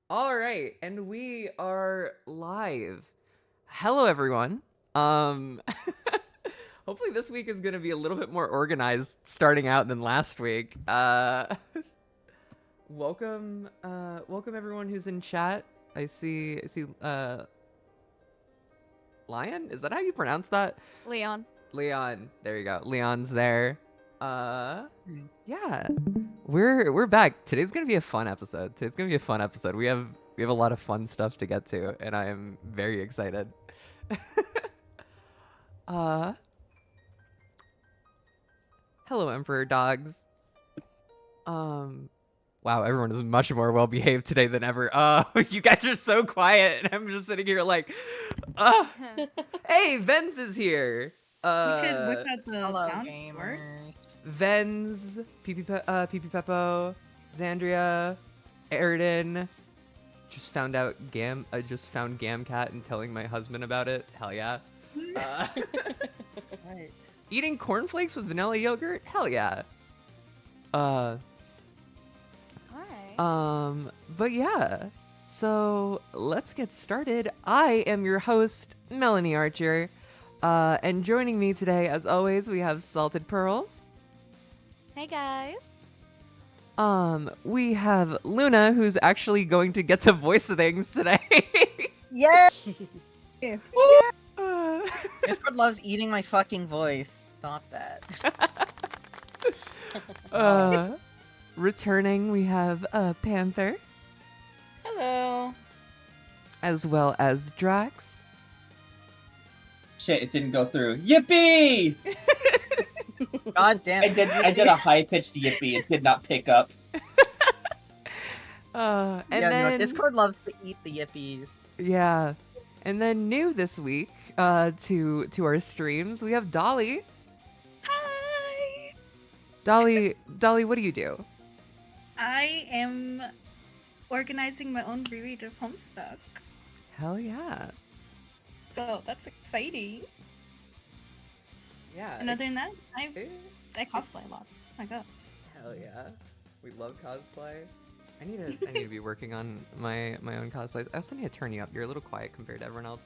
All right, and we are live. Hello, everyone. Um, hopefully this week is gonna be a little bit more organized starting out than last week. Welcome everyone who's in chat. I see, Lion? Is that how you pronounce that? Leon. Leon. There you go. Leon's there. Hmm. Yeah. We're back. Today's gonna be a fun episode. We have a lot of fun stuff to get to, and I am very excited. uh Hello, Emperor Dogs. Wow, everyone is much more well behaved today than ever. You guys are so quiet, and I'm just sitting here like, uh hey, Vens is here. We could whip out the Hello, sound gamers. board. Vens, PP Peppo, Xandria, Airden. I just found Gamcat and telling my husband about it. Hell yeah. Right. Eating cornflakes with vanilla yogurt? Hell yeah. Alright. But yeah. So let's get started. I am your host, Melanie Archer. And joining me today, as always, we have Salted Pearls. Hey guys. We have Luna, who's actually going to get to voice things today. Yeah. Uh, Discord loves eating my fucking voice. Stop that. Returning, we have Panther, Hello. as well as Drax. Shit, it didn't go through. Yippee! God damn I it. did a high-pitched yippee. It did not pick up. And Yeah, then no, Discord loves to eat the yippies. yeah, and then new this week, to our streams, we have Dolly. Hi. Dolly, what do you do? I am organizing my own reread of Homestuck. Hell yeah, So that's exciting. yeah. And other than that, I Eh, cosplay a lot. I guess. Hell yeah, we love cosplay. I need to be working on my own cosplays. I also need to turn you up. You're a little quiet compared to everyone else.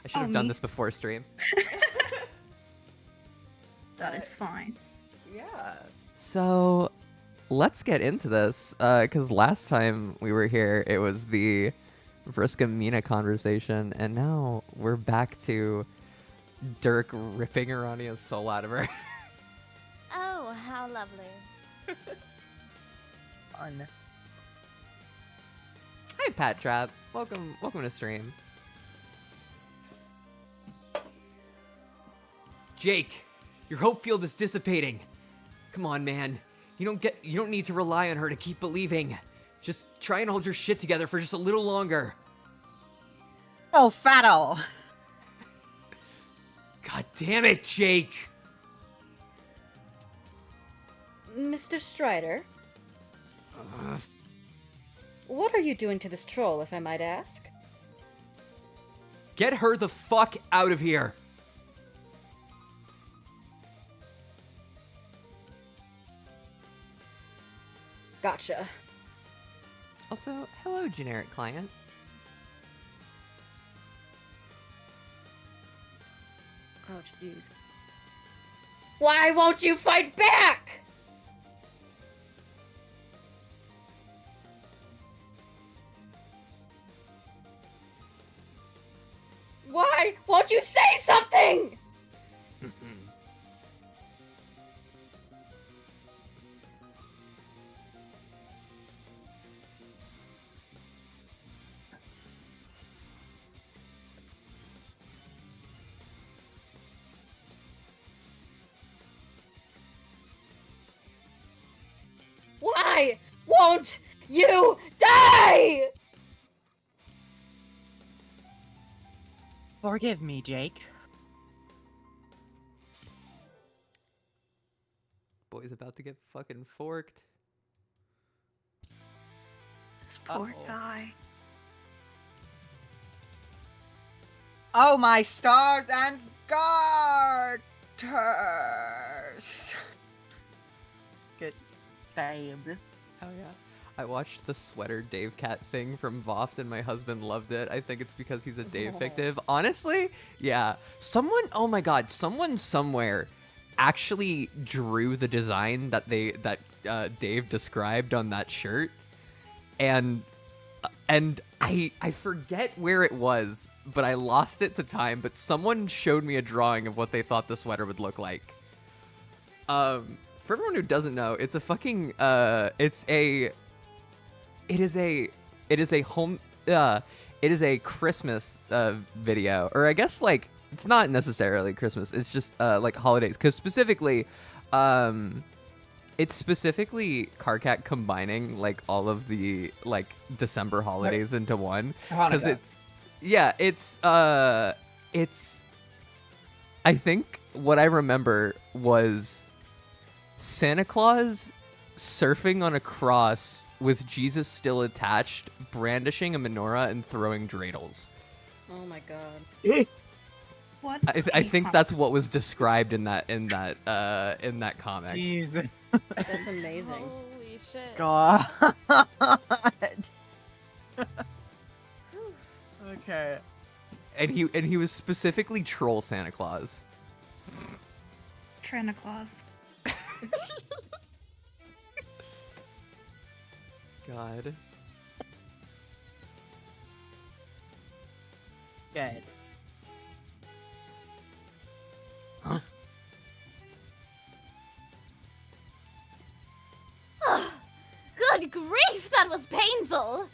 I should have done me? this before stream. That is fine. Yeah. So let's get into this. Because last time we were here, it was the Vriska Mina conversation, and now we're back to Dirk ripping Arania's soul out of her. Oh, how lovely. Fun. Hi, Pat Trap. Welcome to stream. Jake, your hope field is dissipating. Come on, man. You don't need to rely on her to keep believing. Just try and hold your shit together for just a little longer. Oh, fatto. God damn it, Jake. Mr. Strider, Uh, what are you doing to this troll, if I might ask? Get her the fuck out of here. Gotcha. Also, hello, generic client. Oh, jeez. Why won't you fight back? Why won't you say something? Why won't you die? Forgive me, Jake. Boy's about to get fucking forked. This poor Uh-oh. guy. Oh, my stars and garters. Good. Saved. Oh yeah. I watched the sweater Dave Cat thing from VOFT and my husband loved it. I think it's because he's a Dave fictive. Honestly, yeah. Someone, oh my god, someone somewhere actually drew the design that Dave described on that shirt, and I forget where it was, but I lost it to time. But someone showed me a drawing of what they thought the sweater would look like. For everyone who doesn't know, it's a fucking it is a Christmas video, or I guess like it's not necessarily Christmas. It's just like holidays, because specifically, it's specifically Carcat combining like all of the like December holidays into one, because it's I think what I remember was Santa Claus surfing on a cross with Jesus still attached, brandishing a menorah and throwing dreidels. Oh my god. What? I think that's what was described in that comic. Jeez. That's amazing. Holy shit. God. Okay. And he was specifically troll Santa Claus. Trina Claus. God. Good. Huh? Good grief, that was painful!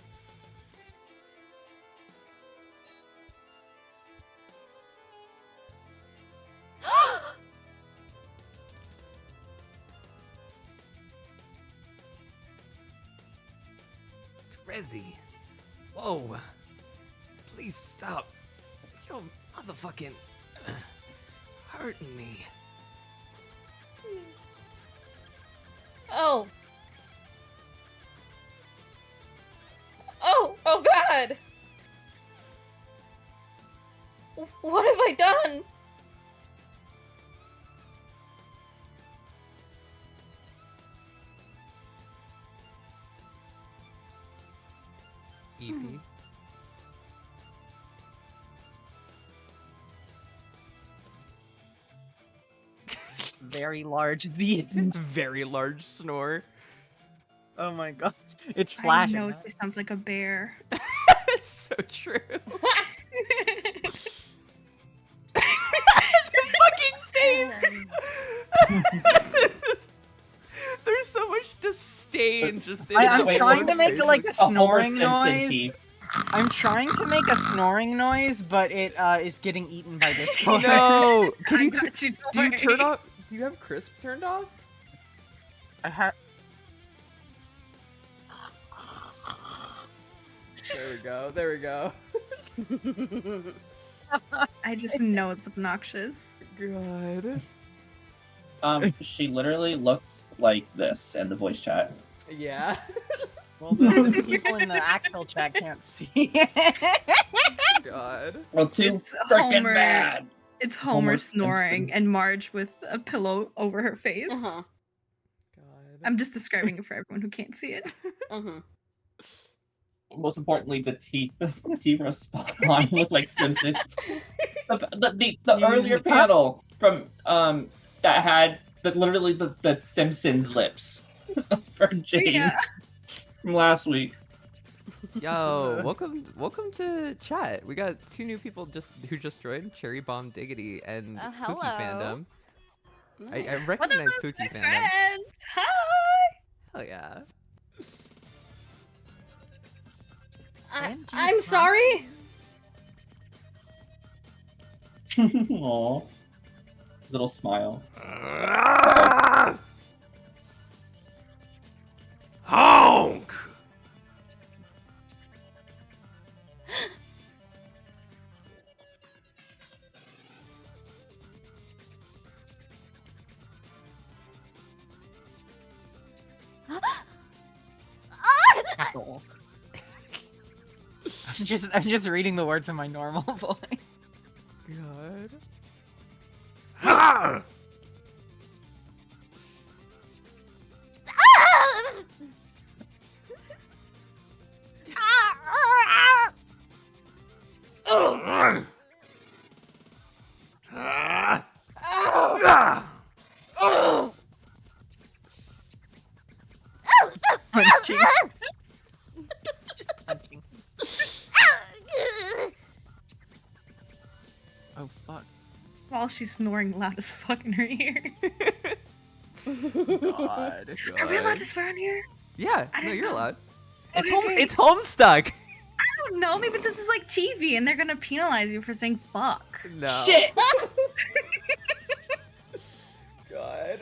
Rezzy. Whoa. Please stop. You're motherfucking hurting me. Oh. Oh god! What have I done? EP. Very large Z. Very large snore. Oh my god. It's I flashing. know she sounds like a bear. It's so true. There's so much disdain just in I'm that trying one to make face. like a snoring Simpson noise. teeth. I'm trying to make a snoring noise, but it is getting eaten by Discord. No! Can I you got you, don't do you worry. turn off? Do you have crisp turned off? I have. There we go. There we go. I just know it's obnoxious. God. She literally looks like this in the voice chat. Yeah. Well, the people in the actual chat can't see. God. Well, too It's freaking Homer. bad. It's Homer Homer snoring Simpson. and Marge with a pillow over her face. Uh-huh. God. I'm just describing it for everyone who can't see it. Uh-huh. Most importantly, the teeth. The teeth were spot on. Look like Simpsons. The earlier panel from that had literally the Simpsons lips for Jane Yeah. from last week. Yo, welcome to chat. We got two new people who just joined, Cherry Bomb Diggity and Hello. Pookie Fandom. I Nice. One of recognize those my Pookie Fandom. friends. Hi. Hell yeah. I'm sorry. Aww. His little smile. Honk! Cackle. I'm just reading the words in my normal voice. God. Ha! while she's snoring loud as fuck in her ear. God. Are we allowed to swear on here? Yeah, I no, don't you're know. allowed. Okay. It's Homestuck. I don't know. Maybe this is like TV, and they're gonna penalize you for saying fuck. No. Shit! God.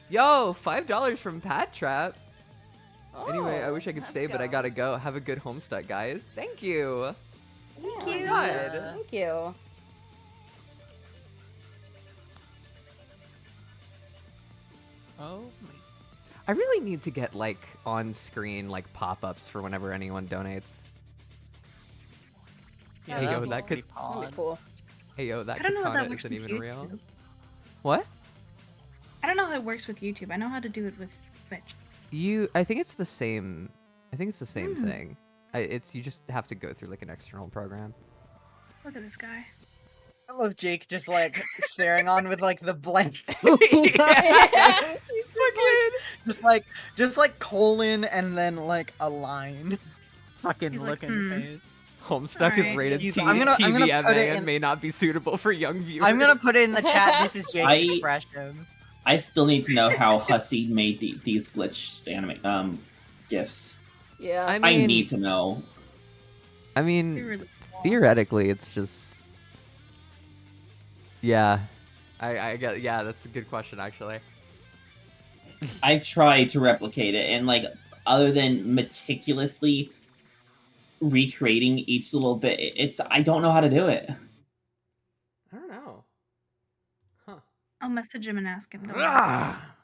Yo, $5 from Pat Trap. Anyway, I wish I could let's stay, but I go. gotta go. Have a good Homestuck, guys. Thank you. Thank Oh you. my God. Thank you. Oh. I really need to get like on-screen like pop-ups for whenever anyone donates. Yeah, Hey, yo, that'd be that pretty could- That'd pog. be cool. Hey yo, that I don't know how that katana works isn't with even real. YouTube. What? I don't know how it works with YouTube. I know how to do it with Twitch. I think it's the same. I think it's the same Hmm. thing. You just have to go through like an external program. Look at this guy. I love Jake just like staring on with like the blank. Yeah. He's just like colon and then like a line. Fucking He's look like, in the face. Homestuck is Alright. rated I'm gonna put it TVMA and in- may not be suitable for young viewers. I'm gonna put it in the chat. This is Jake's I- expression. I still need to know how Hussey made these glitch anime gifs. Yeah. I I mean, need to know. I You're mean, really cool. theoretically, it's just. Yeah, I get. Yeah, that's a good question actually. I tried to replicate it, and like, other than meticulously recreating each little bit, I don't know how to do it. I don't know. Huh. I'll message him and ask him. Don't worry. Ah!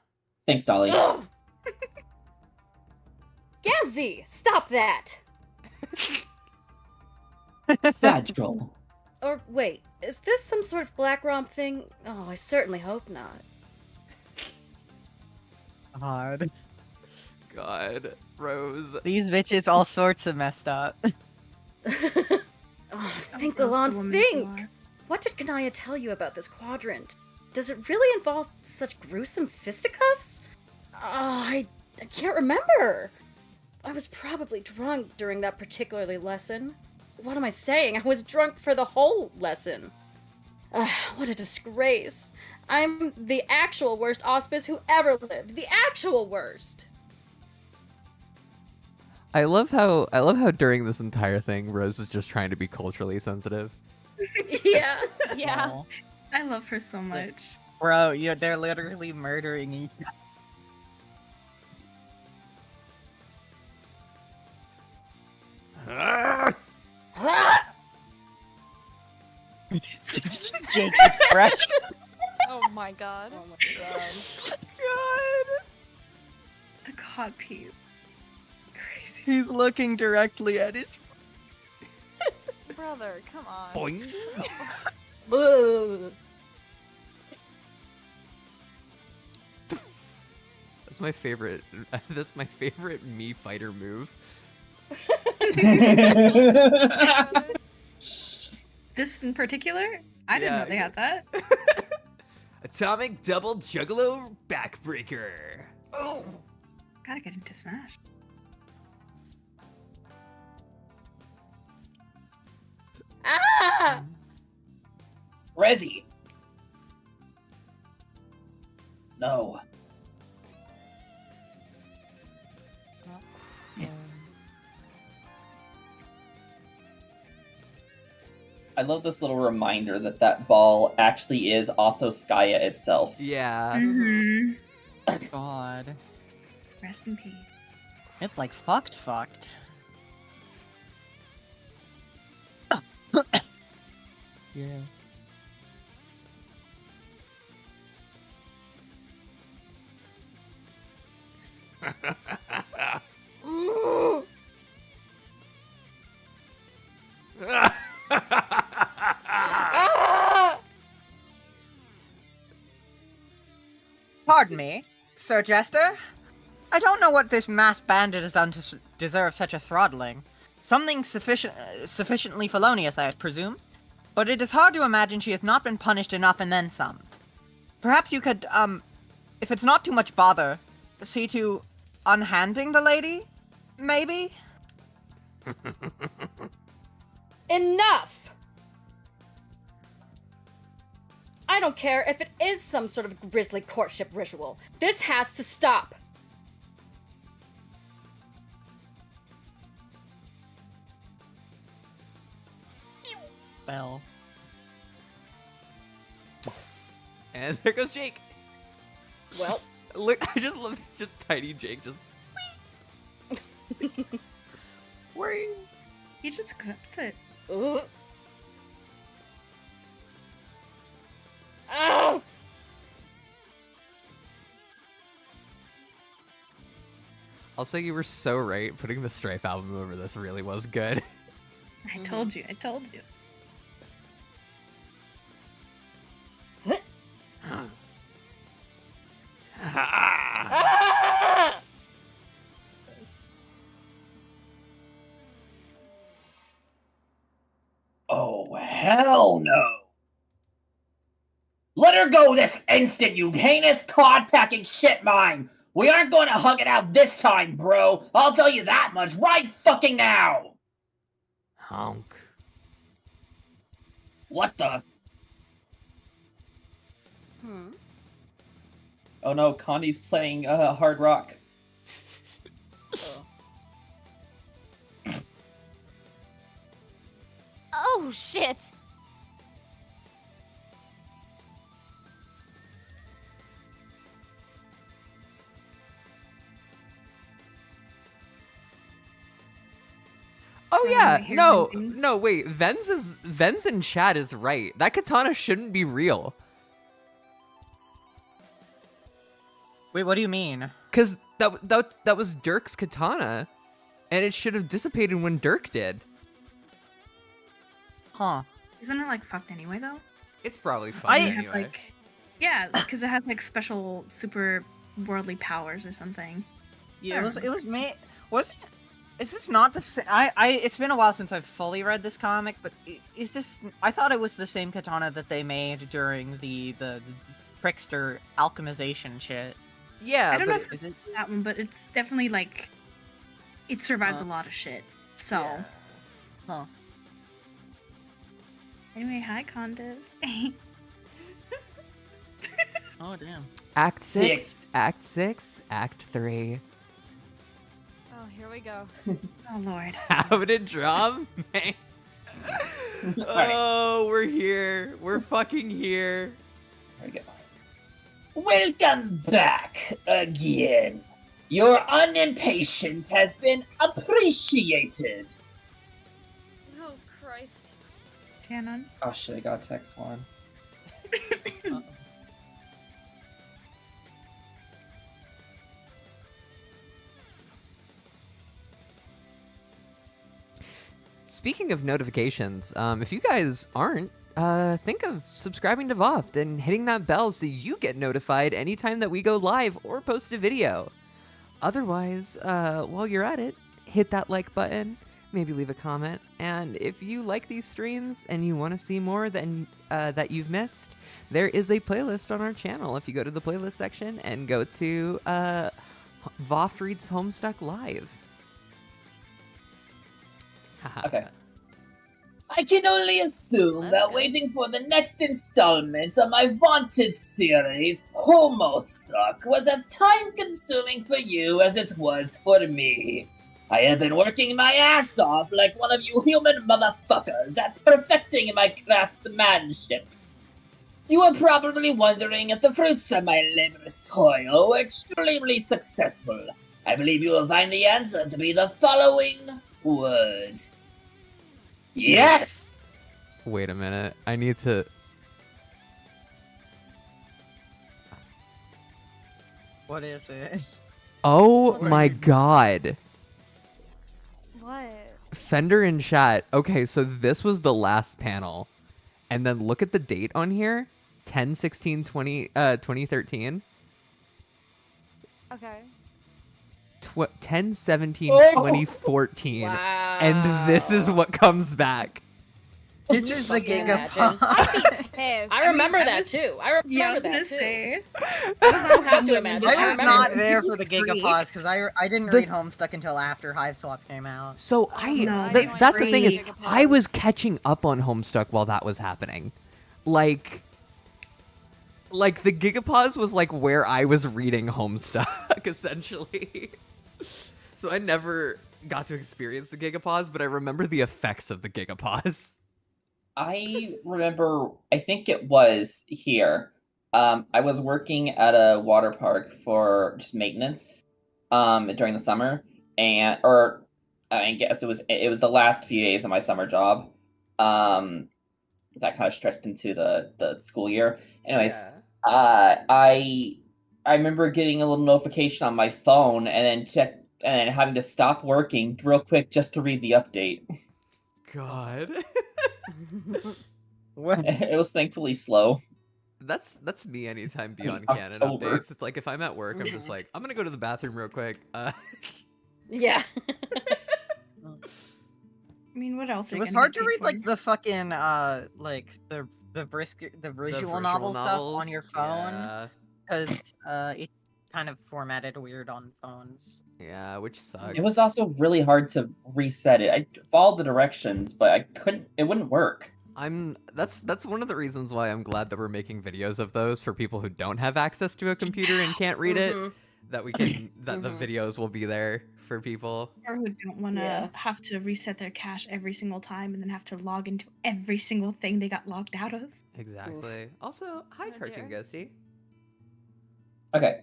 Thanks, Dolly. Ugh. Gamzee, stop that! Bad troll. Or wait, is this some sort of black romp thing? Oh, I certainly hope not. God. God, Rose. These bitches all sorts of messed up. Oh, think, Roast the Alon, woman think! you are. What did Kanaya tell you about this quadrant? Does it really involve such gruesome fisticuffs? I can't remember. I was probably drunk during that particularly lesson. What am I saying? I was drunk for the whole lesson. What a disgrace. I'm the actual worst auspice who ever lived. The actual worst. I love how during this entire thing, Rose is just trying to be culturally sensitive. Yeah. Yeah. Aw. I love her so much. Bro, they're literally murdering each Jake's expression. Oh my god. Oh my god. The cod peeve. Crazy. He's looking directly at his. Brother, come on. Boing. Ugh. That's my favorite. That's my favorite me fighter move. This in particular? I didn't Yeah, know they yeah. had that. Atomic double juggalo backbreaker. Oh. Gotta get into Smash. Ah! Rezzy. No. I love this little reminder that that ball actually is also Skya itself. Yeah. Mm-hmm. God. Rest in peace. It's like fucked. Yeah. Ooh. Ah! Pardon me, Sir Jester. I don't know what this masked bandit has done to deserve such a throttling. Something sufficiently felonious, I presume. But it is hard to imagine she has not been punished enough and then some. Perhaps you could, if it's not too much bother, see to unhanding the lady? Maybe? Enough! I don't care if it is some sort of grisly courtship ritual. This has to stop. Bell. And there goes Jake. Well, Look, I just love just tiny Jake just. Wait. He just accepts it. ooh. Ow! I'll say you were so right. Putting the Strife album over this really was good. I told you. I told you. Ah! Oh, hell no! Let her go this instant, you heinous cod-packing shit mine! We aren't going to hug it out this time, bro! I'll tell you that much right fucking now! Honk. What the? Hmm. Oh no, Connie's playing hard rock. Oh. Oh, shit. Oh I yeah, don't hear no, anything. no, wait. Ven's in chat is right. That katana shouldn't be real. Wait, what do you mean? Cause that was Dirk's katana, and it should have dissipated when Dirk did. Huh. Isn't it like fucked anyway though? It's probably fine I- It has, anyway. like, yeah, because it has like special super worldly powers or something. Yeah, it was made. Was it? Is this not the same? It's been a while since I've fully read this comic, but is this? I thought it was the same katana that they made during the trickster alchemization shit. Yeah, I don't know but if is it's that one, but it's definitely like it survives Uh, a lot of shit. So yeah. Huh. anyway, hi Condas. Oh damn. Act 6, Six. Act 6, Act 3. Oh, here we go. Oh lord. How did drum? Man. Oh, we're here. We're fucking here. There we go. Welcome back again. Your unimpatience has been appreciated. Oh, Christ. Shannon. Oh shit, I got a text one. Speaking of notifications, if you guys aren't, think of subscribing to VOFT and hitting that bell so you get notified anytime that we go live or post a video. Otherwise, while you're at it, hit that like button, maybe leave a comment, and if you like these streams and you want to see more than that you've missed, there is a playlist on our channel. If you go to the playlist section and go to VOFT Reads Homestuck Live. Okay. I can only assume Let's that go. waiting for the next installment of my vaunted series, Homestuck, was as time-consuming for you as it was for me. I have been working my ass off like one of you human motherfuckers at perfecting my craftsmanship. You are probably wondering if the fruits of my laborious toil were extremely successful. I believe you will find the answer to be the following word. Yes! Wait a minute. I need to. What is it? Oh What are my you- god. What? Fender in chat. Okay, so this was the last panel. And then look at the date on here 10 16 2013. Okay. 10 17 Oh! 2014. Wow. And this is what comes back. This is the Fucking Gigapod. I'd be pissed. I remember I that was- too. I remember Yeah, I was that gonna too. say. I don't have to imagine. I I was remember not it. there for the Freaked. Gigapause because I didn't The- read Homestuck until after Hive Swap came out. So No, they that's the thing is freaked. I was catching up on Homestuck while that was happening. Like like the Gigapause was like where I was reading Homestuck essentially. So I never got to experience the Gigapause, but I remember the effects of the Gigapause. I remember, I think it was here. I was working at a water park for just maintenance during the summer, or I guess it was the last few days of my summer job. That kind of stretched into the school year. Anyways, Yeah. I remember getting a little notification on my phone and then having to stop working real quick just to read the update. God. What? It was thankfully slow. That's me anytime beyond In canon October. updates. It's like if I'm at work, I'm just like, I'm gonna go to the bathroom real quick. Yeah. I mean, what else? Are It you was gonna hard get to paid read for? like the fucking the visual visual novel stuff on novels, your phone Yeah, because it kind of formatted weird on phones. yeah, which sucks. It was also really hard to reset it. I followed the directions, but I couldn't. It wouldn't work. That's one of the reasons why I'm glad that we're making videos of those for people who don't have access to a computer and can't read it. Mhm. That we can that the Mhm. videos will be there for people. Or who don't want to Yeah. have to reset their cache every single time and then have to log into every single thing they got logged out of. Exactly. Also, hi, Oh, Cartoon dear. Ghosty. Okay.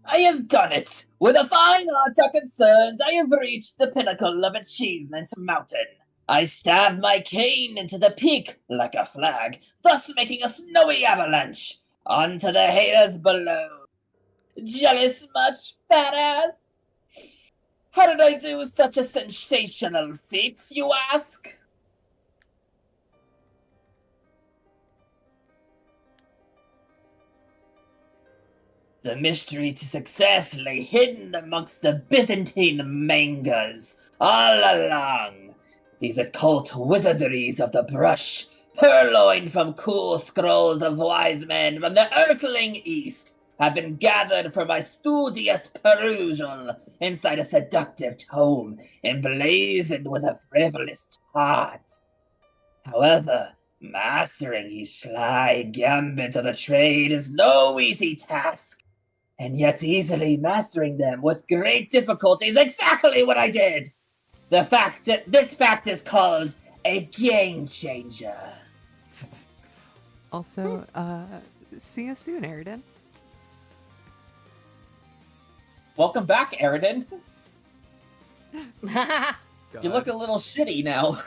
I have done it! With a fine heart are concerned, I have reached the pinnacle of Achievement Mountain. I stabbed my cane into the peak like a flag, thus making a snowy avalanche onto the haters below. Jealous much, fat ass? How did I do such a sensational feat, you ask? The mystery to success lay hidden amongst the Byzantine mangas all along. These occult wizardries of the brush, purloined from cool scrolls of wise men from the earthling east, have been gathered for my studious perusal inside a seductive tome emblazoned with a frivolous heart. However, mastering each sly gambit of the trade is no easy task, and yet easily mastering them with great difficulty is exactly what I did. This fact is called a game changer. Also, see you soon, Aridin. Welcome back, Aridin. God. You look a little shitty now.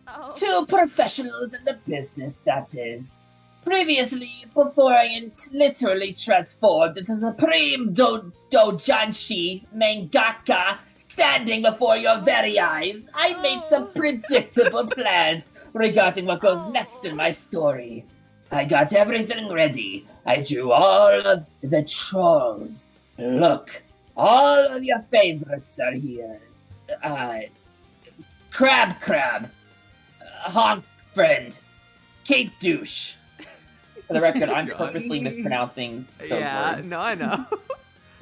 Oh. Two professionals in the business, that is. Previously, before I literally transformed into Supreme Dojanshi Mangaka, standing before your very eyes, I made some predictable plans regarding what goes next in my story. I got everything ready. I drew all of the trolls. Look, all of your favorites are here. Crab, Honk Friend, Cape Douche. For the record, I'm God. purposely mispronouncing those Yeah, words. no, I know.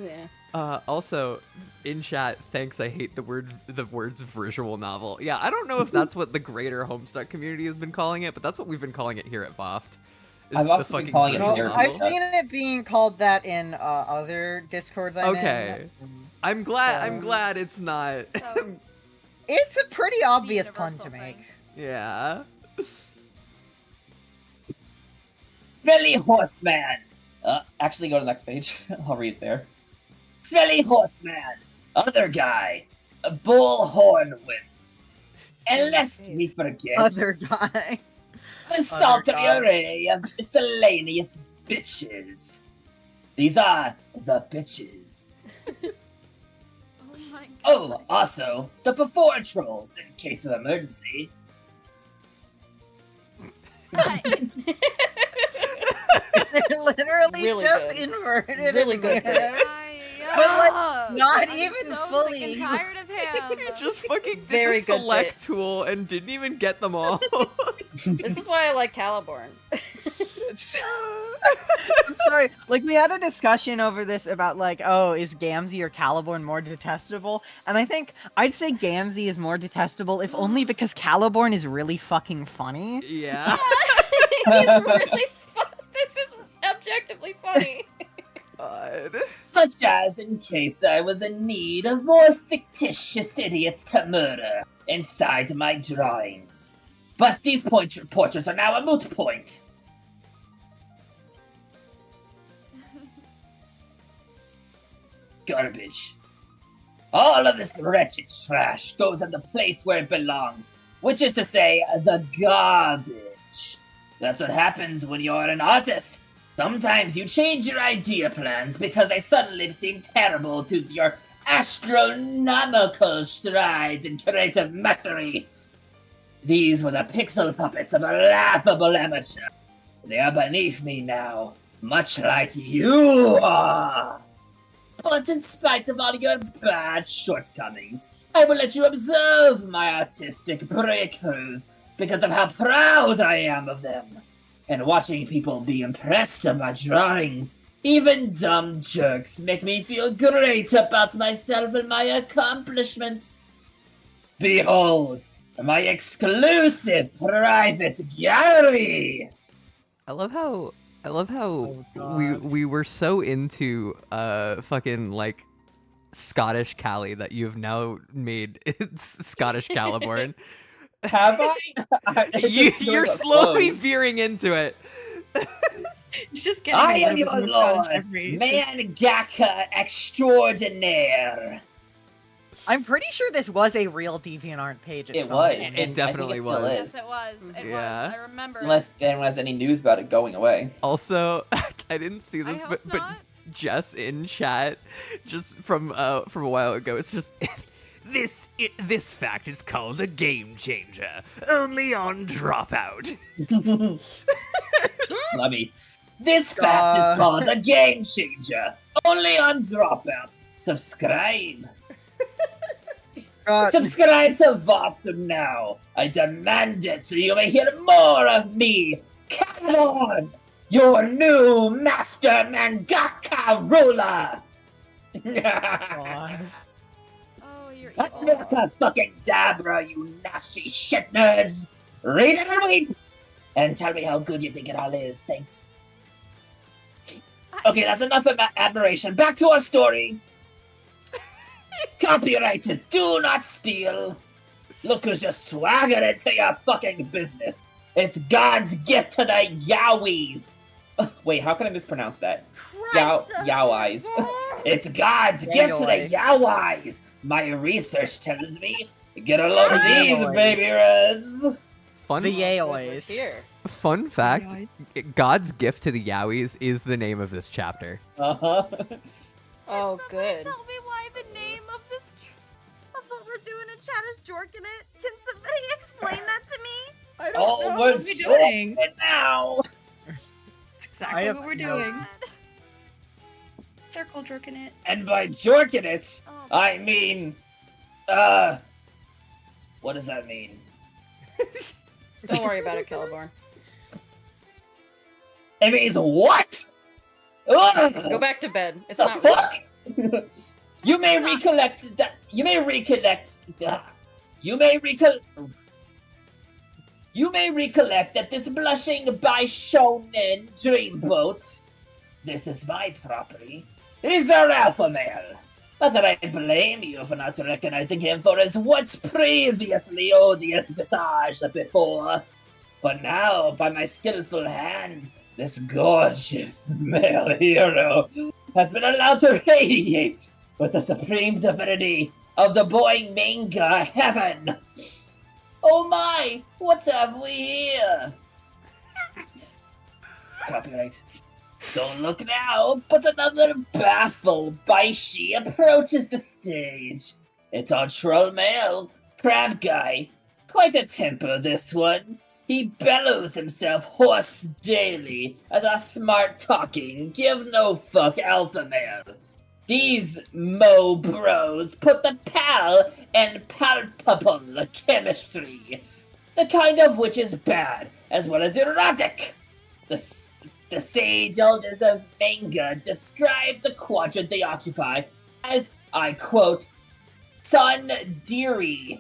Yeah. Also, in chat, thanks. I hate the words visual novel. Yeah, I don't know if that's what the greater Homestuck community has been calling it, but that's what we've been calling it here at VOFT. is I've the also been fucking calling it visual here. novel. I've seen it being called that in other discords I'm Okay. in. I'm glad. So- I'm glad it's not. So, It's a pretty obvious it's a pun universal to make. thing. Yeah. Smelly Horseman! Actually, go to the next page. I'll read it there. Smelly Horseman! Other guy! A bullhorn whip! And lest we forget, Other guy. a salty guy. array of miscellaneous bitches. These are the bitches. Oh my god. Oh, also, the before trolls in case of emergency. They literally Really just good. inverted Really it. good bit. But, like, Yeah. not I'm even so fully. Sick and tired of him. Just fucking did Very the good select bit. tool and didn't even get them all. This is why I like Caliborn. I'm sorry. Like, we had a discussion over this about, like, oh, is Gamzee or Caliborn more detestable? And I think I'd say Gamzee is more detestable, if only because Caliborn is really fucking funny. Yeah. really this is objectively funny. God. Such as in case I was in need of more fictitious idiots to murder inside my drawings. But these portraits are now a moot point. Garbage. All of this wretched trash goes in the place where it belongs, which is to say, the garbage. That's what happens when you're an artist. Sometimes you change your idea plans because they suddenly seem terrible due to your astronomical strides in creative mastery. These were the pixel puppets of a laughable amateur. They are beneath me now, much like you are. But in spite of all your bad shortcomings, I will let you observe my artistic breakthroughs because of how proud I am of them. And watching people be impressed at my drawings, even dumb jerks, make me feel great about myself and my accomplishments. Behold, my exclusive private gallery! I love how Oh, God. we were so into fucking like Scottish Callie that you've now made it's Scottish Caliborn. Have I? You're slowly veering into it. It's just getting I a am little your bit more Scottish lord, every. Mangaka extraordinaire. I'm pretty sure this was a real DeviantArt page. At It some was. point. It definitely I think it still was. is. Yes, it was. It Yeah. was. I remember. Unless anyone has any news about it going away. Also, I didn't see I this, hope but not. Jess in chat, just from a while ago, it's just this fact is called a game changer, only on Dropout. Let me. This fact is God. called a game changer. Only on Dropout. Subscribe. God, Subscribe to VOFT now. I demand it so you may hear more of me. Come on, your new master mangaka ruler. God. Oh, you're evil. America fucking Dabra, you nasty shit nerds. Read it and weep. And tell me how good you think it all is. Thanks. Okay, that's enough of admiration. Back to our story. Copyrighted. Do not steal. Look who's just swagging into your fucking business. It's God's gift to the Yowies. Wait, how can I mispronounce that? Yowies. It's God's gift to the Yowies. My research tells me. Get a load of these, Yowies. baby reds. Fun The Yaois. Here. fun fact: God's gift to the Yowies is the name of this chapter. Uh-huh. Oh, Somebody good. tell me why the name of this of what we're doing in chat is Jorkin it. Can somebody explain that to me? I don't Oh, know we're what we're doing. doing it now. That's I exactly have what we're no- doing. Circle jerking it. And by jorking it, Oh, I mean, what does that mean? Don't worry about it, Caliborn. It means what? Ugh! Go back to bed. It's The not real. fuck? You may recollect that. You may recollect. You may recollect that this blushing by shonen dreamboat, this is my property, is our alpha male. Not that I blame you for not recognizing him for his once previously odious visage before. But now, by my skillful hand, this gorgeous male hero has been allowed to radiate with the supreme divinity of the boy manga heaven. Oh my, what have we here? Copyright. Don't look now, but another baffled Baishi approaches the stage. It's our troll male, crab guy. Quite a temper, this one. He bellows himself hoarse daily as our smart-talking, give-no-fuck alpha male. These Mo bros put the pal in palpable chemistry, the kind of which is bad as well as erotic. The sage elders of manga describe the quadrant they occupy as, I quote, Tsundere.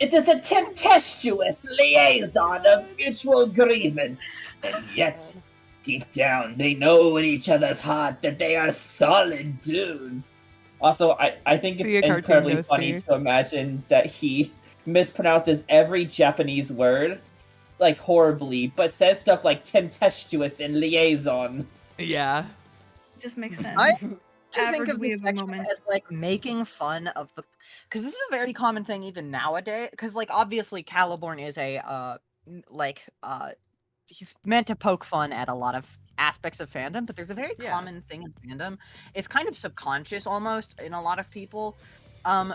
It is a tempestuous liaison of mutual grievance, and yet, deep down, they know in each other's heart that they are solid dudes. Also, I think See a it's cartoon, incredibly funny Ghosty. to imagine that he mispronounces every Japanese word, like, horribly, but says stuff like tempestuous and liaison. Yeah. Just makes sense. I to think Average of this way of a section moment. as like making fun of the, because this is a very common thing even nowadays. Because like obviously Caliborn is a he's meant to poke fun at a lot of aspects of fandom, but there's a very Yeah. common thing in fandom. It's kind of subconscious almost in a lot of people,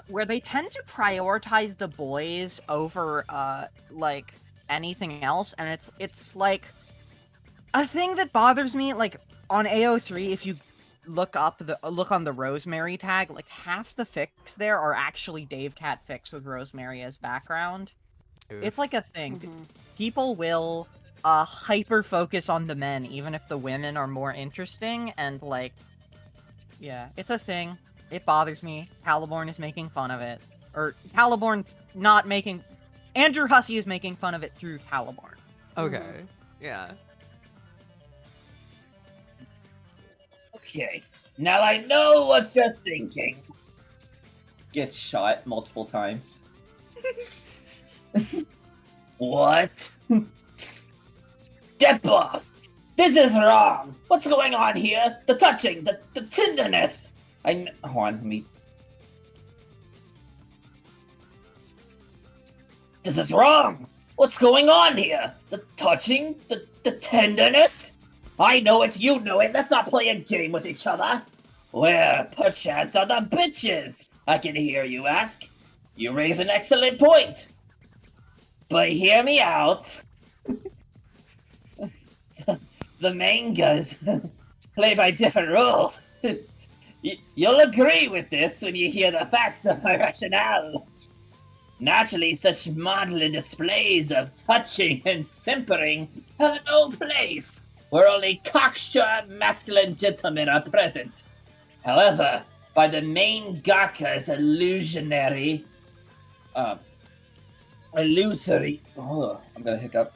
where they tend to prioritize the boys over like anything else, and it's like a thing that bothers me. Like on AO3, if you look on the Rosemary tag, like half the fics there are actually Dave Cat fics with Rosemary as background. It's like a thing. People will hyper focus on the men even if the women are more interesting, and like yeah, it's a thing. It bothers me. Caliborn is making fun of it. Or Caliborn's not making Andrew Hussey is making fun of it through Caliborn. Okay. Yeah. Okay, now I know what you're thinking. Gets shot multiple times. What? Step off! This is wrong! What's going on here? The touching, the tenderness! Hold on, let me... This is wrong! What's going on here? The touching, the tenderness? I know it, you know it, let's not play a game with each other! Where, perchance, are the bitches? I can hear you ask. You raise an excellent point. But hear me out. The mangas play by different rules. You'll agree with this when you hear the facts of my rationale. Naturally, such maudlin displays of touching and simpering have no place where only cocksure masculine gentlemen are present. However, by the main Gaka's illusory, I'm gonna hiccup.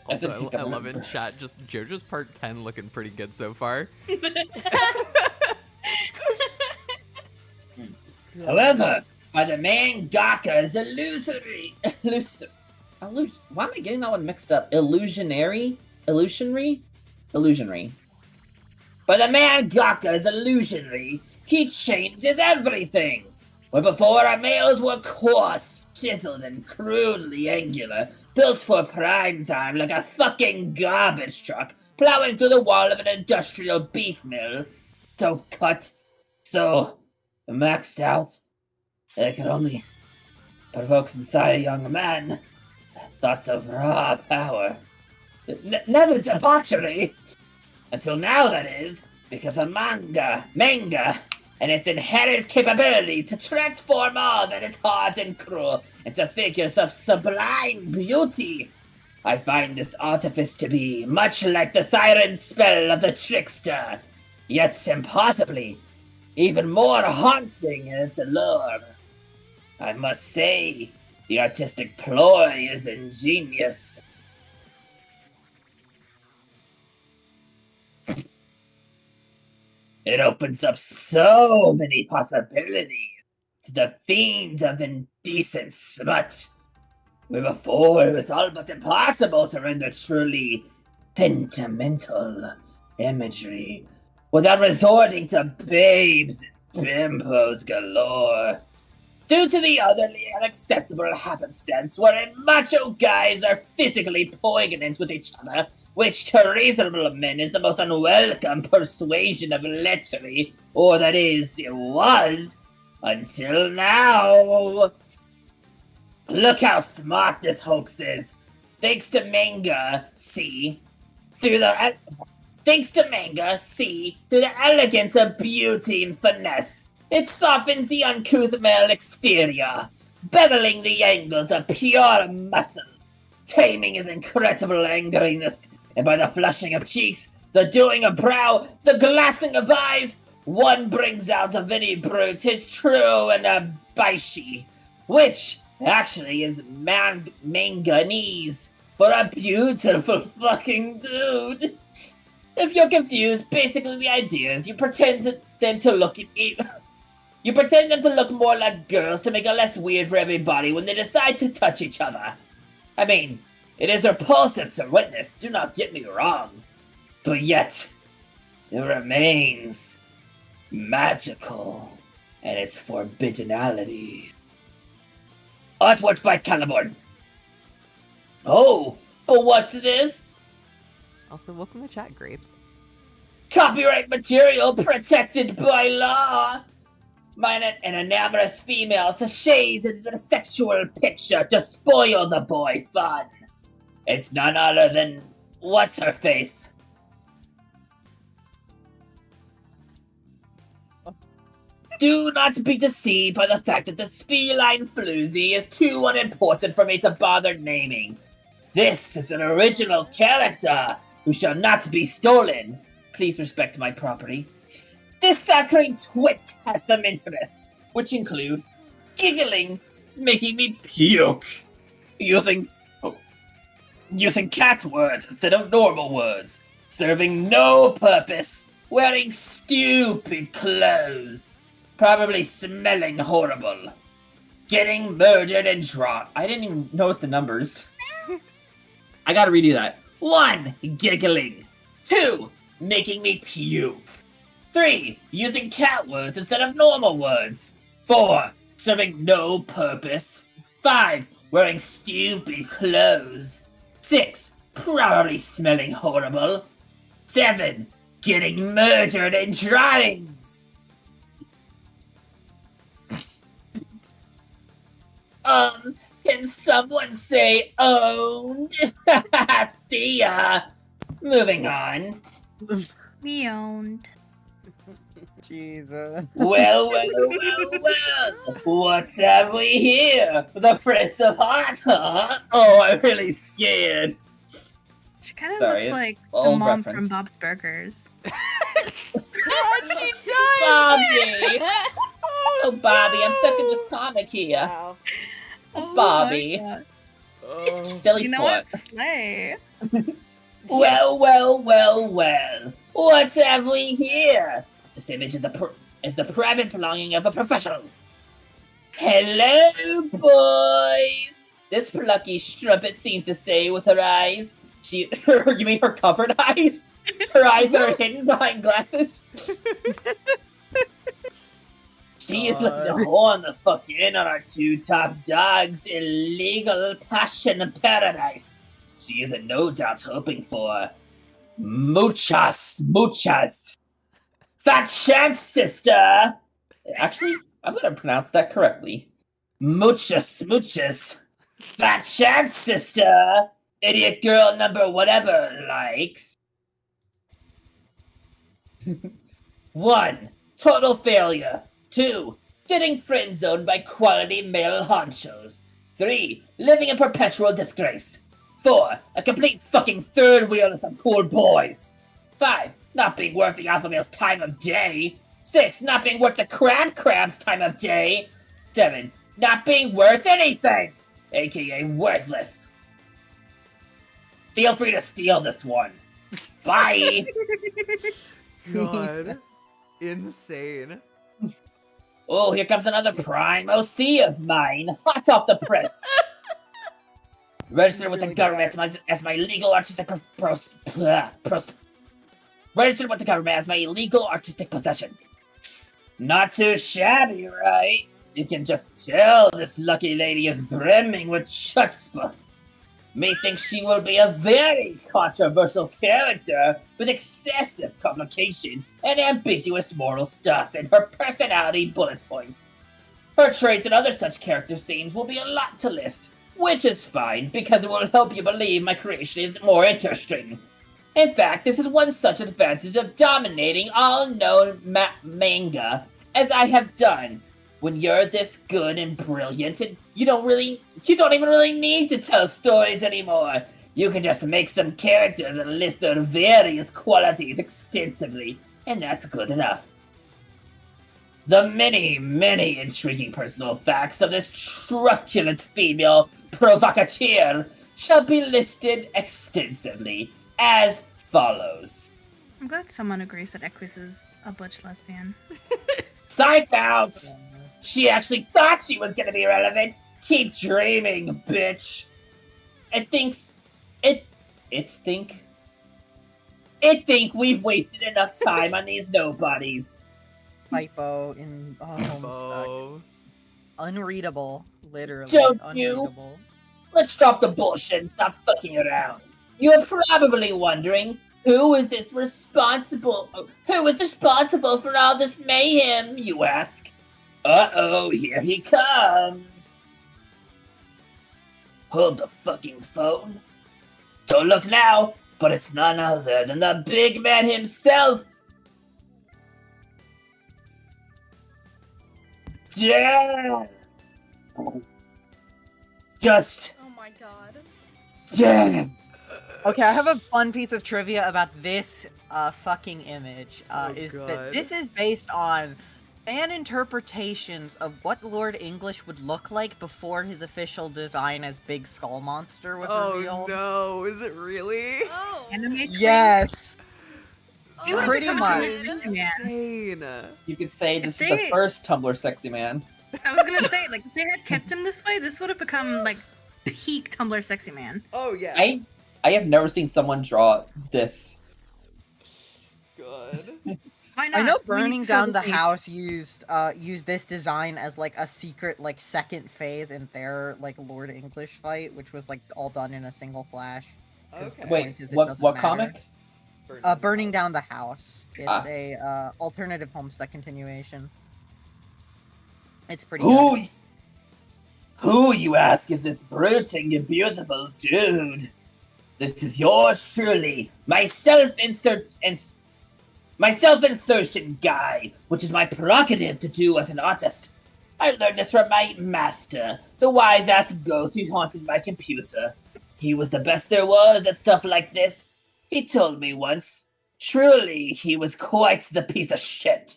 Also, I love in chat, just JoJo's Part 10 looking pretty good so far. However, by the main Gaka's illusory. Why am I getting that one mixed up? Illusionary? Illusionary? By the man Gaka's illusionary, he changes everything. Where before our males were coarse, chiseled, and crudely angular, built for prime time like a fucking garbage truck, plowing through the wall of an industrial beef mill. So cut, so maxed out, that it could only provoke inside a young man thoughts of raw power. Never debauchery! Until now, that is, because of manga, and its inherent capability to transform all that is hard and cruel into figures of sublime beauty. I find this artifice to be much like the siren spell of the trickster, yet impossibly even more haunting in its allure. I must say, the artistic ploy is ingenious. It opens up so many possibilities to the fiends of indecent smut, where before it was all but impossible to render truly sentimental imagery without resorting to babes and bimbos galore. Due to the utterly unacceptable happenstance wherein macho guys are physically poignant with each other, which to reasonable men is the most unwelcome persuasion of lechery, or that is, it was, until now. Look how smart this hoax is. Thanks to manga, see, through the elegance of beauty and finesse, it softens the uncouth male exterior, beveling the angles of pure muscle, taming his incredible angeriness, and by the flushing of cheeks, the dewing of brow, the glassing of eyes, one brings out of any brute his true and a baishi, which actually is manganese for a beautiful fucking dude. If you're confused, basically the idea is you pretend them to look you pretend them to look more like girls to make it less weird for everybody when they decide to touch each other. I mean, it is repulsive to witness, do not get me wrong. But yet, it remains magical and its forbiddenality. Artwork by Caliborn. Oh, but what's this? Also, welcome to chat, Grapes. Copyright material protected by law. Mine an amorous female sashays into the sexual picture to spoil the boy fun. It's none other than what's her face. Do not be deceived by the fact that the feline floozy is too unimportant for me to bother naming. This is an original character who shall not be stolen. Please respect my property. This saccharine twit has some interests, which include giggling, making me puke, using cat words instead of normal words, serving no purpose, wearing stupid clothes, probably smelling horrible, getting murdered and drunk. I didn't even notice the numbers. I gotta redo that. 1. Giggling. 2. Making me puke. 3. Using cat words instead of normal words. 4. Serving no purpose. 5. Wearing stupid clothes. 6. Probably smelling horrible. 7. Getting murdered in drawings. Can someone say owned? See ya. Moving on. Me owned. Jesus. Well. What have we here? The Prince of Heart, huh? Oh, I'm really scared. She kind of Sorry, looks like the old mom reference. from Bob's Burgers. Bobby! Oh, Bobby, I'm stuck in this comic here. Wow. Oh Bobby. my God. It's a silly You know sport. what? Slay. Well. What have we here? This image is the private belonging of a professional. Hello, boys! This plucky strumpet seems to say with her eyes. You mean her covered eyes? Her eyes that are hidden behind glasses? She is looking to horn the fuck in on our two top dogs' illegal passion paradise. She is no doubt hoping for muchas. Fat chance, sister! Actually, I'm gonna pronounce that correctly. Muchas. Fat chance, sister! Idiot girl number whatever likes. 1. Total failure. 2. Getting friend-zoned by quality male honchos. 3. Living in perpetual disgrace. 4. A complete fucking third wheel to some cool boys. 5. Not being worth the alpha male's time of day. 6. Not being worth the crab's time of day. 7. Not being worth anything, aka worthless. Feel free to steal this one. Bye! God. Insane. Oh, here comes another prime OC of mine, hot off the press. Registered with the government as my legal artistic registered with the government as my illegal artistic possession. Not too shabby, right? You can just tell this lucky lady is brimming with chutzpah. Methinks she will be a very controversial character with excessive complications and ambiguous moral stuff in her personality bullet points. Her traits and other such character scenes will be a lot to list, which is fine because it will help you believe my creation is more interesting. In fact, this is one such advantage of dominating all known manga, as I have done. When you're this good and brilliant, and you don't even really need to tell stories anymore. You can just make some characters and list their various qualities extensively, and that's good enough. The many, many intriguing personal facts of this truculent female provocateur shall be listed extensively as follows. I'm glad someone agrees that Equus is a butch lesbian. Psych out! She actually thought she was gonna be relevant. Keep dreaming, bitch. It think we've wasted enough time on these nobodies. Typo in Homestuck. Oh. Unreadable. Literally. Don't you? Unreadable. Let's drop the bullshit and stop fucking around. You're probably wondering, who is responsible for all this mayhem, you ask? Uh-oh, here he comes. Hold the fucking phone. Don't look now, but it's none other than the big man himself. Damn. Just Oh my god. damn. Okay, I have a fun piece of trivia about this fucking image. Oh, Is God. that this is based on fan interpretations of what Lord English would look like before his official design as Big Skull Monster was revealed. no, is it really? Oh. Anime Yes! It would Pretty become much. a sexy man. Insane. You could say this If is the they- first Tumblr sexy man. I was gonna say, like, if they had kept him this way, this would have become, like, peak Tumblr sexy man. Oh yeah. I have never seen someone draw this. God. Why not? I know We need Burning to fill Down this the need. House used this design as like a secret like second phase in their like Lord English fight, which was like all done in a single flash. 'Cause the Okay. Wait, point is it what doesn't matter. comic? Burning Down the House. It's Ah. a alternative Homestuck continuation. It's pretty Who? good. Who, you ask, is this brooding and beautiful dude? This is yours truly, my self-insertion guy, which is my prerogative to do as an artist. I learned this from my master, the wise-ass ghost who haunted my computer. He was the best there was at stuff like this. He told me once. Truly, he was quite the piece of shit.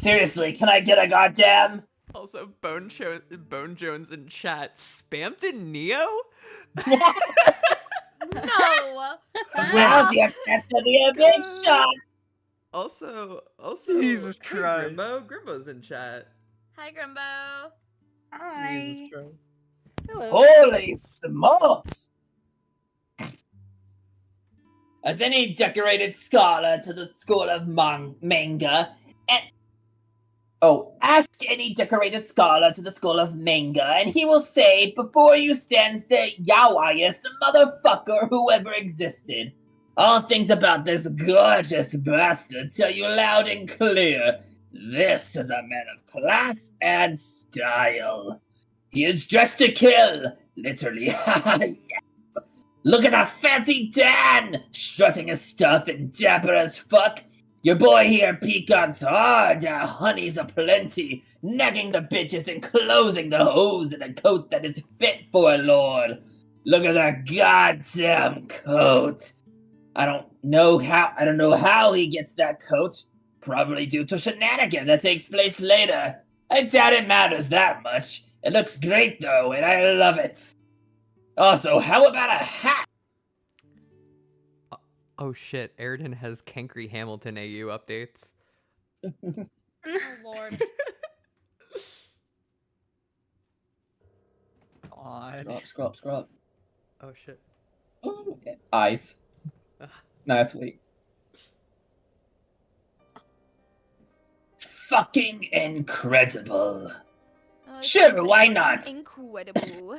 Seriously, can I get a goddamn? Also, Bone Jones in chat spammed in Neo. No. Well, yes, that's to be a big shot. Also, Jesus hey, Christ. Grimbo's in chat. Hi, Grimbo. Hi. Hello. Holy smokes! As any decorated scholar to the school of manga, ask any decorated scholar to the school of manga, and he will say, before you stands the yawaiest motherfucker who ever existed. All things about this gorgeous bastard tell you loud and clear. This is a man of class and style. He is dressed to kill, literally. Yes. Look at that fancy Dan, strutting his stuff and dapper as fuck. Your boy here peacocks hard, honeys aplenty, nagging the bitches and closing the hose in a coat that is fit for a lord. Look at that goddamn coat. I don't know how he gets that coat. Probably due to shenanigan that takes place later. I doubt it matters that much. It looks great though, and I love it. Also, how about a hat? Oh shit, Airden has Kankry Hamilton AU updates. Oh lord. God. Scrub. Oh shit. Ooh, eyes. Ugh. No, that's wait. Fucking incredible. Sure, why not? Incredible.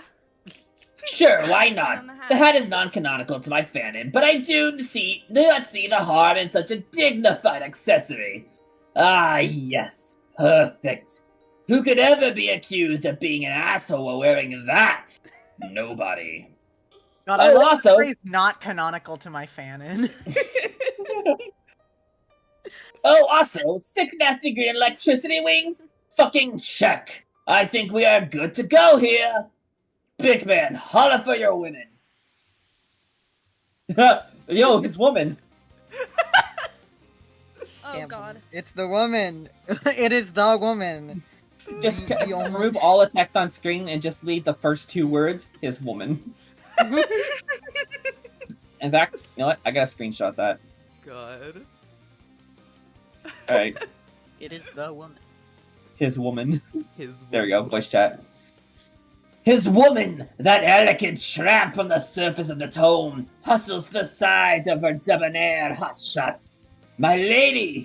Sure, why not? On the hat. The hat is non-canonical to my fanon, but I do not see the harm in such a dignified accessory. Ah, yes. Perfect. Who could ever be accused of being an asshole while wearing that? Nobody. God, Oh, I love also- the phrase not canonical to my fanon. Oh, also, sick nasty green electricity wings? Fucking check. I think we are good to go here. Big man, holla for your women. Yo, his woman. Oh Can't God. believe- It's the woman. It is the woman. Just The only- remove all the text on screen and just leave the first 2 words, his woman. In fact, you know what? I gotta screenshot that. God. Alright, It is the woman. his woman. His. There we go, voice chat. His woman, that elegant tramp from the surface of the tone, hustles the side of her debonair hotshot. My lady,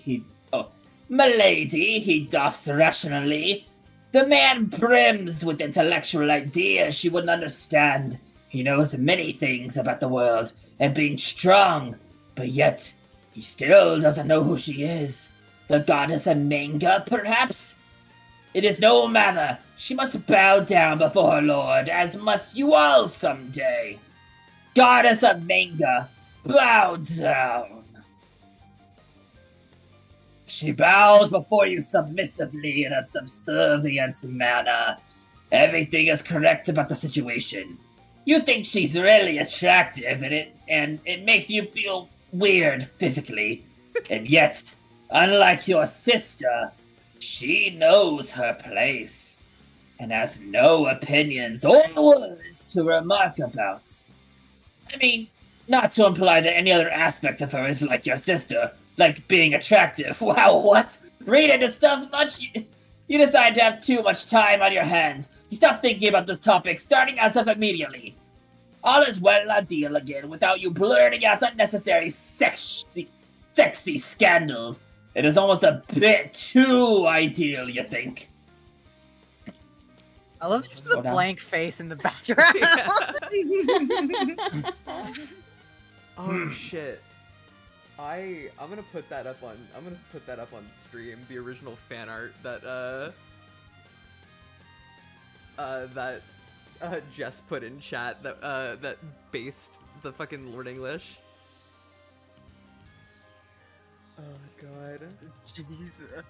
he doffs rationally. The man brims with intellectual ideas she wouldn't understand. He knows many things about the world and being strong, but yet he still doesn't know who she is. The goddess of manga, perhaps? It is no matter. She must bow down before her lord, as must you all someday. Goddess of manga, bow down. She bows before you submissively in a subservient manner. Everything is correct about the situation. You think she's really attractive, and it makes you feel weird physically. And yet, unlike your sister, she knows her place and has no opinions or words to remark about. I mean, not to imply that any other aspect of her is like your sister, like being attractive. Wow, what? Read into stuff much? You decide to have too much time on your hands. You stop thinking about this topic, starting as of immediately. All is well and deal again without you blurting out unnecessary sexy scandals. It is almost a bit too ideal, you think? I love just the Slow down. blank face in the background. Oh shit. I'm gonna put that up on stream, the original fan art that Jess put in chat that based the fucking Lord English. Oh god. Jesus.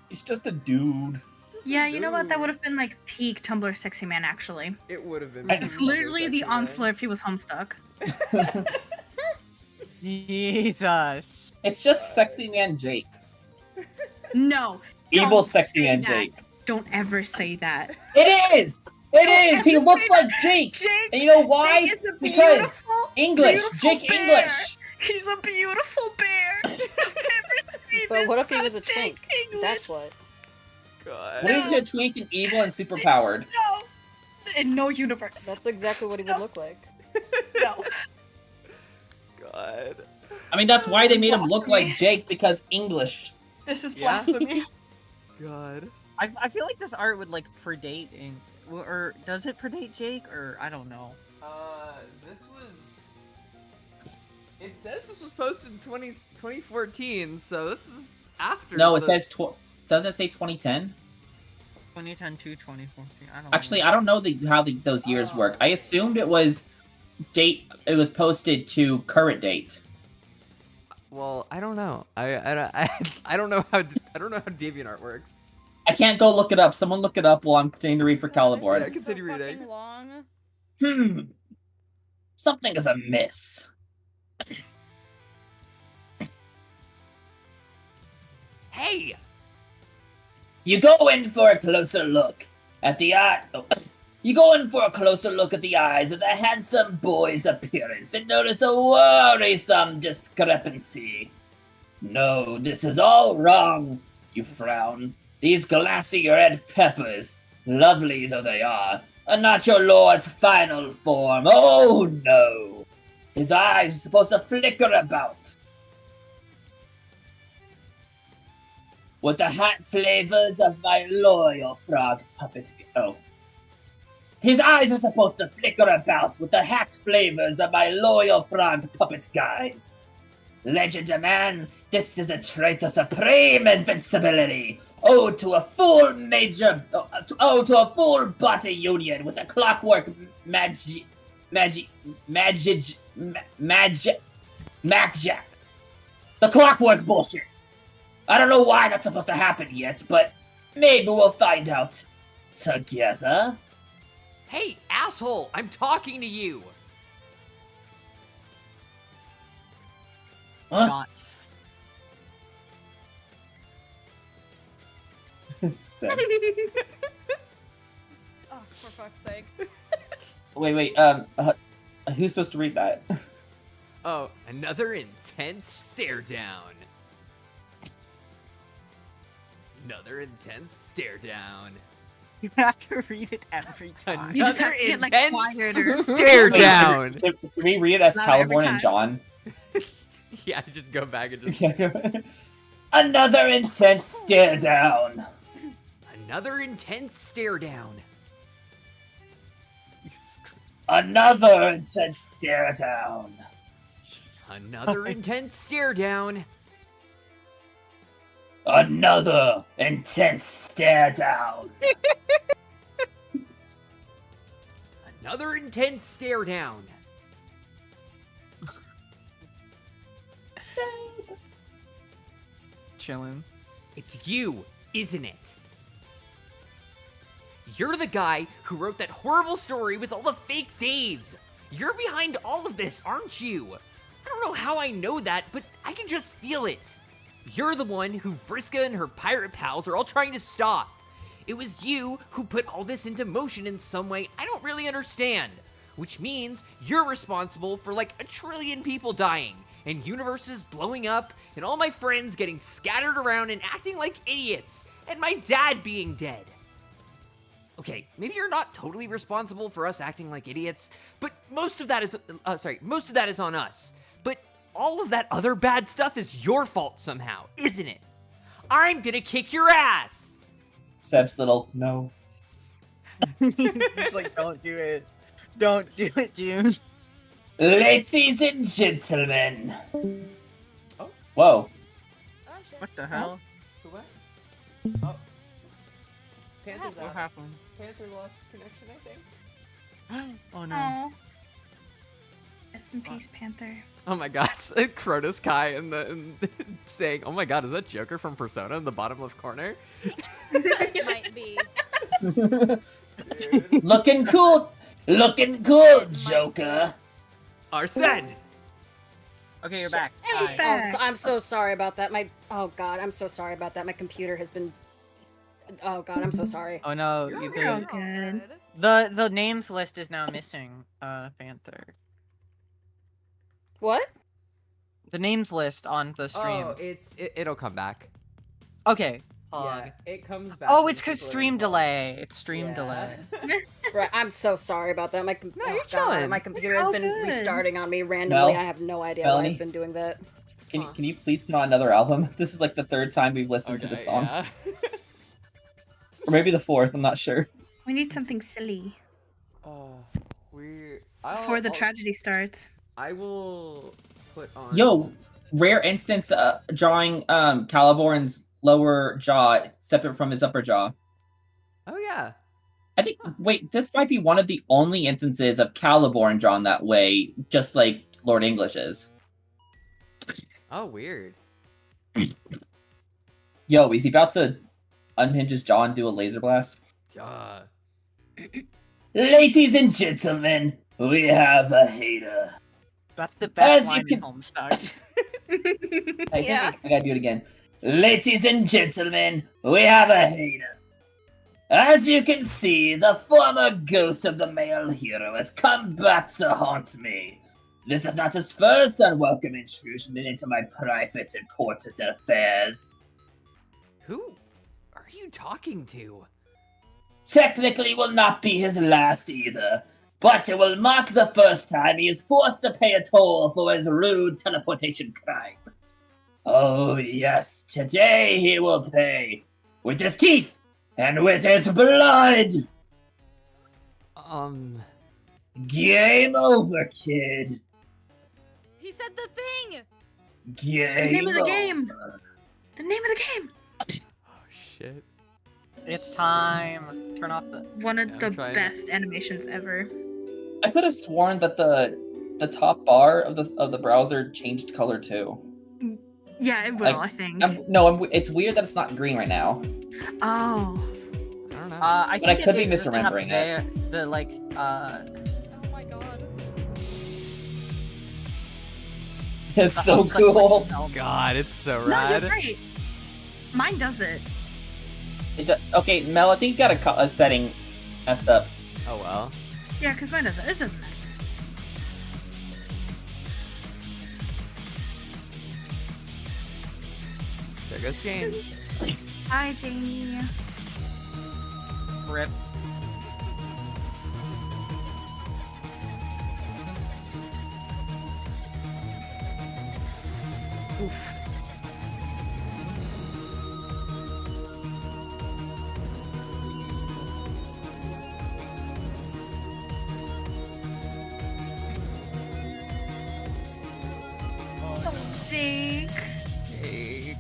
He's just a dude. Yeah, you know what? That would have been like peak Tumblr sexy man, actually. It would have been. It's literally the Onsler if he was Homestuck. Jesus. It's just sexy man Jake. No. Evil don't sexy say man that. Jake. Don't ever say that. It is! It is! He ever looks say like that. Jake! Jake, And you know why? Jake is a Because beautiful, English! beautiful Jake bear. English! He's a beautiful bear. Never seen But this what if he about was a Jake twink? English. That's what. God. What if he's a tweak and evil and superpowered? No. In no universe. That's exactly what he would look like. no. God. I mean, that's why they made him look Blasphemy. like Jake, because English. This is Yeah. blasphemy. God. I feel like this art would like predate or does it predate Jake or I don't know. This was. It says this was posted in 2014, so this is after. No, it the- says... Doesn't it say 2010? 2010 to 2014. I don't Actually, know. I don't know how those years work. I assumed it was It was posted to current date. Well, I don't know. I don't know how DeviantArt works. I can't go look it up. Someone look it up while I'm continuing to read for Calibor. Yeah, continue so reading. fucking long. Something is amiss. Hey! You go in for a closer look at the eye. Oh. You go in for a closer look at the eyes of the handsome boy's appearance and notice a worrisome discrepancy. No, this is all wrong. You frown. These glassy red peppers, lovely though they are not your lord's final form. Oh no! His eyes are supposed to flicker about with the hat flavors of my loyal frog puppet. Oh. His eyes are supposed to flicker about with the hat flavors of my loyal frog puppet guys. Legend demands this is a trait of supreme invincibility. To a full to a full body union with the clockwork magic. The clockwork bullshit. I don't know why that's supposed to happen yet, but maybe we'll find out together. Hey, asshole! I'm talking to you! Huh? Dots. Sad. Oh, for fuck's sake. Wait. Who's supposed to read that? Oh, another intense stare down. Another intense stare down. You have to read it every time. You just have Another to get, like, intense quieter. stare Wait, down. Can we read it as Louder every Caliborn and John? Yeah, just go back and just. Another intense stare down. Another intense stare down. Another intense stare down. Another intense stare down. Another intense stare down. Another intense stare down. Chilling. It's you, isn't it? You're the guy who wrote that horrible story with all the fake Daves. You're behind all of this, aren't you? I don't know how I know that, but I can just feel it. You're the one who Vriska and her pirate pals are all trying to stop. It was you who put all this into motion in some way I don't really understand. Which means you're responsible for like 1 trillion people dying, and universes blowing up, and all my friends getting scattered around and acting like idiots, and my dad being dead. Okay, maybe you're not totally responsible for us acting like idiots, but most of that is on us. But all of that other bad stuff is your fault somehow, isn't it? I'm gonna kick your ass! Seb's little no. He's like, don't do it. Don't do it, June. Ladies and gentlemen. Oh. Whoa. Oh, shit. What the hell? Who what? Oh. Panther's What out. happened? Panther lost connection, I think. Oh no. Aw. Rest in peace, Panther. Oh my god, Crotus Kai and saying, oh my god, is that Joker from Persona in the bottom left corner? Might be. Looking cool. Looking cool, Joker. Arsene! Okay, you're back. Hey, Hi. back. I'm so sorry about that. Oh god, I'm so sorry about that. My computer has been. Oh god, I'm so sorry. Oh no, You're all good. the names list is now missing, Panther. What? The names list on the stream. Oh, it'll come back. Okay. Yeah, it comes back. Oh, when it's because people are stream involved. delay. It's stream Yeah. delay. Right, I'm so sorry about that. No, you're chilling. My computer has all been good. restarting on me randomly. Mel? I have no idea why Melanie? it's been doing that. Can you please put on another album? This is like the 3rd time we've listened to Okay, this song. yeah. Or maybe the 4th, I'm not sure. We need something silly Before before the tragedy starts. I will put on. Yo, rare instance drawing Caliborn's lower jaw separate from his upper jaw. Oh yeah. I think, wait, this might be one of the only instances of Caliborn drawn that way, just like Lord English is. Oh weird. Yo, is he about to unhinge his jaw and do a laser blast? Yeah. Ladies and gentlemen, we have a hater. That's the best As you line can- in Homestuck. I Yeah. think I gotta do it again. Ladies and gentlemen, we have a hater. As you can see, the former ghost of the male hero has come back to haunt me. This is not his first unwelcome intrusion into my private and important affairs. Who are you talking to? Technically will not be his last either, but it will mark the first time he is forced to pay a toll for his rude teleportation crime. Oh yes, today he will pay. With his teeth and with his blood! Game over, kid. He said the thing! Game name of the game. over. The name of the game. Oh shit. It's time. Turn off the. One of Yeah, the I'm trying. best animations ever. I could have sworn that the top bar of the browser changed color too. Yeah, it will. I think. It's weird that it's not green right now. Oh. I don't know. I But I think could be it is up misremembering it. there, the Oh my god. It's The so Homestuck cool. Elbow. God, it's so No, rad. you're right. Mine does it. Okay, Mel, I think you got a setting messed up. Oh well. Yeah, because mine does it. It doesn't matter. There goes Jane. Hi, Jamie. Rip. Oh, Jake. Jake.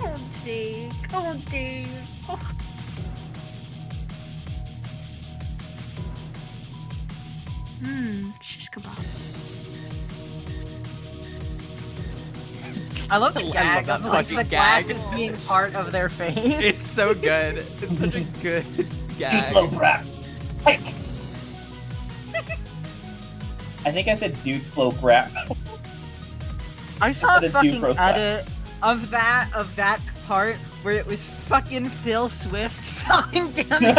Oh, Jake. Oh, Dave. Oh. Shish kebab. I love the I love gag that of like fucking the gag. glasses being part of their face. It's so good. It's such a good Too gag. slow, brat. Hike. I think I said dude slow brat. I saw Instead a of fucking Duke Rosa. edit of that part where it was fucking Phil Swift sawing down.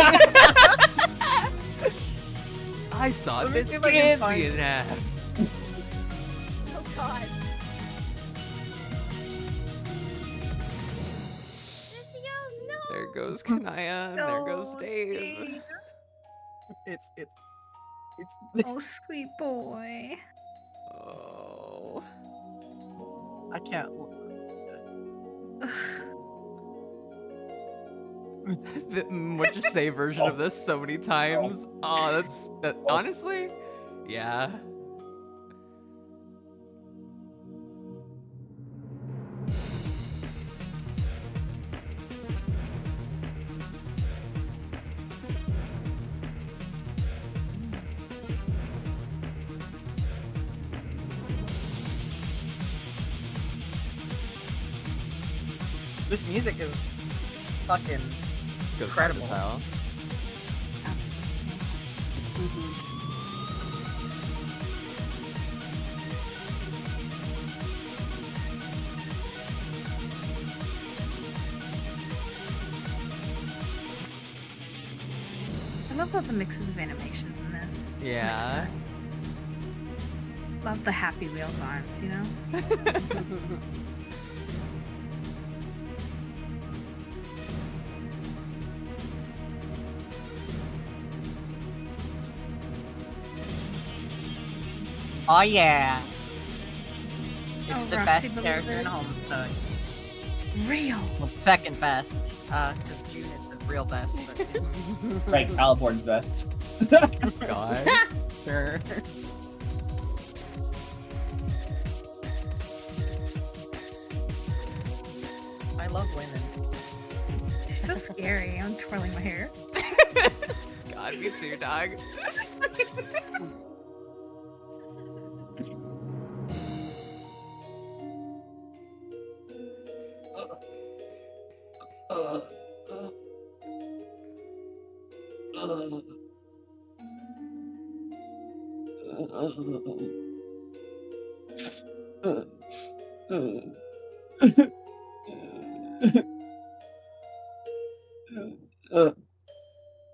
I saw Let me this see if I can find candy in half. Oh god. And she yells, no! There goes Kanaya, and there goes Oh, Dave. Dave. it's Oh, sweet boy. Oh. I can't. The what you say version of this so many times. Oh, that honestly, yeah. This music is fucking Goes incredible. hard Absolutely. I love all the mixes of animations in this. to tell. Yeah. Love the Happy Wheels arms, you know? Oh yeah. It's Oh, the Roxy best Believer. character in Homestuck. Real. Well, second best. Because June is the real best. But, Right, Caliborn's best. God. sure. I love women. She's so scary. I'm twirling my hair. God, me too, dog.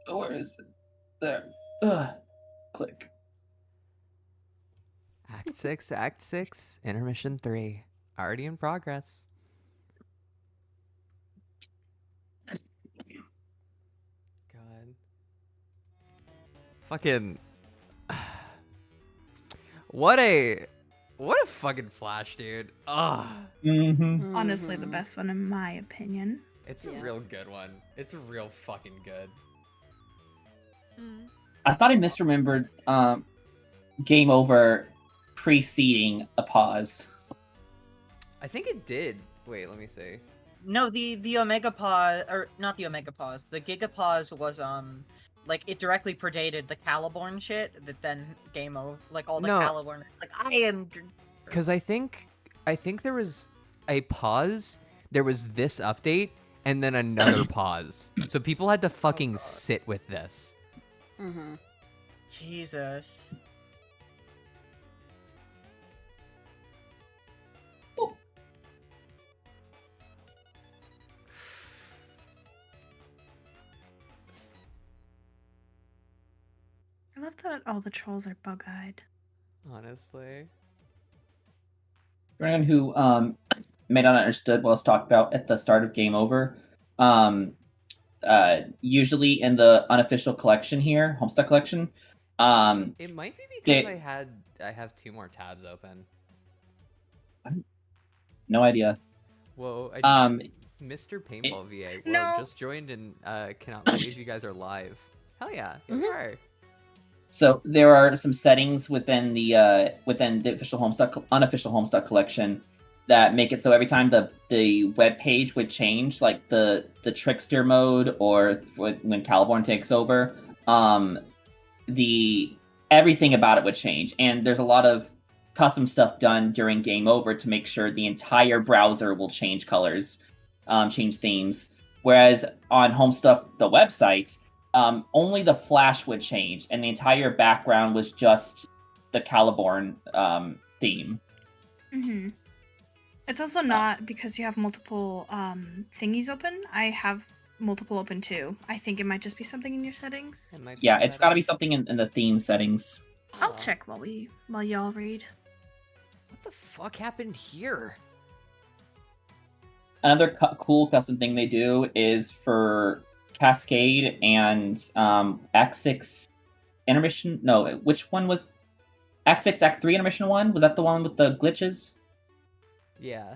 Where is it? There. Click. Act 6, intermission 3. Already in progress. God. Fucking. What a fucking flash, dude. Ah, Mm-hmm. Honestly, the best one in my opinion. it's a Yeah. real good one. It's real fucking good. I thought I misremembered Game Over preceding a pause. I think it did. Wait, let me see. No, the Omega Pause, or not the Omega Pause. The Giga Pause was like it directly predated the Caliborn shit. That then Game Over, like all the No. Caliborn, like I am. Because I think there was a pause. There was this update, and then another pause. So people had to fucking sit with this. Mm-hmm. Jesus. that all the trolls are bug-eyed. Honestly. For anyone who may not understood what was talked about at the start of Game Over, usually in the unofficial collection here, Homestuck collection, It might be because I have 2 more tabs open. no idea. Whoa, Mr. Paintball VA. Whoa, No. just joined and cannot believe you guys are live. Hell yeah, here we are. So there are some settings within the official Homestuck, unofficial Homestuck collection that make it so every time the web page would change, like the trickster mode or when Caliborn takes over, the everything about it would change. And there's a lot of custom stuff done during Game Over to make sure the entire browser will change colors, change themes. Whereas on Homestuck, the website, only the flash would change, and the entire background was just the Caliborn theme. Mm-hmm. It's also not because you have multiple thingies open. I have multiple open too. I think it might just be something in your settings. It might be Yeah, it's got to be settings. something in the theme settings. I'll check while y'all read. What the fuck happened here? Another cool custom thing they do is for Cascade and Act 6 intermission. No, which one was Act 6, Act 3 intermission one? Was that the one with the glitches? Yeah.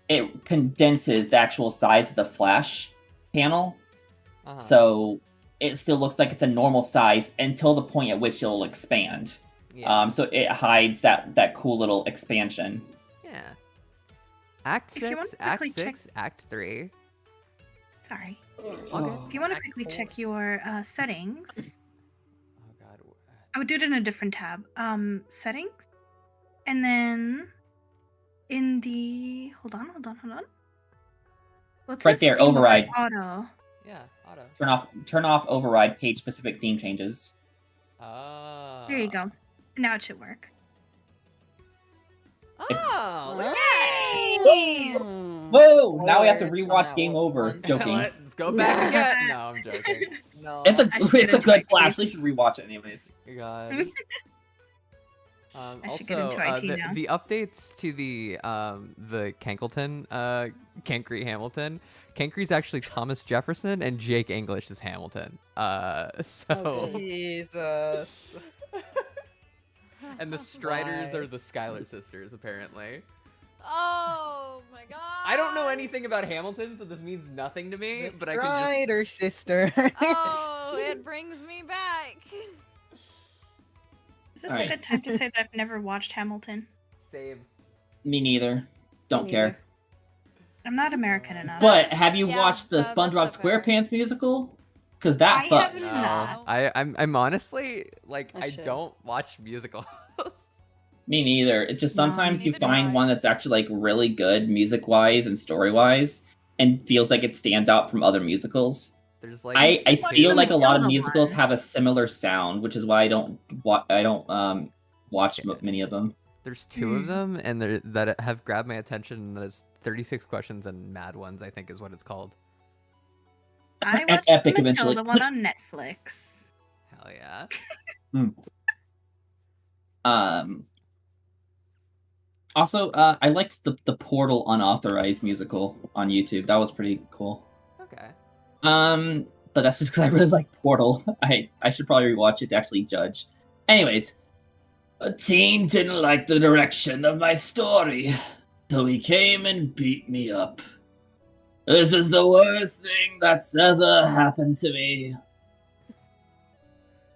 It condenses the actual size of the flash panel, Uh-huh. so it still looks like it's a normal size until the point at which it'll expand. Yeah. So it hides that cool little expansion. Yeah. Act If you want 6, to Act quickly check- 6, Act 3. Sorry. Okay. If you want to quickly check your settings, Oh god. I would do it in a different tab. Settings, and then in the hold on. Well, it Right says there, theme over override. auto. Yeah, auto. Turn off override page specific theme changes. Oh. There you go. Now it should work. Oh, look at Whoa! Now we have to Hilarious on rewatch that Game one. Over. Fun. Joking. Let's go back again. No, I'm joking. No. It's I should get a into good IT. flash. We should rewatch it anyways. God. I should get into IT now. the updates to the Kankleton, Kankry Hamilton. Kankry's actually Thomas Jefferson, and Jake English is Hamilton. So Jesus. and the Striders are the Schuyler sisters, apparently. Oh my god. I don't know anything about Hamilton, so this means nothing to me. But I can just Strider sister. Oh, it brings me back. Is this Alright. a good time to say that I've never watched Hamilton? save. Me neither. Don't Me care. neither. I'm not American enough. But have you Yeah, watched the that's SpongeBob so fair. SquarePants musical? Because that I fucks. haven't. No, not. I'm honestly like I I should. don't watch musicals. Me neither. It just No, sometimes you neither do find I. one that's actually like really good music wise and story wise, and feels like it stands out from other musicals. There's like I two- feel like a lot of Matilda musicals one. have a similar sound, which is why I don't watch many of them. There's 2 of them, and that have grabbed my attention. There's 36 Questions and Mad Ones, I think is what it's called. I And watched Epic the eventually. Matilda one on Netflix. Hell yeah. Also, I liked the Portal unauthorized musical on YouTube. That was pretty cool. Okay. But that's just because I really like Portal. I should probably rewatch it to actually judge. Anyways, a teen didn't like the direction of my story, so he came and beat me up. This is the worst thing that's ever happened to me.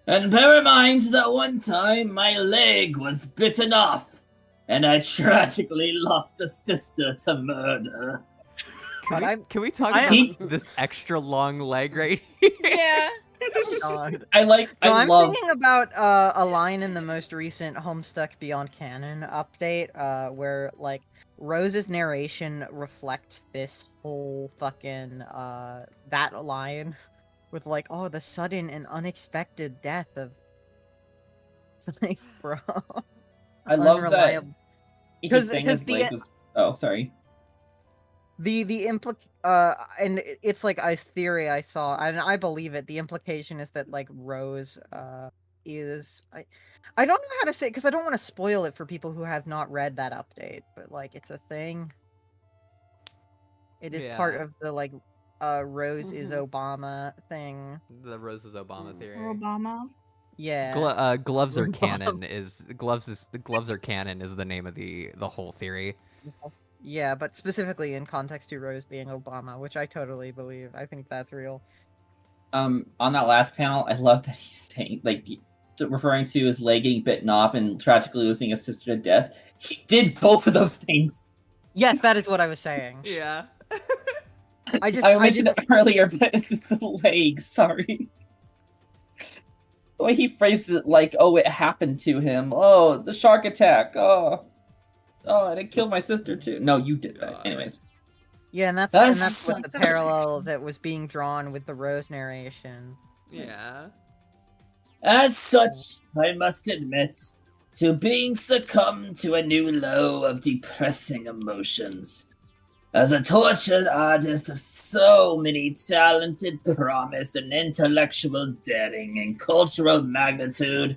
And bear in mind that one time my leg was bitten off, and I tragically lost a sister to murder. Can we talk I about am- this extra long leg right here? Yeah. God. I No, I'm love. thinking about a line in the most recent Homestuck Beyond Canon update, where like Rose's narration reflects this whole fucking that line with like, oh, the sudden and unexpected death of something, bro. I love that. Unreliable. He 'Cause- sang 'cause his the- leg was. Oh, sorry. and it's like a theory I saw, and I believe it. The implication is that like Rose is I don't know how to say it because I don't want to spoil it for people who have not read that update, but like it's a thing. It is part Yeah. of the like Rose is Obama thing. The Rose's Obama theory. Obama. Yeah. Gloves are Obama. canon is gloves are canon is the name of the whole theory. Yeah, but specifically in context to Rose being Obama, which I totally believe. I think that's real. On that last panel, I love that he's saying, like, referring to his leg getting bitten off and tragically losing his sister to death. He did both of those things. Yes, that is what I was saying. Yeah. I mentioned it earlier, but it's the legs. Sorry. The way he phrased it, like, "Oh, it happened to him. Oh, the shark attack. Oh, and it killed my sister too." No, you did that. Anyways. Yeah, and that's That's what the parallel that was being drawn with the Rose narration. Yeah. As such, I must admit to being succumbed to a new low of depressing emotions. As a tortured artist of so many talented promise and intellectual daring and cultural magnitude,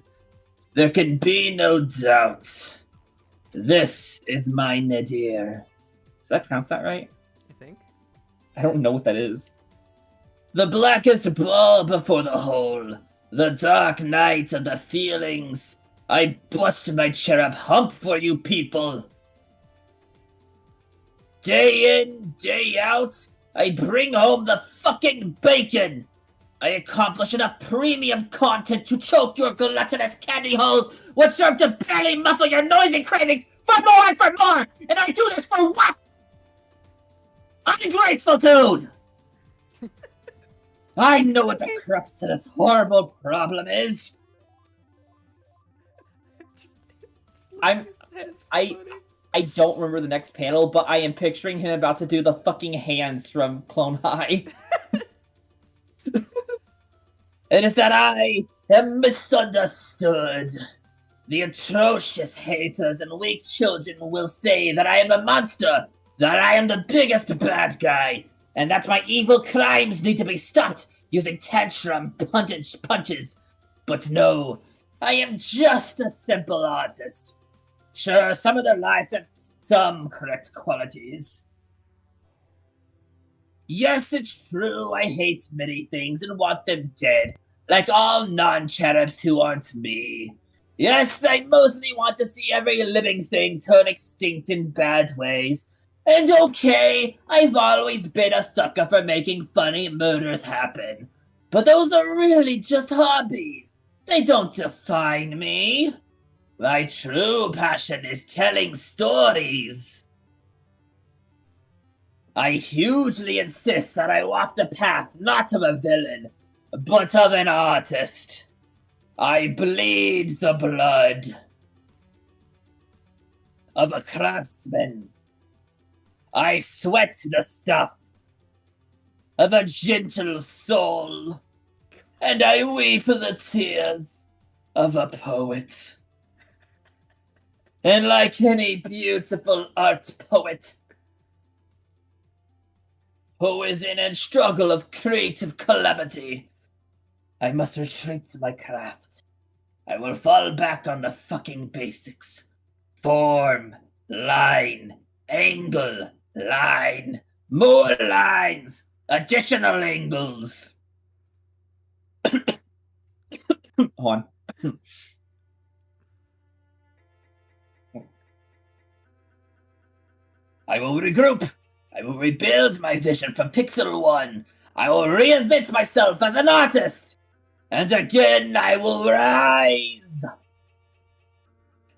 there can be no doubt. This is my nadir. Does that pronounce that right? I think. I don't know what that is. The blackest ball before the hole. The dark night of the feelings. I bust my cherub hump for you people. Day in, day out, I bring home the fucking bacon. I accomplish enough premium content to choke your gluttonous candy holes, which serve to barely muffle your noisy cravings for more and for more. And I do this for what? Ungrateful dude. I know what the crux to this horrible problem is. I don't remember the next panel, but I am picturing him about to do the fucking hands from Clone High. It is that I am misunderstood. The atrocious haters and weak children will say that I am a monster, that I am the biggest bad guy, and that my evil crimes need to be stopped using tantrum punches. But no, I am just a simple artist. Sure, some of their lives have some correct qualities. Yes, it's true, I hate many things and want them dead, like all non-cherubs who aren't me. Yes, I mostly want to see every living thing turn extinct in bad ways. And okay, I've always been a sucker for making funny murders happen. But those are really just hobbies. They don't define me. My true passion is telling stories. I hugely insist that I walk the path not of a villain, but of an artist. I bleed the blood of a craftsman. I sweat the stuff of a gentle soul, and I weep the tears of a poet. And like any beautiful art poet who is in a struggle of creative calamity, I must retreat to my craft. I will fall back on the fucking basics. Form, line, angle, line, more lines, additional angles. Hold on. I will regroup. I will rebuild my vision from Pixel 1. I will reinvent myself as an artist. And again, I will rise.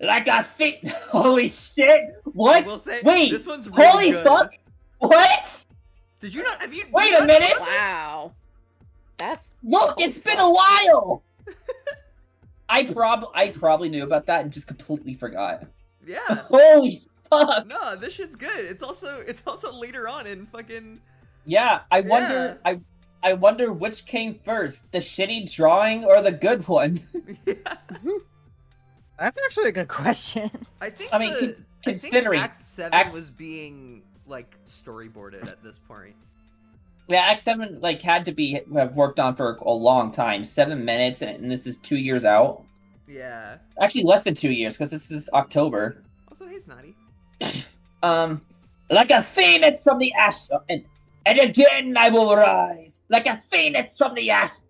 Like a thief. Holy shit. What? Wait. This one's really holy good. fuck. What? Did you not? Have you? Wait did you a not minute. know this? Wow. That's Look, it's been a while. I probably knew about that and just completely forgot. Yeah. Holy fuck. No, this shit's good. It's also later on in fucking. Yeah, I wonder. I wonder which came first, the shitty drawing or the good one. Yeah. That's actually a good question. I think. I mean, I think considering Act 7 Act- was being like storyboarded at this point. Yeah, Act 7 like had to be have worked on for a long time. 7 minutes, and this is 2 years out. Yeah. Actually, less than 2 years because this is October. Also, hey, Snotty. Like a phoenix from the ash, and again I will rise, like a phoenix from the ass,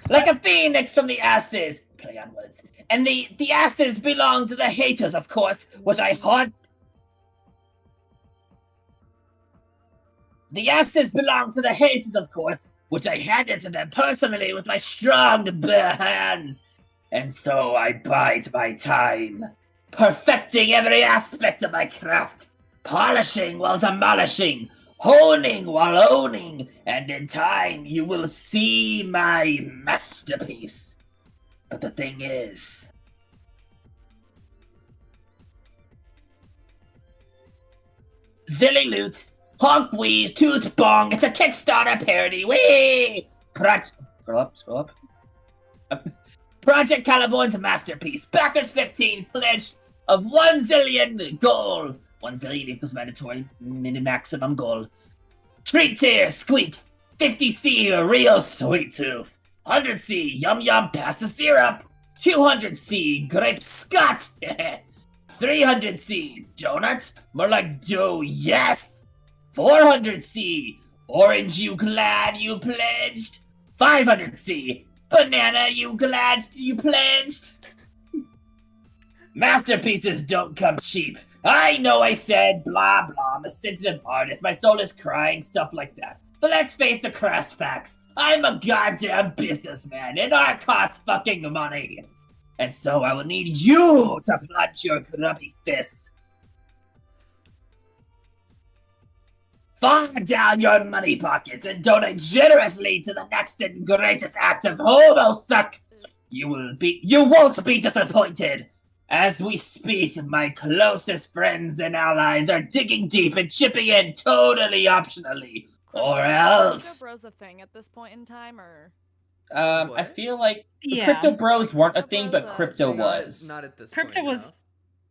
like a phoenix from the asses. Play on words. And the asses belong to the haters, of course, which I haunt. The asses belong to the haters, of course, which I handed to them personally with my strong bare hands. And so I bide my time, perfecting every aspect of my craft, polishing while demolishing, honing while owning, and in time you will see my masterpiece. But the thing is, Zilly Loot, Honk Wee, Toot Bong, it's a Kickstarter parody, wee! Scroll up. Project Caliborn's masterpiece, backers 15, pledged of 1 zillion goal. 1 zillion equals mandatory maximum goal. Treat tier, squeak. 50C, real sweet tooth. 100C, yum yum, pass the syrup. 200C, grape scott. 300C, donut, more like dough, yes. 400C, orange, you glad you pledged. 500C, banana, you glad you pledged. Masterpieces don't come cheap. I know I said blah blah, I'm a sensitive artist, my soul is crying, stuff like that. But let's face the crass facts. I'm a goddamn businessman, and art costs fucking money. And so I will need you to plunge your grubby fists far down your money pockets and donate generously to the next and greatest act of Homestuck. You won't be disappointed. As we speak, my closest friends and allies are digging deep and chipping in totally optionally. Or else. Crypto Bros a thing at this point in time, or? I What? feel like Yeah. Crypto Bros weren't a thing, but Crypto Bros, crypto Not- was. Not at this Crypto point. was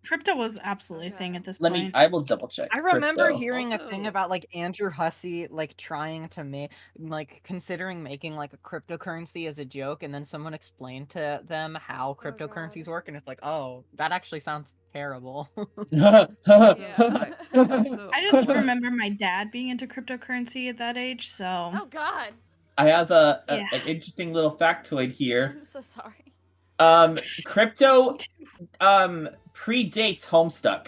crypto was absolutely a thing at this Let point. me. I will double check. I remember Crypto. hearing a Also- thing about like Andrew Hussey like trying to make like considering making like a cryptocurrency as a joke, and then someone explained to them how cryptocurrencies work, and it's like, oh, that actually sounds terrible. Yeah. Also- I just remember my dad being into cryptocurrency at that age, so Oh God, I have Yeah. an interesting little factoid here. I'm so sorry. Crypto predates Homestuck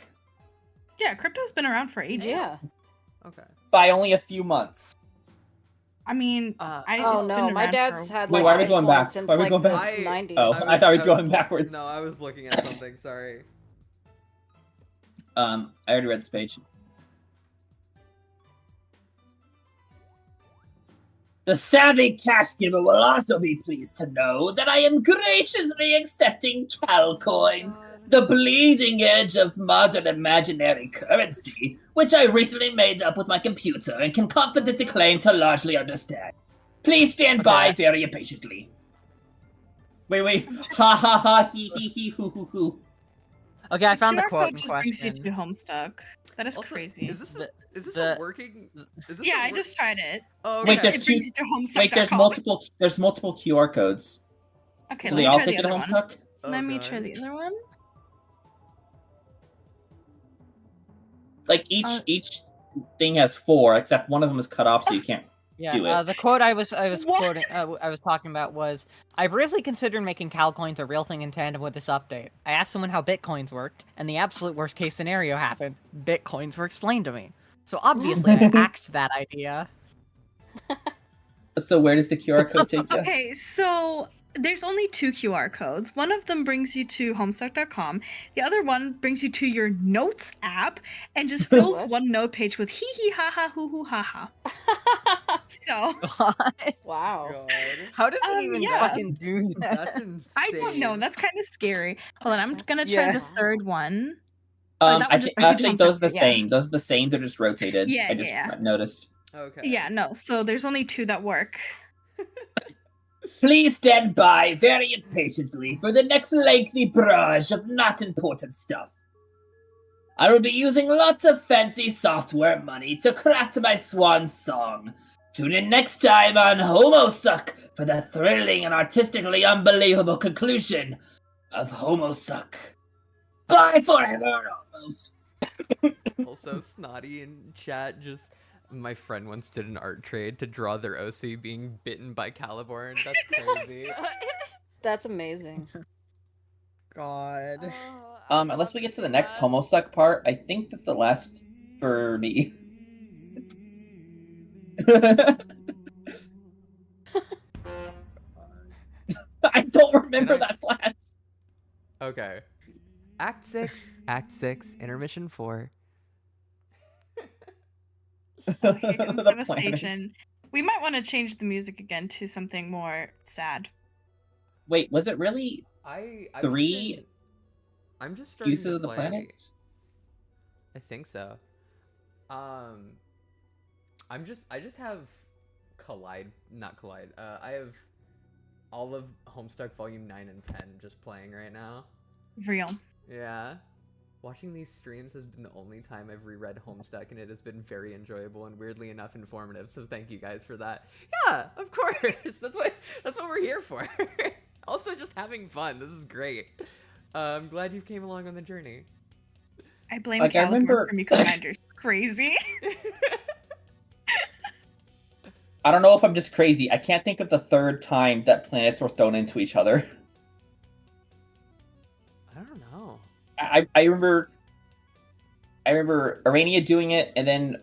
yeah, crypto's been around for ages. Yeah. Okay. by only a few months. I mean, Uh, I Oh it's no, been my around dad's for- had Wait, like why are we going Bitcoin back? since Why are we like going the back? 90s. Oh, I thought we were going backwards. No, I was looking at something. Sorry. I already read this page. The savvy cash giver will also be pleased to know that I am graciously accepting Cal coins, the bleeding edge of modern imaginary currency, which I recently made up with my computer and can confidently claim to largely understand. Please stand by Okay. very impatiently. Wait. Ha ha ha, hee, hoo, hoo, hoo. okay, I found the QR quote code in just brings you question. to Homestuck. That is Also, crazy. Is this The- a working? Is this Yeah, a I just tried it. Oh, Wait, okay. there's It two- brings you to Homestuck. Wait, there's multiple QR codes. Okay, Do let they me all try take the it to other one. Homestuck? Oh, Let me God. try the other one. Like each thing has 4, except one of them is cut off, so you can't. Yeah, do it. the quote I was What? quoting, I was talking about was, I briefly considered making Cal coins a real thing in tandem with this update. I asked someone how Bitcoins worked, and the absolute worst case scenario happened. Bitcoins were explained to me. So obviously I axed that idea. So where does the QR code take you? Okay, so there's only 2 QR codes. One of them brings you to homestuck.com. The other one brings you to your notes app and just fills What? one note page with hee hee ha ha hoo hoo ha ha. So Wow. God. How does it even yeah. fucking do that? That's insane. I don't know. That's kind of scary. Hold on, I'm That's- gonna try Yeah. the third one. that one I just think brings you to actually those are the Homestuck, yeah. same. Those are the same. They're just rotated. Yeah, I just yeah. noticed. Okay. Yeah, no. So there's only 2 that work. Please stand by very impatiently for the next lengthy barrage of not important stuff. I will be using lots of fancy software money to craft my swan song. Tune in next time on Homestuck for the thrilling and artistically unbelievable conclusion of Homestuck. Bye forever, almost. Also, Snotty in chat just. My friend once did an art trade to draw their OC being bitten by Caliborn. That's crazy. That's amazing. God. Oh, Unless we get to the next Homestuck part, I think that's the last for me. I don't remember that flash. Okay. Act 6, Intermission 4. Oh, here comes The devastation. We might want to change the music again to something more sad. Wait, was it really I'm just starting uses to of the play. planets? I think so. I just have not Collide. I have all of Homestuck Volume 9 and 10 just playing right now. Real. Yeah. Watching these streams has been the only time I've reread Homestuck, and it has been very enjoyable and weirdly enough informative. So thank you guys for that. Yeah, of course. That's what we're here for. Also, just having fun. This is great. I'm glad you came along on the journey. I blame Like, I Caliborn remember- from you commanders. Crazy. I don't know if I'm just crazy. I can't think of the third time that planets were thrown into each other. I don't know. I remember Arania doing it, and then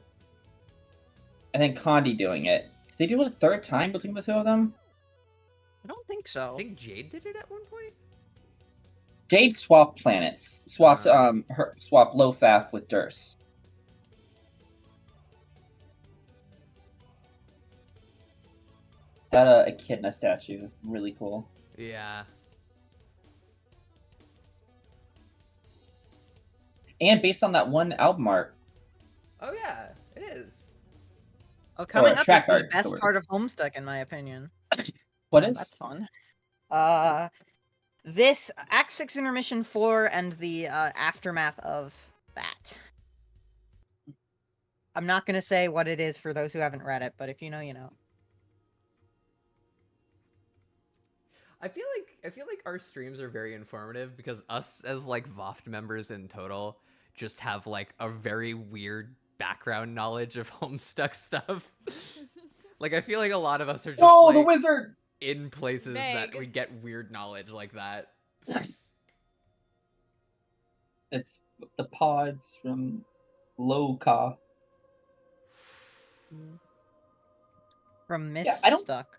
Condi doing it. Did they do it a third time between the two of them? I don't think so. I think Jade did it at one point. Jade swapped planets. Swapped Lofaf with Durst. That Echidna statue, really cool. Yeah. And based on that one album art. Oh yeah, it is. Oh, coming up is track the art, best sorry. part of Homestuck, in my opinion. What So is? That's fun. This Act 6 Intermission 4 and the aftermath of that. I'm not gonna say what it is for those who haven't read it, but if you know, you know. I feel like our streams are very informative because us as like VOFT members in total just have like a very weird background knowledge of Homestuck stuff. Like I feel like a lot of us are just Oh, the like, wizard! in places that Meg. we get weird knowledge like that. It's the pods from Loka. From Yeah, I don't- Stuck.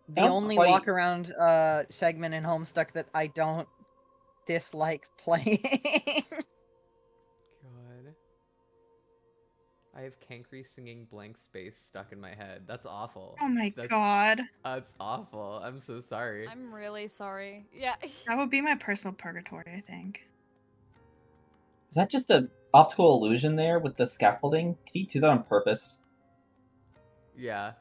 I The don't only quite- walk around segment in Homestuck that I don't dislike playing. God. I have Cankry singing Blank Space stuck in my head. That's awful. Oh my That's, god. That's awful. I'm so sorry. I'm really sorry. Yeah. That would be my personal purgatory, I think. Is that just an optical illusion there with the scaffolding? Did he do that on purpose? Yeah.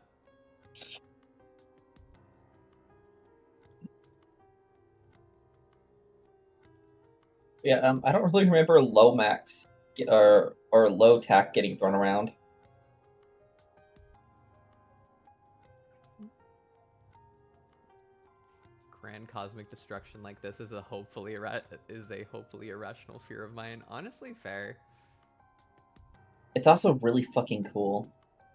Yeah, I don't really remember Lomax or Low Tack getting thrown around. Grand cosmic destruction like this is a hopefully irrational fear of mine. Honestly, fair. It's also really fucking cool.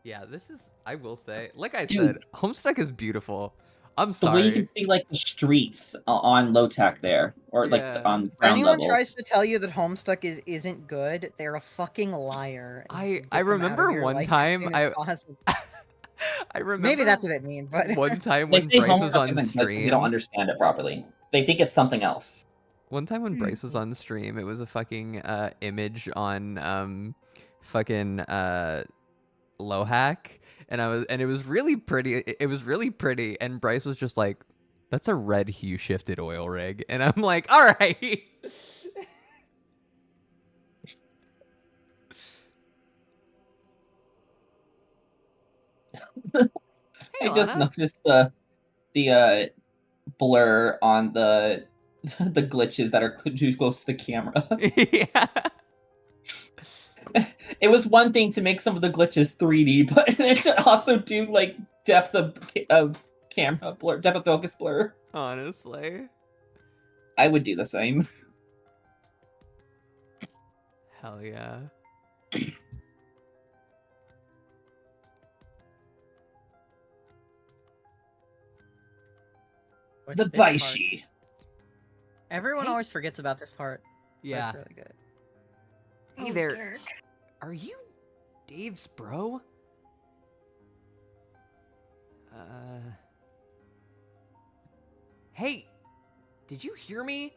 Yeah, this is. I will say, like I Dude. said, Homestuck is beautiful. I'm The sorry. way you can see like the streets on Low Tack there, or like Yeah. on If ground anyone level. tries to tell you that Homestuck isn't good, they're a fucking liar. and you should I get them out of remember your one life as time soon as possible. I remember Maybe that's a bit mean, but one time They when say Bryce was Homestuck on isn't good 'cause stream. you don't understand it properly. They think it's something else. One time when Bryce was on stream, it was a fucking image on fucking Lohack, and it was really pretty. It was really pretty, and Bryce was just like, "That's a red hue shifted oil rig," and I'm like, "All right." I just Lana. noticed the blur on the the glitches that are too close to the camera. Yeah. It was one thing to make some of the glitches 3D, but to also do like depth of camera blur, depth of focus blur. Honestly. I would do the same. Hell yeah. What's The this part? Baishi. Everyone Hey. always forgets about this part. Yeah. That's really good. Hey Oh, there. Dirk. Are you Dave's bro? Hey, did you hear me?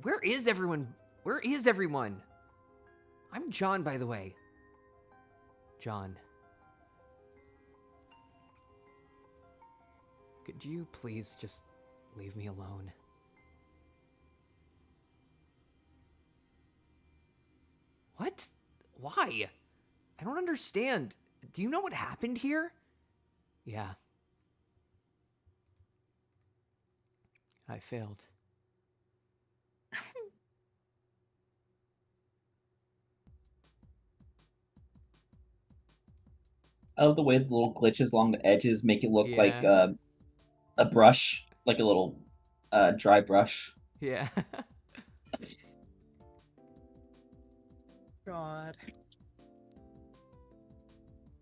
Where is everyone? Where is everyone? I'm John, by the way. John. Could you please just leave me alone? What? Why? I don't understand. Do you know what happened here? Yeah. I failed. I love the way the little glitches along the edges make it look like Yeah. a brush, like a little dry brush. Yeah. God.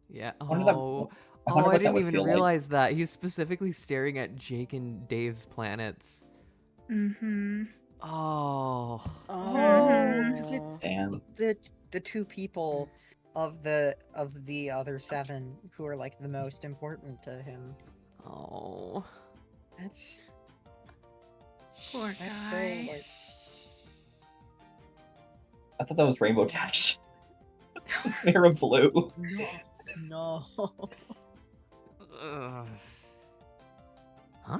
Yeah. wonder that- Oh. I Oh, wonder I what that didn't would even feel like. realize that. He's specifically staring at Jake and Dave's planets. Mm-hmm. Oh. Oh, 'cause it's Oh. Damn. the two people of the other 7 who are like the most important to him. Oh. That's Poor that's guy. so like I thought that was Rainbow Dash. Sphere of blue. no. Ugh. Huh?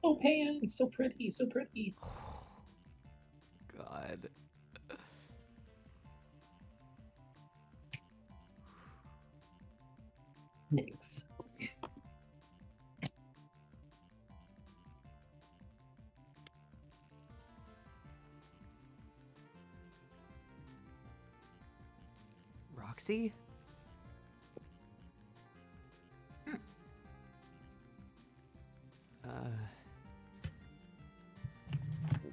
Oh, Pan, so pretty, so pretty. God. Nix. Roxy?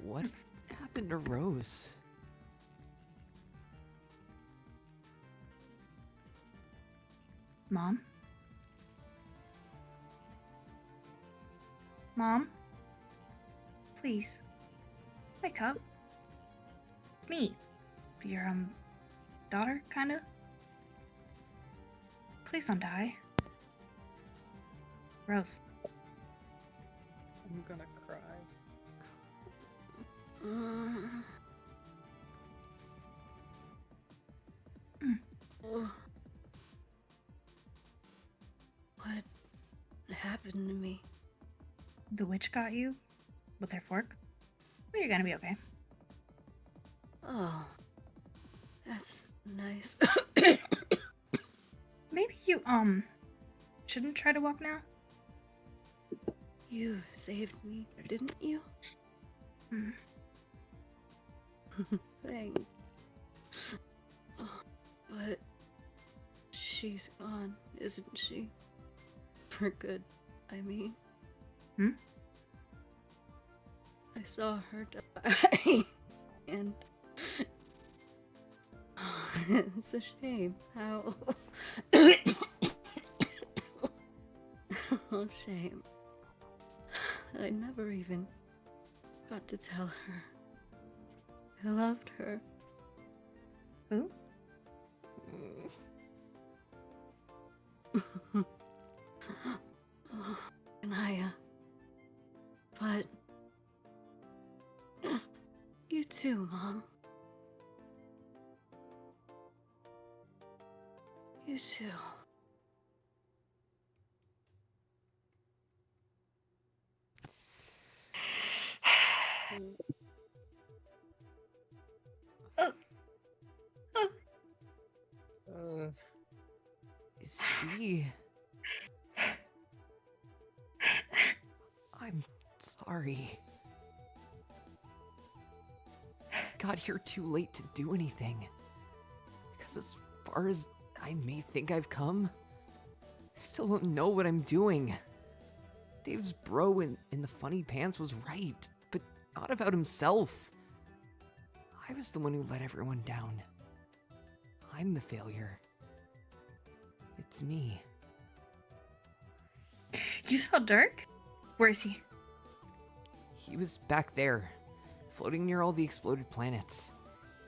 What happened to Rose? Mom? Mom? Please. Wake up. Me. Your, daughter, kinda? Please don't die. Rose. I'm gonna cry. Oh. What happened to me? The witch got you? With her fork? But you're gonna be okay. Oh, that's nice. Maybe you, shouldn't try to walk now? You saved me, didn't you? Hmm. Thanks. But she's gone, isn't she? For good, I mean. Hmm? I saw her die, and it's a shame how. Oh, shame that I never even got to tell her I loved her. Who? Anaya. But you too, Mom. You too. Is she... I'm sorry. I got here too late to do anything. Because as far as I may think I've come, I still don't know what I'm doing. Dave's bro in the funny pants was right, but not about himself. I was the one who let everyone down. I'm the failure. It's me. You saw Dirk? Where is he? He was back there, floating near all the exploded planets.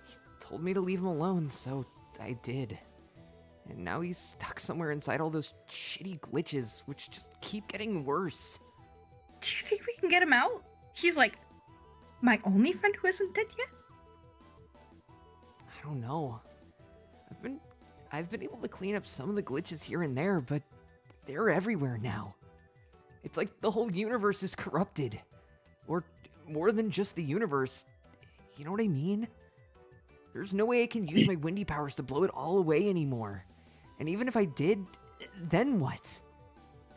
He told me to leave him alone, so I did. And now he's stuck somewhere inside all those shitty glitches, which just keep getting worse. Do you think we can get him out? He's like my only friend who isn't dead yet? I don't know. I've been able to clean up some of the glitches here and there, but they're everywhere now. It's like the whole universe is corrupted. Or more than just the universe. You know what I mean? There's no way I can use my windy powers to blow it all away anymore. And even if I did, then what?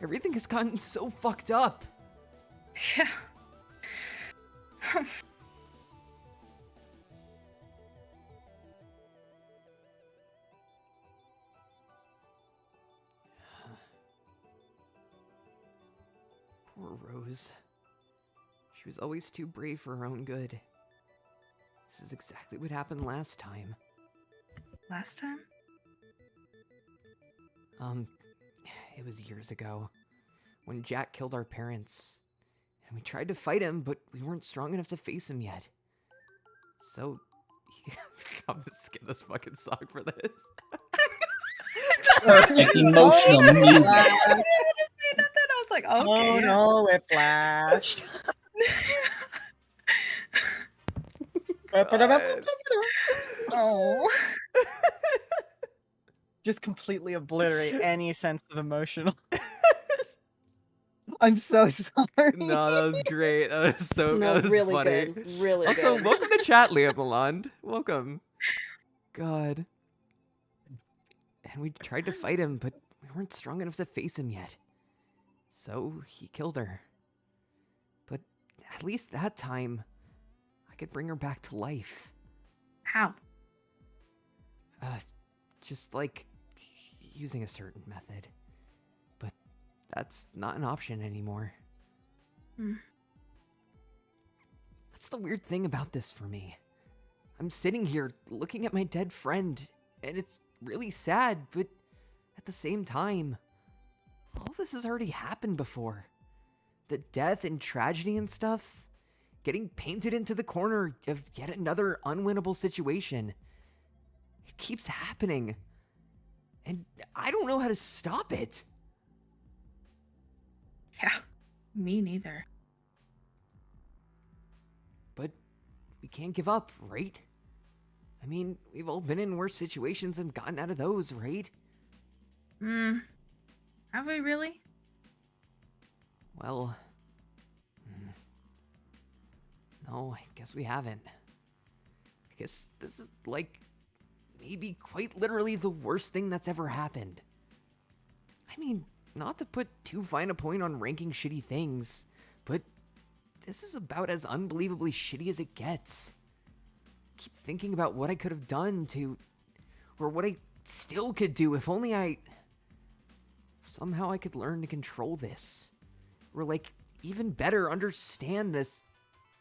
Everything has gotten so fucked up. Yeah. Poor Rose. She was always too brave for her own good. This is exactly what happened last time. Last time? It was years ago, when Jack killed our parents. And we tried to fight him, but we weren't strong enough to face him yet. So, I'm just skip this fucking song for this. Perfect emotional music. I didn't say nothing. I was like, okay. Oh yeah. no, whiplash. Oh. Just completely obliterate any sense of emotional. I'm so sorry. No, that was great. That was so No, that was really funny. good. Really Also, good. welcome to chat, Leah Milan. Welcome. God. And we tried to fight him, but we weren't strong enough to face him yet. So he killed her. But at least that time, I could bring her back to life. How? Just like using a certain method. But that's not an option anymore. Hmm. That's the weird thing about this for me. I'm sitting here looking at my dead friend, and it's really sad, but at the same time, all this has already happened before. The death and tragedy and stuff, getting painted into the corner of yet another unwinnable situation. It keeps happening, and I don't know how to stop it. Yeah, me neither. But we can't give up, right? I mean, we've all been in worse situations and gotten out of those, right? Have we really? Well, no, I guess we haven't. I guess this is like maybe quite literally the worst thing that's ever happened. I mean, not to put too fine a point on ranking shitty things, but this is about as unbelievably shitty as it gets. Keep thinking about what I could have done to, or what I still could do if only somehow I could learn to control this. Or like, even better, understand this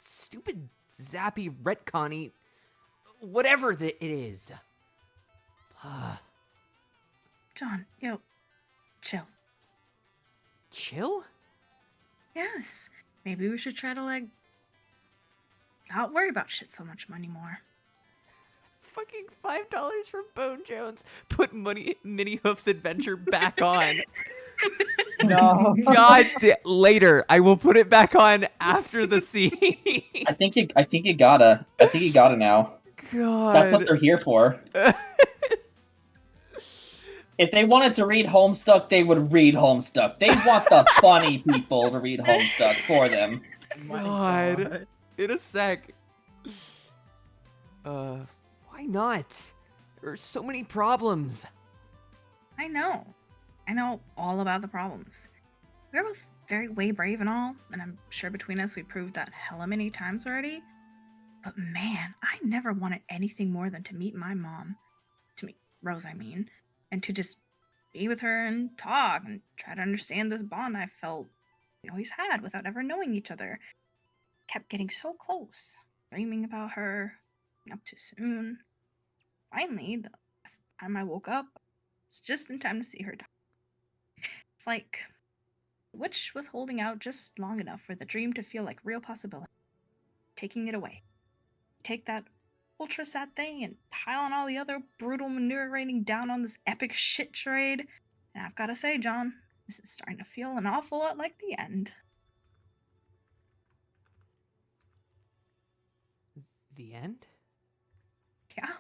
stupid, zappy, retconny, whatever that it is. John, yo, chill. Chill? Yes. Maybe we should try to, like, not worry about shit so much anymore. Fucking $5 from Bone Jones. Put Mini Hoof's adventure back on. No. Later. I will put it back on after the scene. I think you gotta now. God. That's what they're here for. If they wanted to read Homestuck, they would read Homestuck. They want the funny people to read Homestuck for them. God. In a sec. Why not? There's so many problems. I know. I know all about the problems. We're both very way brave and all, and I'm sure between us we proved that hella many times already. But man, I never wanted anything more than to meet my mom. To meet Rose, I mean. And to just be with her and talk and try to understand this bond I felt we always had without ever knowing each other. Kept getting so close, dreaming about her, up too soon. Finally, the last time I woke up, it was just in time to see her die. It's like the witch was holding out just long enough for the dream to feel like real possibility, taking it away. Take that ultra sad thing and pile on all the other brutal manure raining down on this epic shit charade. And I've gotta say, John, this is starting to feel an awful lot like the end. The end? Yeah.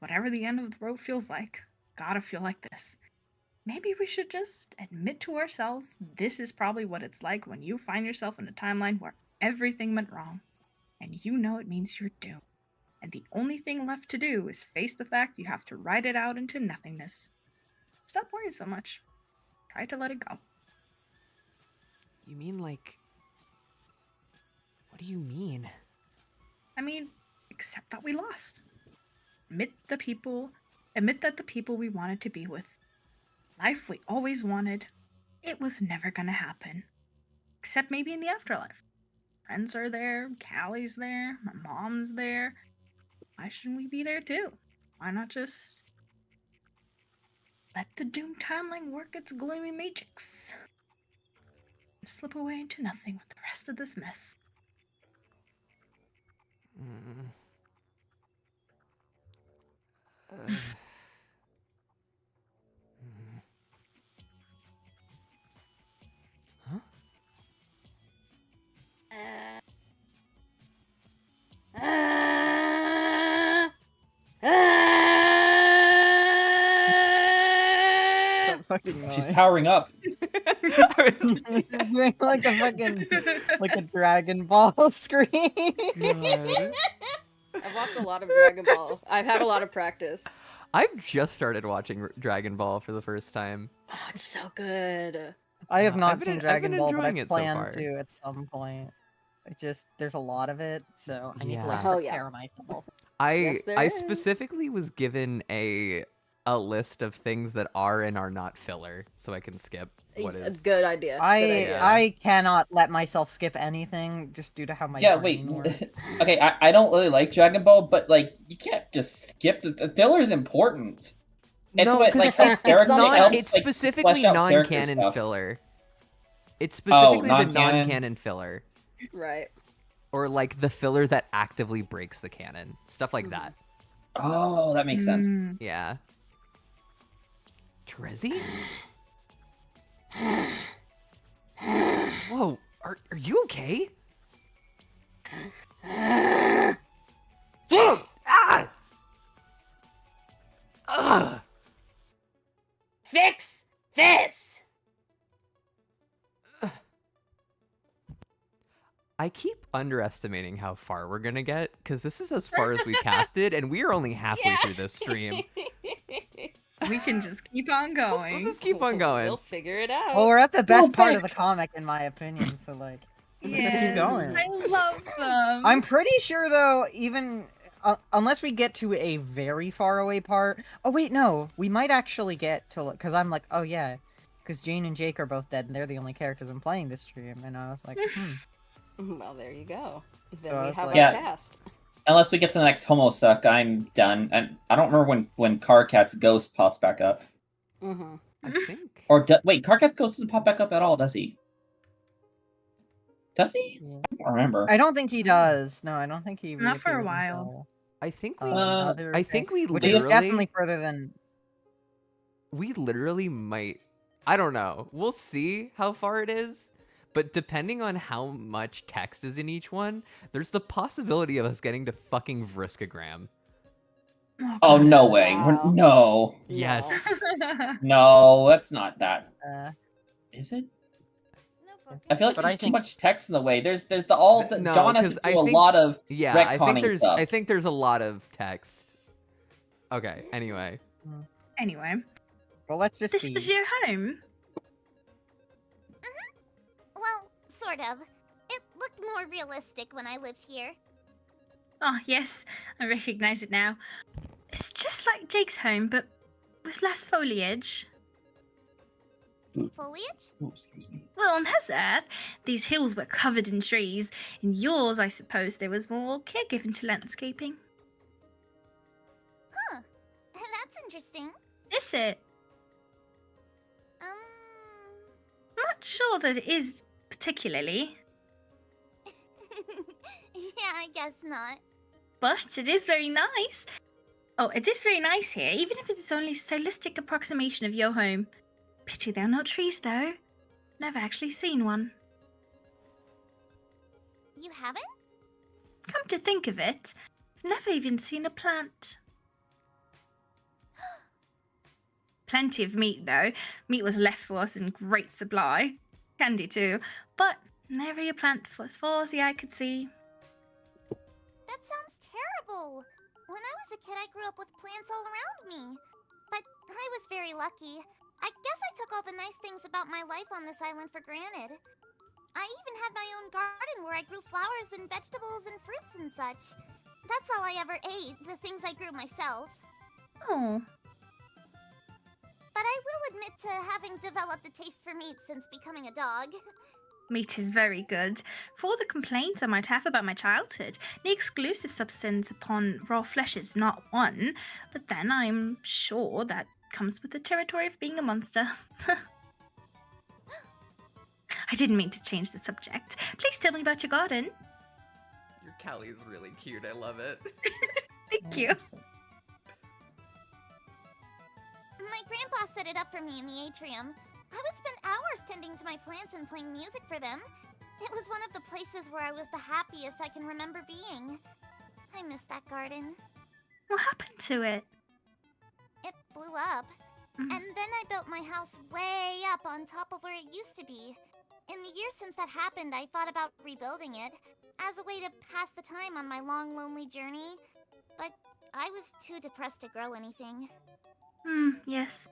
Whatever the end of the road feels like, gotta feel like this. Maybe we should just admit to ourselves this is probably what it's like when you find yourself in a timeline where everything went wrong. And you know it means you're doomed. And the only thing left to do is face the fact you have to ride it out into nothingness. Stop worrying so much. Try to let it go. You mean like... What do you mean? I mean, accept that we lost. Admit that the people we wanted to be with, life we always wanted, it was never gonna happen. Except maybe in the afterlife. Friends are there, Callie's there, my mom's there. Why shouldn't we be there too? Why not just let the doomed timeline work its gloomy magics? Slip away into nothing with the rest of this mess. Mm. Mm. Huh? That fucking She's noise. powering up. I was like, She's doing like a fucking like a Dragon Ball scream. God. I've watched a lot of Dragon Ball. I've had a lot of practice. I've just started watching Dragon Ball for the first time. Oh, it's so good. I have I've not been- seen I've Dragon been Ball, but enjoying I it so plan far. to at some point. It just there's a lot of it, so I need to like Yeah. Oh, yeah. prepare myself. Yes, there I is. specifically was given a list of things that are and are not filler, so I can skip what A is. good idea. Good I idea. I cannot let myself skip anything just due to how my Yeah, wait. brain works. Okay, I don't really like Dragon Ball, but like you can't just skip the filler is important. It's No, what 'cause like helps it's character, not- it helps, it's like, specifically flesh out character non-canon stuff. filler. It's specifically the non-canon? non-canon filler, Right. or like the filler that actively breaks the canon, stuff like that. Oh, that makes sense. Mm. Yeah. Trezzy? Whoa, are you okay? Ah! Ugh! Fix this! I keep underestimating how far we're gonna get, because this is as far as we casted, and we are only halfway through this stream. We can just keep on We'll going. just keep on going. We'll figure it out. Well, we're at the best part of back. the comic, in my opinion. So like, let's just keep Yes, going. I love them. I'm pretty sure though, even unless we get to a very far away part. Oh wait, no, we might actually get to because I'm like, oh yeah, because Jane and Jake are both dead, and they're the only characters I'm playing this stream, and I was like, Well, there you go. Then So I we was have like- our Yeah. cast. Unless we get to the next Homestuck, I'm done. And I don't remember when Carcat's ghost pops back up. Mm-hmm. I think. Or wait, Carcat's ghost doesn't pop back up at all, does he? Does he? I don't remember. I don't think he does. No, I don't think he. Not for a reappears while. I think we. until, another I think we which is literally. definitely further than. We literally might. I don't know. We'll see how far it is. But depending on how much text is in each one, there's the possibility of us getting to fucking Vriskagram. Oh, no way. Wow. No. Yes. No, that's not that. Is it? No fucking. I feel like But there's I too think- much text in the way. There's the all the No, John has 'cause to I do a think- lot of Yeah, I retconning think stuff. there's a lot of text. Okay, anyway. Anyway, Well, let's just This see. was your home? Well, sort of. It looked more realistic when I lived here. Oh, yes, I recognize it now. It's just like Jake's home, but with less foliage. Foliage? Oh, excuse me. Well, on his earth, these hills were covered in trees. In yours, I suppose there was more care given to landscaping. Huh. That's interesting. Is it? Um... I'm not sure that it is particularly, yeah, I guess not. but it is very nice. Oh, it is very nice here, even if it is only a stylistic approximation of your home. Pity there are no trees, though. Never actually seen one. You haven't? Come to think of it, I've never even seen a plant. Plenty of meat, though. Meat was left for us in great supply. Candy, too. But never a plant for as far as the eye could see. That sounds terrible. When I was a kid, I grew up with plants all around me. But I was very lucky. I guess I took all the nice things about my life on this island for granted. I even had my own garden where I grew flowers and vegetables and fruits and such. That's all I ever ate, the things I grew myself. Oh, But I will admit to having developed a taste for meat since becoming a dog. meat is very good. For all the complaints I might have about my childhood, the exclusive substance upon raw flesh is not one, but then I'm sure that comes with the territory of being a monster. I didn't mean to change the subject. Please tell me about your garden. Your Callie is really cute. I love it. Thank you. My grandpa set it up for me in the atrium. I would spend hours tending to my plants and playing music for them. It was one of the places where I was the happiest I can remember being. I miss that garden. What happened to it? It blew up. Mm. And then I built my house way up on top of where it used to be. In the years since that happened, I thought about rebuilding it as a way to pass the time on my long, lonely journey. But I was too depressed to grow anything. Yes.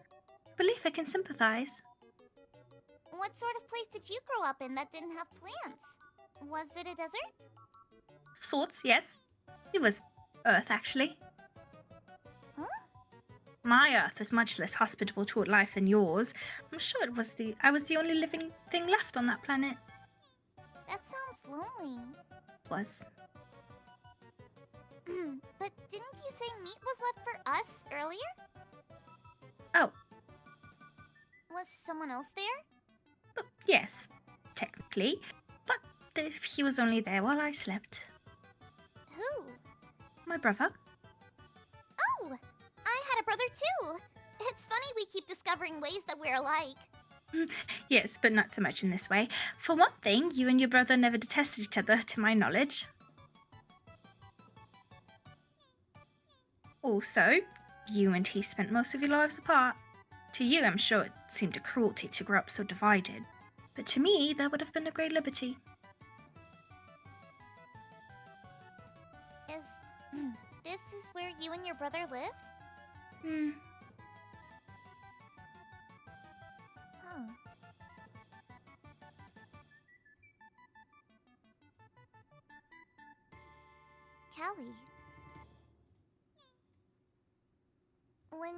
Believe I can sympathize. What sort of place did you grow up in that didn't have plants? Was it a desert? Sorts, yes. It was Earth, actually. Huh? My Earth is much less hospitable toward life than yours. I'm sure I was the only living thing left on that planet. That sounds lonely. Was. But didn't you say meat was left for us earlier? Oh, Was someone else there? yes, technically. But he was only there while I slept. Who? My brother. Oh! I had a brother too! It's funny we keep discovering ways that we're alike. Yes, but not so much in this way. For one thing, you and your brother never detested each other, to my knowledge. Also, you and he spent most of your lives apart. To you, I'm sure it seemed a cruelty to grow up so divided. But to me, that would have been a great liberty. This is where you and your brother lived? Hmm. Huh. Callie. When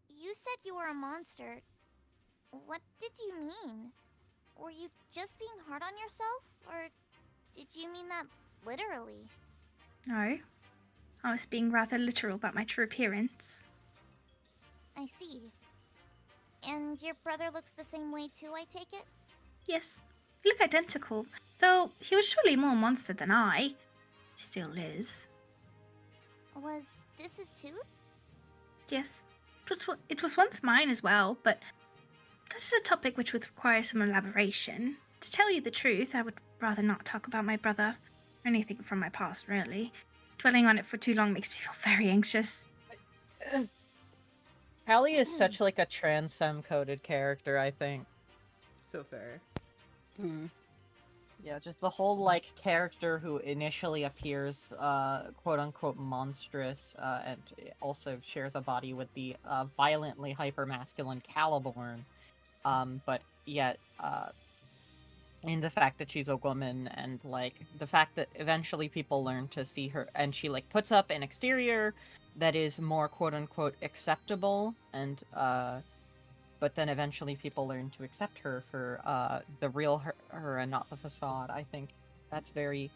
you said you were a monster, what did you mean? Were you just being hard on yourself? Or did you mean that literally? No. I was being rather literal about my true appearance. I see. And your brother looks the same way too, I take it? Yes, you look identical. Though he was surely more monster than I. Still is. Was this his tooth? Yes. It was once mine as well, but that is a topic which would require some elaboration. To tell you the truth, I would rather not talk about my brother, or anything from my past, really. Dwelling on it for too long makes me feel very anxious. Callie is such like a trans femme coded character, I think. So fair. Yeah, just the whole like character who initially appears quote unquote monstrous and also shares a body with the violently hypermasculine Caliborn, but yet in the fact that she's a woman and like the fact that eventually people learn to see her and she like puts up an exterior that is more quote unquote acceptable and but then eventually people learn to accept her for the real her and not the facade. I think that's very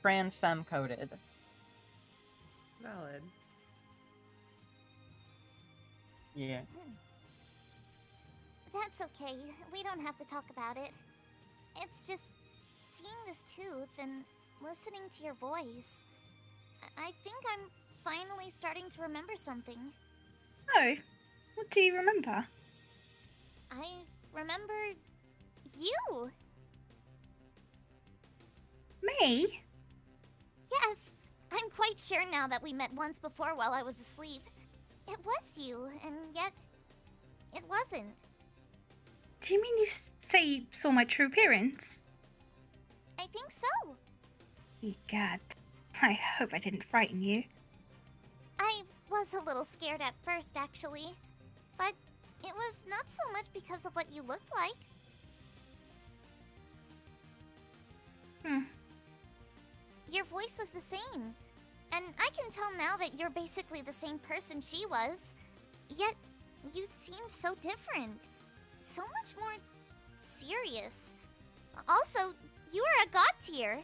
trans femme coded. Valid. Yeah. That's okay. We don't have to talk about it. It's just seeing this tooth and listening to your voice. I think I'm finally starting to remember something. Oh, what do you remember? I remember you. Me? Yes, I'm quite sure now that we met once before while I was asleep. It was you, and yet it wasn't. Do you mean you say you saw my true appearance? I think so. Egad, I hope I didn't frighten you. I was a little scared at first, actually. But it was not so much because of what you looked like. Your voice was the same. And I can tell now that you're basically the same person she was. Yet, you seemed so different. So much more serious. Also, you are a god tier.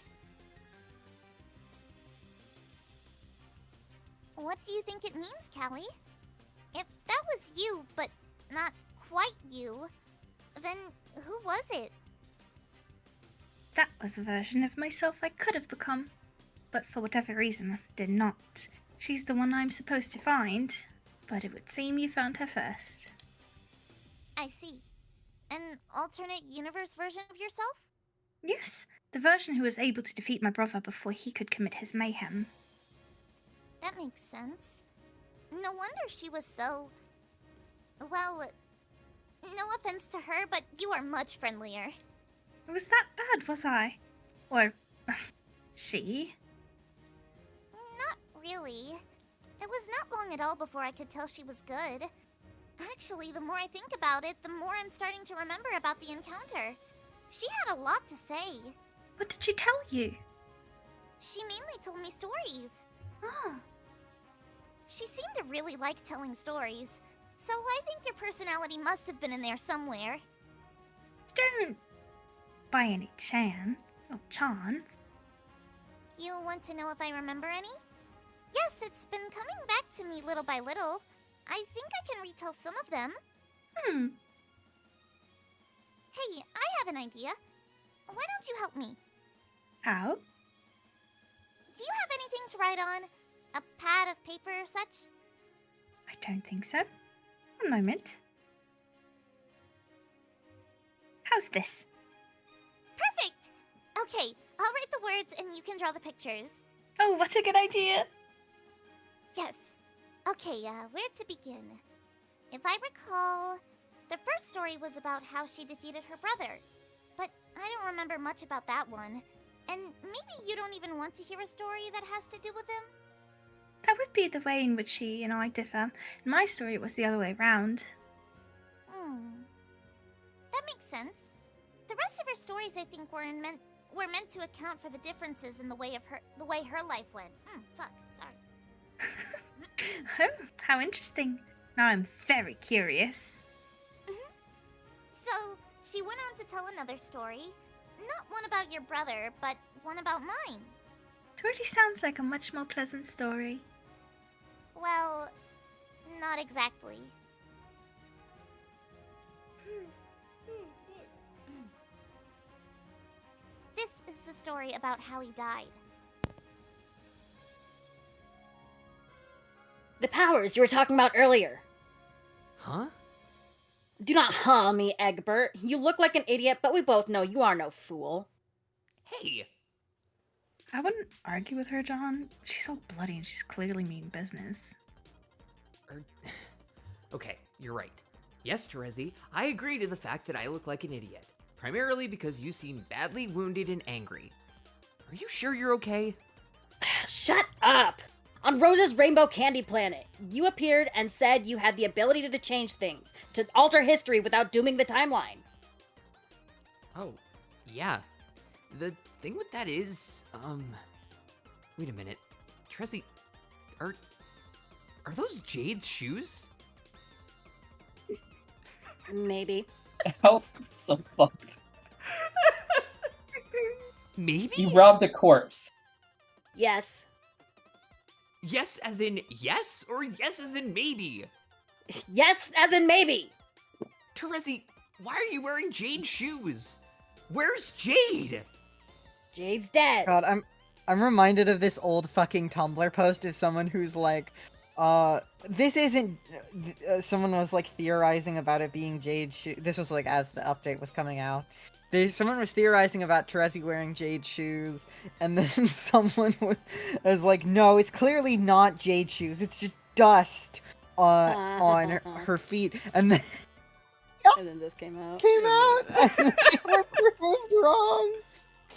What do you think it means, Callie? If that was you, but not quite you, then who was it? That was a version of myself I could have become, but for whatever reason, did not. She's the one I'm supposed to find, but it would seem you found her first. I see. An alternate universe version of yourself? Yes, the version who was able to defeat my brother before he could commit his mayhem. That makes sense. No wonder she was so... Well, no offense to her, but you are much friendlier. Was that bad, was I? Or... she? Not really. It was not long at all before I could tell she was good. Actually, the more I think about it, the more I'm starting to remember about the encounter. She had a lot to say. What did she tell you? She mainly told me stories. Oh, She seemed to really like telling stories, so I think your personality must have been in there somewhere. don't... by any chance. Oh, chance. You want to know if I remember any? Yes, it's been coming back to me little by little. I think I can retell some of them. Hey, I have an idea. Why don't you help me? How? Do you have anything to write on? A pad of paper or such? I don't think so. One moment. How's this? Perfect! Okay, I'll write the words and you can draw the pictures. Oh, what a good idea! Yes. Okay, where to begin? If I recall, the first story was about how she defeated her brother. But I don't remember much about that one. And maybe you don't even want to hear a story that has to do with him? That would be the way in which she and I differ. In my story, it was the other way round. That makes sense. The rest of her stories, I think, were meant to account for the differences in the way her life went. Fuck, sorry. Oh, how interesting. Now I'm very curious. So, she went on to tell another story. Not one about your brother, but one about mine. It already sounds like a much more pleasant story. Well, not exactly. This is the story about how he died. The powers you were talking about earlier. Huh? Do not huh me, Egbert. You look like an idiot, but we both know you are no fool. Hey! I wouldn't argue with her, John. She's all bloody and she's clearly mean business. Okay, you're right. Yes, Terezi, I agree to the fact that I look like an idiot. primarily because you seem badly wounded and angry. Are you sure you're okay? Shut up! On Rose's Rainbow Candy Planet, you appeared and said you had the ability to change things, to alter history without dooming the timeline. Oh, yeah. The thing with that is, wait a minute. Tressie, are those Jade's shoes? Maybe. How so fucked? Maybe? He robbed a corpse. Yes. Yes as in yes, or yes as in maybe? Yes, as in maybe! Tressie, why are you wearing Jade's shoes? Where's Jade? Jade's dead. God, I'm reminded of this old fucking Tumblr post of someone who's like, this isn't. Someone was like theorizing about it being Jade's shoe. This was like as the update was coming out. Someone was theorizing about Therese wearing Jade's shoes, and then someone was like, "No, it's clearly not Jade's shoes. It's just dust on her feet." And then And then this came out. and they were proved wrong.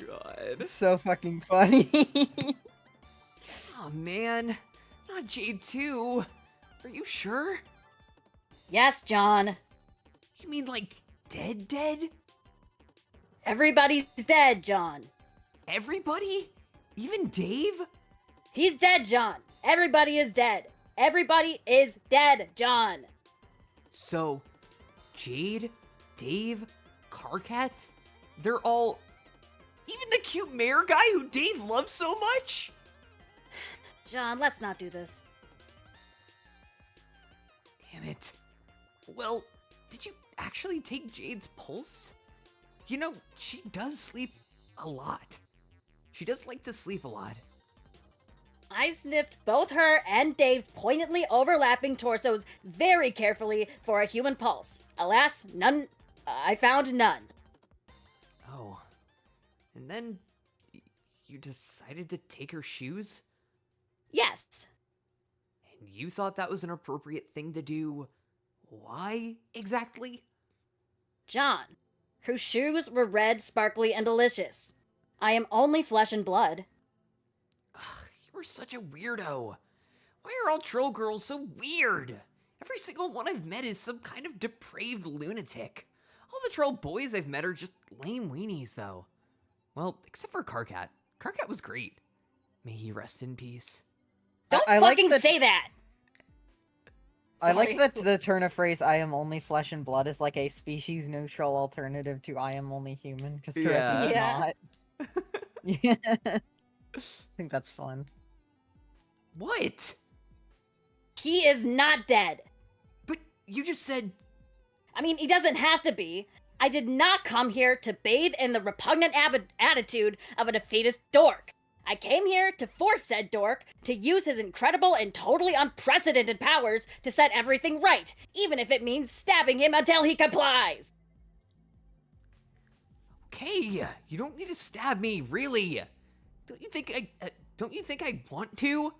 God. It's so fucking funny. Oh man, not Jade too. Are you sure? Yes, John. You mean like dead? Everybody's dead, John. Everybody? Even Dave? He's dead, John. Everybody is dead. Everybody is dead, John. So, Jade, Dave, Carcat, they're all... Even the cute mayor guy who Dave loves so much? John, let's not do this. Damn it. Well, did you actually take Jade's pulse? You know, she does sleep a lot. She does like to sleep a lot. I sniffed both her and Dave's poignantly overlapping torsos very carefully for a human pulse. Alas, none. I found none. Oh. And then you decided to take her shoes? Yes. And you thought that was an appropriate thing to do? Why exactly? John, whose shoes were red, sparkly, and delicious. I am only flesh and blood. Ugh, you're such a weirdo. Why are all troll girls so weird? Every single one I've met is some kind of depraved lunatic. All the troll boys I've met are just lame weenies, though. Well, except for Carcat. Carcat was great. May he rest in peace. Don't I like fucking that- say that! I like Sorry. that the turn of phrase "I am only flesh and blood" is like a species-neutral alternative to "I am only human" because Therese is Yeah. not. Yeah, I think that's fun. What? He is not dead. But you just said... I mean, he doesn't have to be. I did not come here to bathe in the repugnant attitude of a defeatist dork. I came here to force said dork to use his incredible and totally unprecedented powers to set everything right, even if it means stabbing him until he complies. Okay, you don't need to stab me, really. Don't you think I want to?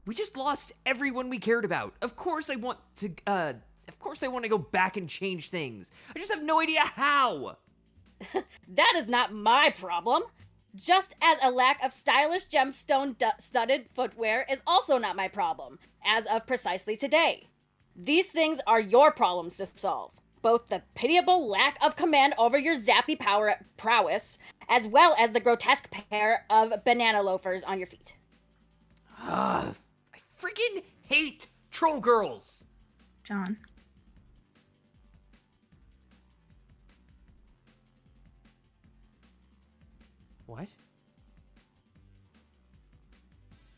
We just lost everyone we cared about. Of course I want to go back and change things. I just have no idea how. That is not my problem. Just as a lack of stylish gemstone-studded footwear is also not my problem, as of precisely today. These things are your problems to solve. Both the pitiable lack of command over your zappy prowess, as well as the grotesque pair of banana loafers on your feet. I freaking hate troll girls. John, What?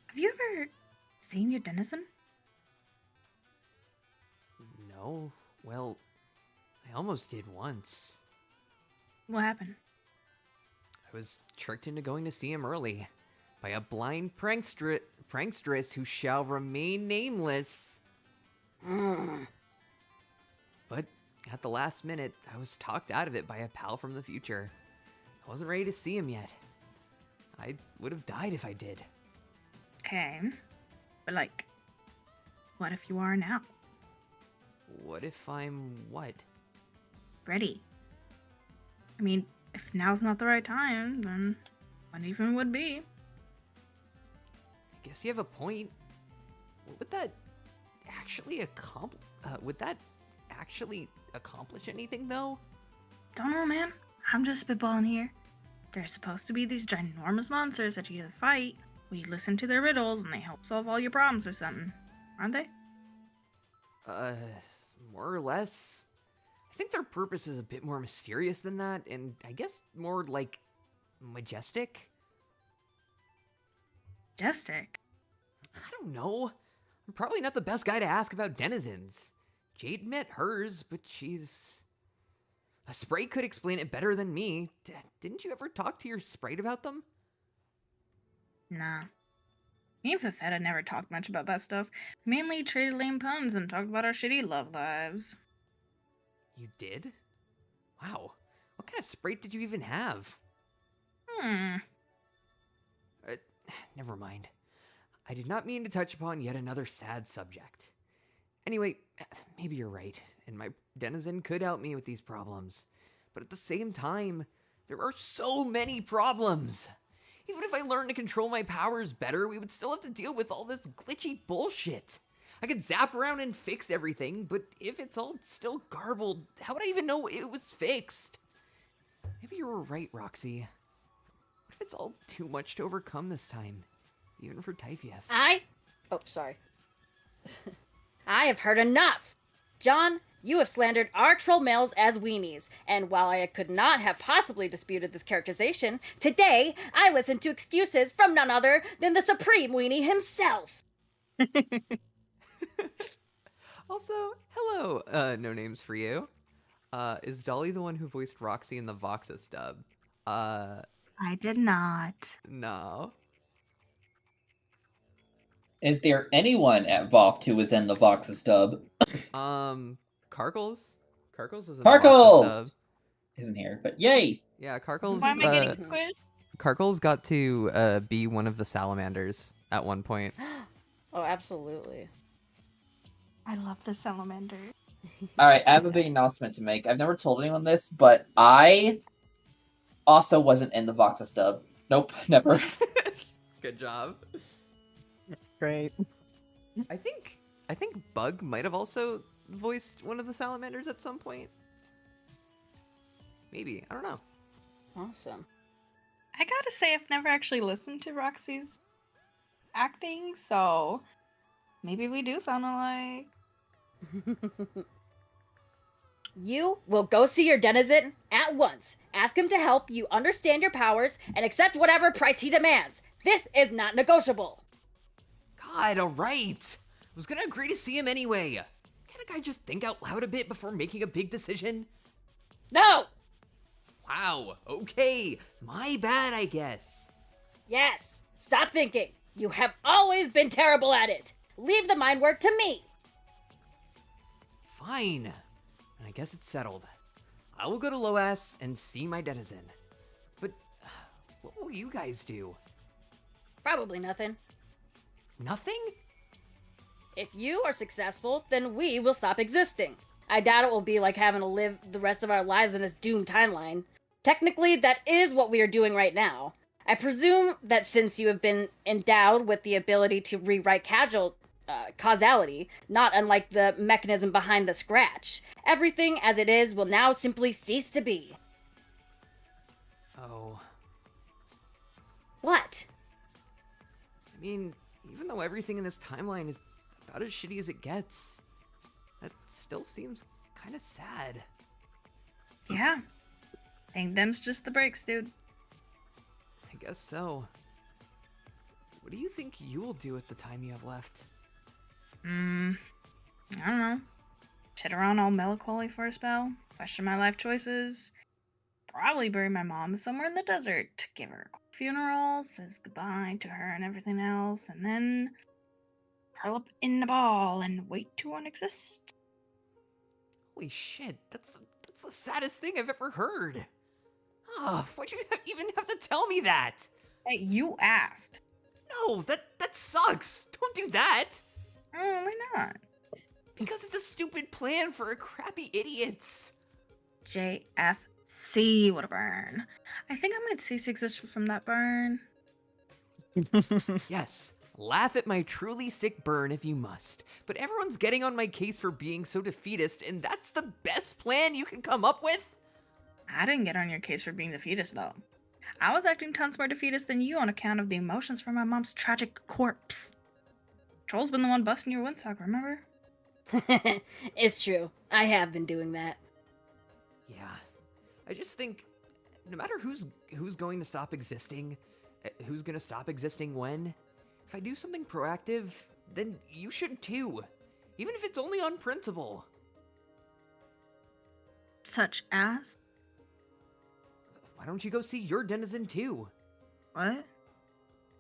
have you ever seen your denizen? No. Well, I almost did once. What happened? I was tricked into going to see him early by a blind prankstress who shall remain nameless. But at the last minute, I was talked out of it by a pal from the future. I wasn't ready to see him yet. I would have died if I did. Okay. But like, what if you are now? What if I'm what? Ready? I mean, if now's not the right time, then when even would be? I guess you have a point. Would that actually accomplish anything, though? Don't know, man. I'm just spitballing here. There's supposed to be these ginormous monsters that you either fight, or you listen to their riddles and they help solve all your problems or something. Aren't they? More or less. I think their purpose is a bit more mysterious than that, and I guess more, like, majestic? Majestic. I don't know. I'm probably not the best guy to ask about denizens. Jade met hers, but she's... A sprite could explain it better than me. Didn't you ever talk to your sprite about them? Nah. Me and Fafetta never talked much about that stuff. Mainly traded lame puns and talked about our shitty love lives. You did? Wow. What kind of sprite did you even have? Never mind. I did not mean to touch upon yet another sad subject. Anyway, maybe you're right, and my denizen could help me with these problems. But at the same time, there are so many problems. Even if I learned to control my powers better, we would still have to deal with all this glitchy bullshit. I could zap around and fix everything, but if it's all still garbled, how would I even know it was fixed? Maybe you were right, Roxy. What if it's all too much to overcome this time? Even for Typhoeus. Oh, sorry. I have heard enough! John, you have slandered our troll males as weenies, and while I could not have possibly disputed this characterization, today I listened to excuses from none other than the supreme weenie himself! Also, hello, no names for you. Is Dolly the one who voiced Roxy in the Voxus dub? I did not. No. Is there anyone at VOFT who was in the Voxus dub? Carkles? Carkles was in the Voxus dub. Carkles! Isn't here, but yay! Yeah, Carkles, Why am I getting squished? Carkles got to, be one of the salamanders at one point. Oh, absolutely. I love the salamander. Alright, I have a big announcement to make. I've never told anyone this, but I also wasn't in the Voxus dub. Nope, never. Good job. Great. I think Bug might have also voiced one of the salamanders at some point. Maybe, I don't know. Awesome. I gotta say, I've never actually listened to Roxy's acting, so maybe we do sound alike. You will go see your denizen at once. Ask him to help you understand your powers and accept whatever price he demands. This is not negotiable. God, alright! I was gonna agree to see him anyway. Can't a guy just think out loud a bit before making a big decision? No! Wow, okay. My bad, I guess. Yes. Stop thinking. You have always been terrible at it. Leave the mind work to me. Fine. I guess it's settled. I will go to Loas and see my denizen. But what will you guys do? Probably nothing. Nothing? If you are successful, then we will stop existing. I doubt it will be like having to live the rest of our lives in this doomed timeline. Technically, that is what we are doing right now. I presume that since you have been endowed with the ability to rewrite causality, not unlike the mechanism behind the scratch, everything as it is will now simply cease to be. Oh. What? I mean, even though everything in this timeline is about as shitty as it gets, that still seems kind of sad. Yeah. I think them's just the breaks, dude. I guess so. What do you think you will do with the time you have left? I don't know. Sit around all melancholy for a spell, question my life choices, probably bury my mom somewhere in the desert, give her a funeral, says goodbye to her and everything else, and then curl up in a ball and wait to unexist. Holy shit, that's the saddest thing I've ever heard. Ah, why'd you even have to tell me that? Hey, you asked. No, that sucks. Don't do that. Oh, why not? Because it's a stupid plan for a crappy idiots. JF See what a burn. I think I might cease existence from that burn. Yes, laugh at my truly sick burn if you must, but everyone's getting on my case for being so defeatist, and that's the best plan you can come up with? I didn't get on your case for being defeatist, though. I was acting tons more defeatist than you on account of the emotions from my mom's tragic corpse. Troll's been the one busting your windsock, remember? It's true. I have been doing that. Yeah, I just think no matter who's going to stop existing, who's going to stop existing when, if I do something proactive, then you should too, even if it's only on principle. Such as? Why don't you go see your denizen too? What?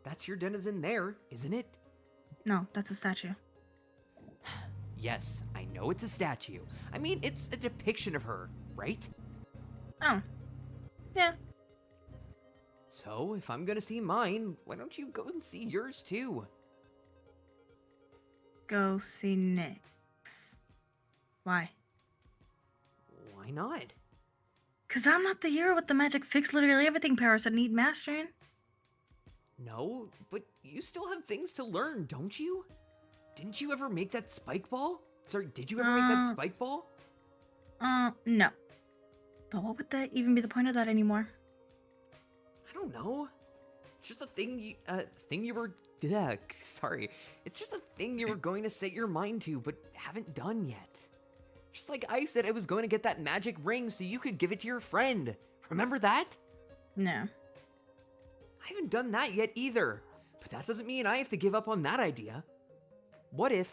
That's your denizen there, isn't it? No, that's a statue. Yes, I know it's a statue. I mean, it's a depiction of her, right? Oh. Yeah. So, if I'm gonna see mine, why don't you go and see yours too? Go see Nyx. Why? Why not? Cause I'm not the hero with the magic fix literally everything powers that need mastering. No, but you still have things to learn, don't you? Didn't you ever make that spike ball? Sorry, did you ever make that spike ball? No. But what would that even be the point of that anymore? I don't know. It's just a thing you were, sorry. It's just a thing you were going to set your mind to, but haven't done yet. Just like I said I was going to get that magic ring so you could give it to your friend. Remember that? No. I haven't done that yet either. But that doesn't mean I have to give up on that idea. What if,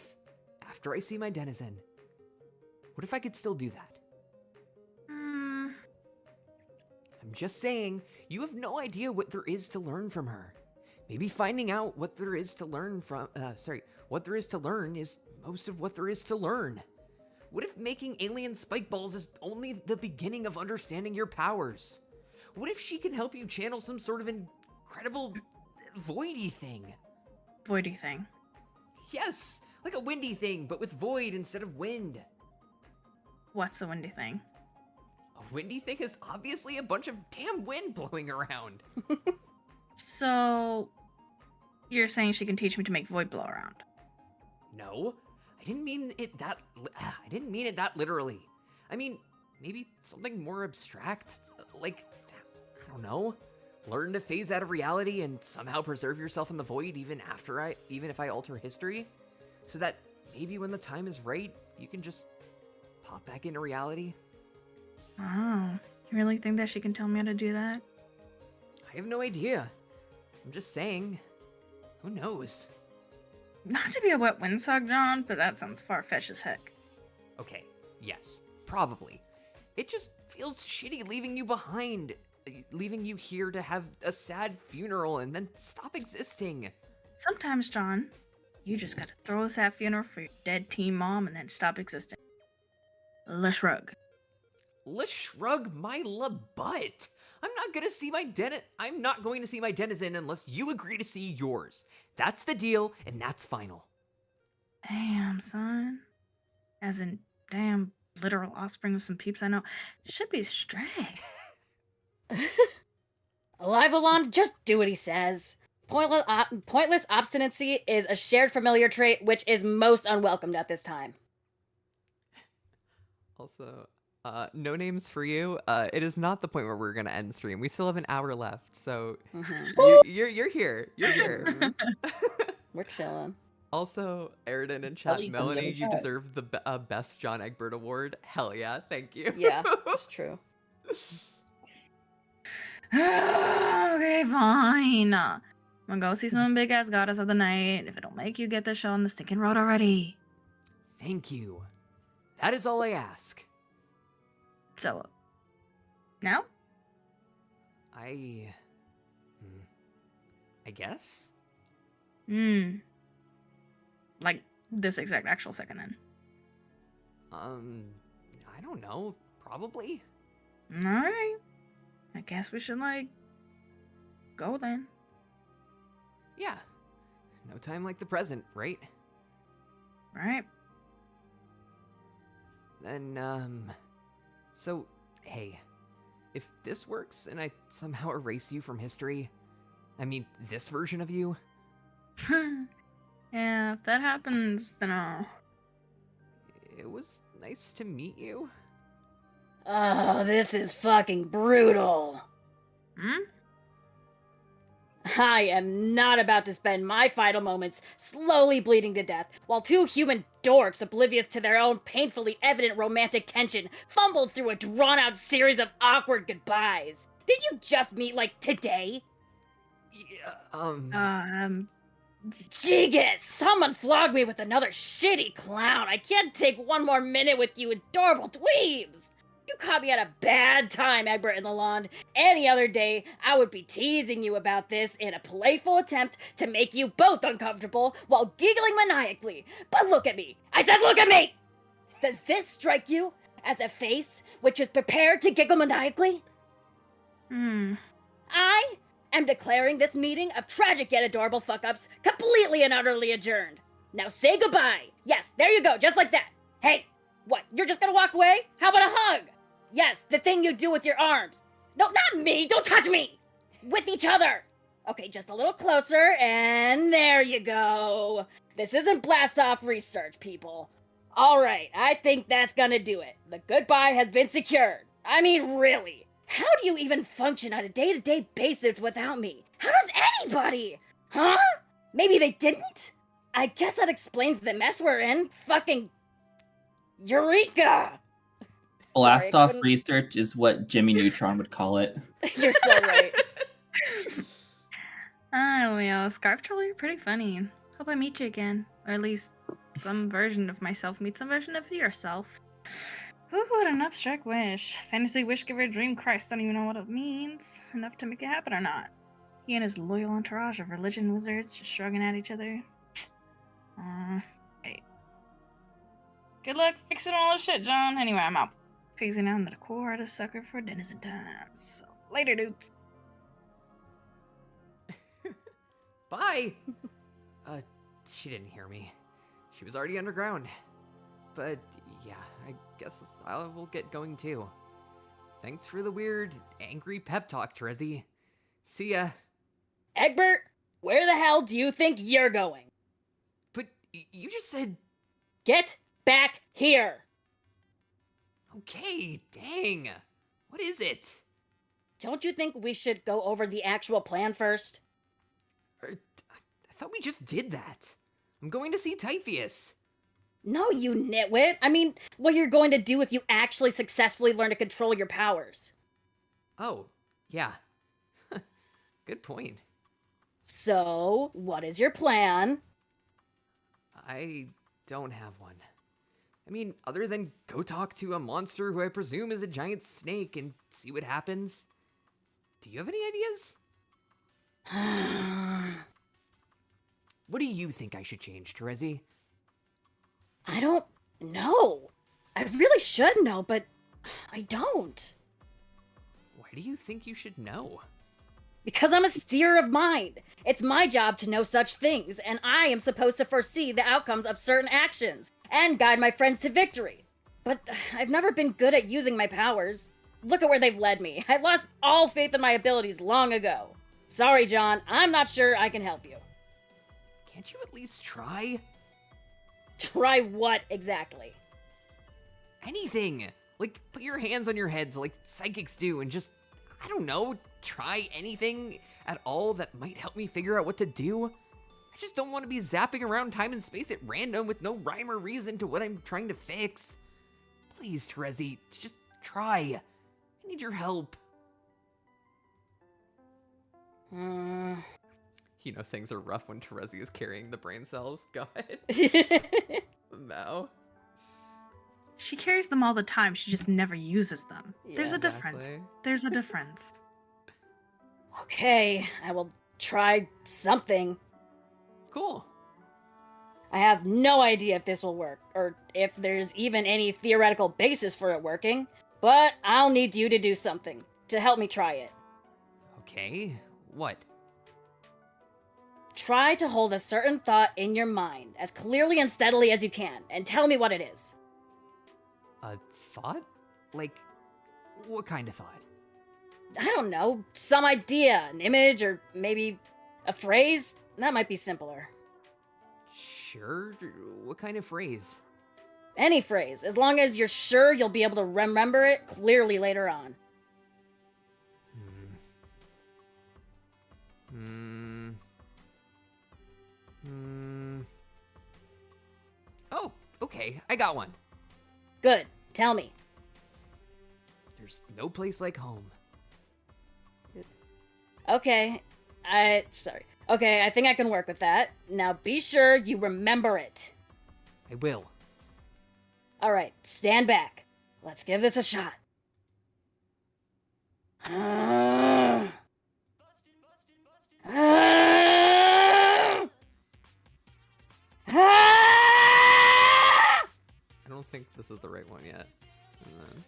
after I see my denizen, what if I could still do that? I'm just saying, you have no idea what there is to learn from her. Maybe finding out what there is to learn from, what there is to learn is most of what there is to learn. What if making alien spike balls is only the beginning of understanding your powers? What if she can help you channel some sort of incredible voidy thing? Voidy thing. Yes, like a windy thing, but with void instead of wind. What's a windy thing? A windy thing is obviously a bunch of damn wind blowing around. So, you're saying she can teach me to make void blow around? No, I didn't mean it that. I didn't mean it that literally. I mean, maybe something more abstract, like I don't know, learn to phase out of reality and somehow preserve yourself in the void even if I alter history, so that maybe when the time is right, you can just pop back into reality. Oh, you really think that she can tell me how to do that? I have no idea. I'm just saying. Who knows? Not to be a wet windsock, John, but that sounds far-fetched as heck. Okay, yes, probably. It just feels shitty leaving you behind. Leaving you here to have a sad funeral and then stop existing. Sometimes, John, you just gotta throw a sad funeral for your dead teen mom and then stop existing. Le shrug. Let's shrug my butt. I'm not going to see my denizen unless you agree to see yours. That's the deal, and that's final. Damn, son. As in, damn, literal offspring of some peeps I know. Should be strict. Alive Alon, just do what he says. Pointless obstinacy is a shared familiar trait which is most unwelcomed at this time. Also, no names for you. It is not the point where we're gonna end stream. We still have an hour left, so you're here. You're here. We're chilling. Also, Aridin in chat, least Melanie, I'm you gonna deserve the best John Egbert award. Hell yeah, thank you. Yeah, it's true. Okay, fine. I'm gonna go see some big ass goddess of the night. If it'll make you get the show on the stinking road already. Thank you. That is all I ask. So, now? I guess? Like, this exact actual second then. I don't know. Probably. Alright. I guess we should, go then. Yeah. No time like the present, right? Right? Then, so, hey. if this works and I somehow erase you from history, I mean, this version of you, Yeah, if that happens, then I'll... it was nice to meet you. Oh, this is fucking brutal. Hmm? I am not about to spend my final moments slowly bleeding to death while two human dorks oblivious to their own painfully evident romantic tension fumble through a drawn-out series of awkward goodbyes. Did you just meet, like, today? Yeah, Jigus! Someone flog me with another shitty clown! I can't take one more minute with you adorable dweebs! You caught me at a bad time, Egbert and Lalonde. Any other day, I would be teasing you about this in a playful attempt to make you both uncomfortable while giggling maniacally. But look at me! I said look at me! Does this strike you as a face which is prepared to giggle maniacally? I am declaring this meeting of tragic yet adorable fuck-ups completely and utterly adjourned. Now say goodbye. Yes, there you go, just like that. Hey, what, you're just gonna walk away? How about a hug? Yes, the thing you do with your arms. No, not me, don't touch me! With each other. Okay, just a little closer, and there you go. This isn't blast-off research, people. Alright, I think that's gonna do it. The goodbye has been secured. I mean, really. How do you even function on a day-to-day basis without me? How does anybody? Huh? Maybe they didn't? I guess that explains the mess we're in. Fucking... Eureka! Blast Sorry, I off couldn't- research is what Jimmy Neutron would call it. You're so right. Well, Scarf Troll, you're pretty funny. Hope I meet you again. Or at least some version of myself meets some version of yourself. Ooh, what an abstract wish. Fantasy wish giver dream Christ, don't even know what it means. Enough to make it happen or not. He and his loyal entourage of religion wizards just shrugging at each other. Hey. Good luck fixing all this shit, John. Anyway, I'm out. Phasing out into the core of the sucker for denizen times. So, later, dudes. Bye! She didn't hear me. She was already underground. But, yeah, I guess I will get going too. Thanks for the weird, angry pep talk, Trezzy. See ya. Egbert, where the hell do you think you're going? But you just said... Get back here! Okay, dang. What is it? Don't you think we should go over the actual plan first? I thought we just did that. I'm going to see Typheus. No, you nitwit. I mean, what you're going to do if you actually successfully learn to control your powers. Oh, yeah. Good point. So, what is your plan? I don't have one. I mean, other than go talk to a monster who I presume is a giant snake and see what happens. Do you have any ideas? What do you think I should change, Terezi? I don't know. I really should know, but I don't. Why do you think you should know? Because I'm a seer of mind. It's my job to know such things, and I am supposed to foresee the outcomes of certain actions and guide my friends to victory. But I've never been good at using my powers. Look at where they've led me. I lost all faith in my abilities long ago. Sorry, John, I'm not sure I can help you. Can't you at least try? Try what exactly? Anything! Like, put your hands on your heads like psychics do and just, I don't know, try anything at all that might help me figure out what to do. I just don't want to be zapping around time and space at random with no rhyme or reason to what I'm trying to fix. Please, Terezi, just try. I need your help. You know things are rough when Terezi is carrying the brain cells. Go ahead. Mao. She carries them all the time, she just never uses them. There's Yeah, a difference. exactly. There's a difference. Okay, I will try something. Cool. I have no idea if this will work, or if there's even any theoretical basis for it working, but I'll need you to do something to help me try it. Okay, what? Try to hold a certain thought in your mind as clearly and steadily as you can, and tell me what it is. A thought? Like, what kind of thought? I don't know, some idea, an image, or maybe a phrase? That might be simpler. Sure. What kind of phrase? Any phrase, as long as you're sure you'll be able to remember it clearly later on. Oh, okay. I got one. Good, tell me. There's no place like home. Okay, Okay, I think I can work with that. Now be sure you remember it. I will. Alright, stand back. Let's give this a shot. I don't think this is the right one yet. And then...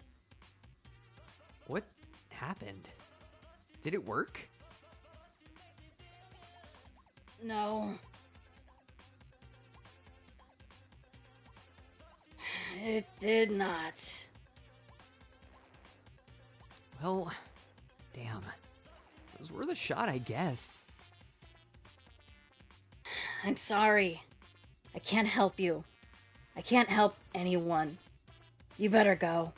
What happened? Did it work? No. It did not. Well, damn. It was worth a shot, I guess. I'm sorry. I can't help you. I can't help anyone. You better go.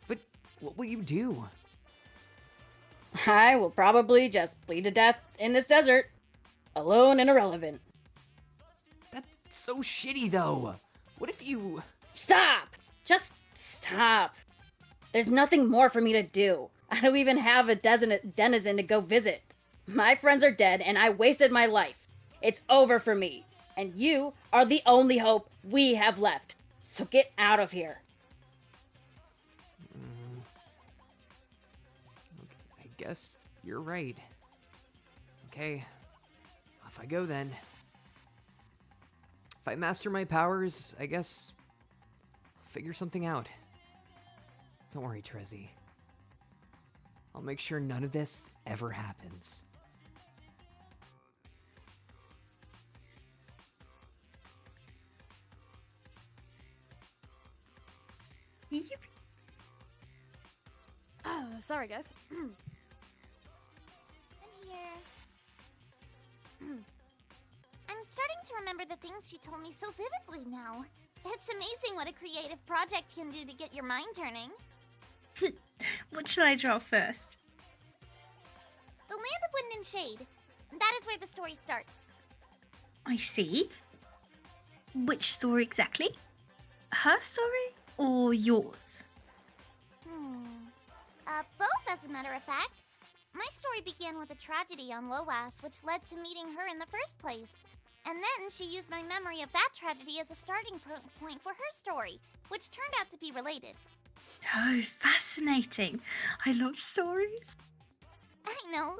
But what will you do? I will probably just bleed to death in this desert. Alone and irrelevant. That's so shitty, though. What if you... Stop! Just stop. There's nothing more for me to do. I don't even have a denizen to go visit. My friends are dead and I wasted my life. It's over for me. And you are the only hope we have left. So get out of here. I guess you're right. Okay, off I go then. If I master my powers, I guess I'll figure something out. Don't worry, Trezzy. I'll make sure none of this ever happens. Oh, sorry, guys. I'm here. I'm starting to remember the things she told me so vividly now. It's amazing what a creative project can do to get your mind turning. What should I draw first? The Land of Wind and Shade. That is where the story starts. I see. Which story exactly? Her story or yours? Both, as a matter of fact. My story began with a tragedy on Loas, which led to meeting her in the first place. And then she used my memory of that tragedy as a starting point for her story, which turned out to be related. Oh, fascinating. I love stories. I know.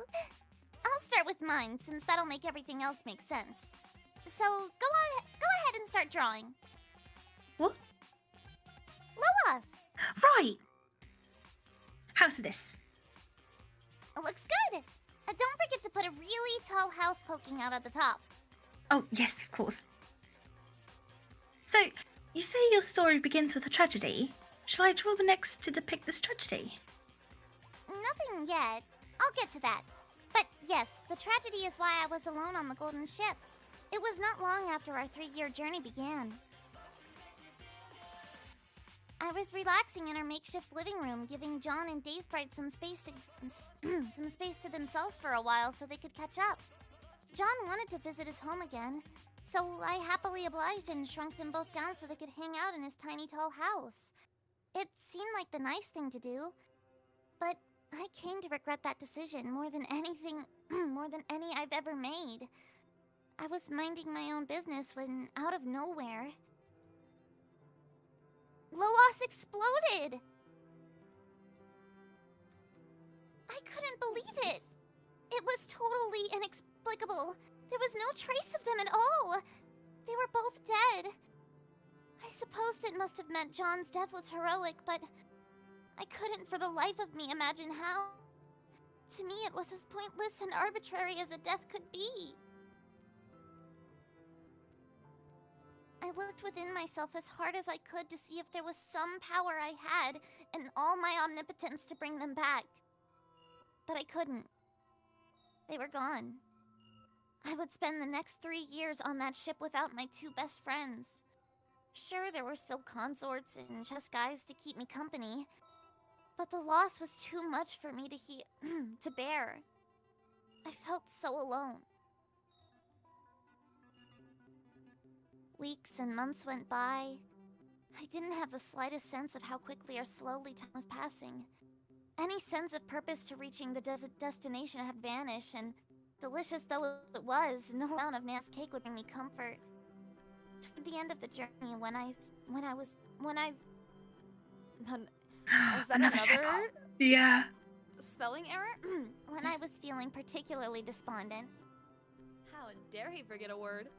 I'll start with mine, since that'll make everything else make sense. So, go ahead and start drawing. What? Loas! Right. How's this? Looks good! Don't forget to put a really tall house poking out at the top. Oh, yes, of course. So, you say your story begins with a tragedy. Shall I draw the next to depict this tragedy? Nothing yet. I'll get to that. But yes, the tragedy is why I was alone on the Golden Ship. It was not long after our 3-year journey began. I was relaxing in our makeshift living room, giving John and Daysbright some space to themselves for a while so they could catch up. John wanted to visit his home again, so I happily obliged and shrunk them both down so they could hang out in his tiny tall house. It seemed like the nice thing to do, but I came to regret that decision more than any I've ever made. I was minding my own business when, out of nowhere, Loas exploded! I couldn't believe it! It was totally inexplicable. There was no trace of them at all. They were both dead. I supposed it must have meant John's death was heroic, but I couldn't for the life of me imagine how. To me, it was as pointless and arbitrary as a death could be. I looked within myself as hard as I could to see if there was some power I had and all my omnipotence to bring them back. but I couldn't. They were gone. I would spend the next 3 years on that ship without my 2 best friends. Sure, there were still consorts and chess guys to keep me company, but the loss was too much for me to bear. I felt so alone. Weeks and months went by. I didn't have the slightest sense of how quickly or slowly time was passing. Any sense of purpose to reaching the destination had vanished, and delicious though it was, no amount of Nan's cake would bring me comfort. Toward the end of the journey, when I Is that Another another typo. Yeah. spelling error? when I was feeling particularly despondent, How dare he forget a word?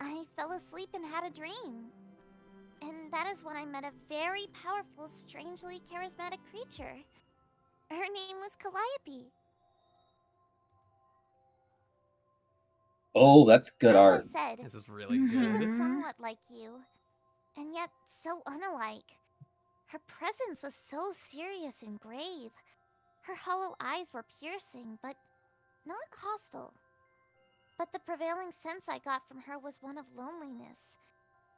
I fell asleep and had a dream. And that is when I met a very powerful, strangely charismatic creature. Her name was Calliope. Oh, that's good As art. I said, This is really she good. was Mhm. somewhat like you, and yet so unalike. Her presence was so serious and grave. Her hollow eyes were piercing, but not hostile. But the prevailing sense I got from her was one of loneliness.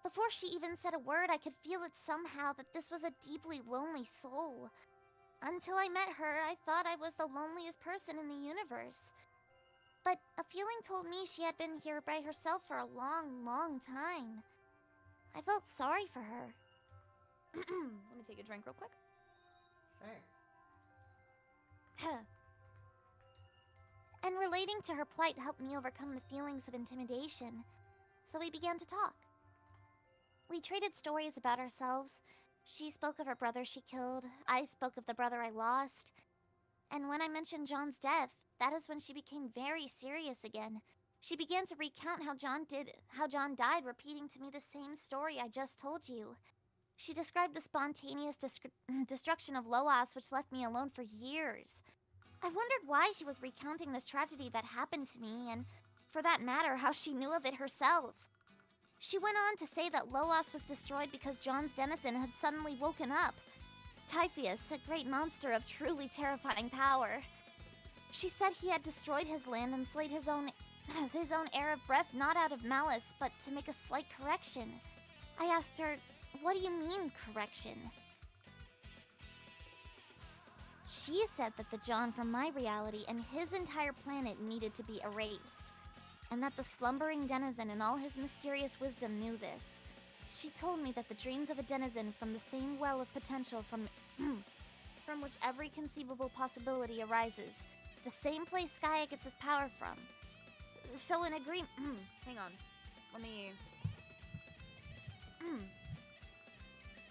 Before she even said a word, I could feel it somehow that this was a deeply lonely soul. Until I met her, I thought I was the loneliest person in the universe. But a feeling told me she had been here by herself for a long, long time. I felt sorry for her. Let me take a drink real quick. And relating to her plight helped me overcome the feelings of intimidation, so we began to talk. We traded stories about ourselves. She spoke of her brother she killed, I spoke of the brother I lost. And when I mentioned John's death, that is when she became very serious again. She began to recount how John died, repeating to me the same story I just told you. She described the spontaneous destruction of Loas, which left me alone for years. I wondered why she was recounting this tragedy that happened to me, and for that matter, how she knew of it herself. She went on to say that Loas was destroyed because John's denizen had suddenly woken up. Typhoeus, a great monster of truly terrifying power. She said he had destroyed his land and slayed his own heir of breath, not out of malice, but to make a slight correction. I asked her, "What do you mean, correction?" She said that the John from my reality and his entire planet needed to be erased, and that the slumbering denizen in all his mysterious wisdom knew this. She told me that the dreams of a denizen from the same well of potential from which every conceivable possibility arises, the same place Gaia gets its power from. So in agreement... Hang on. Let me...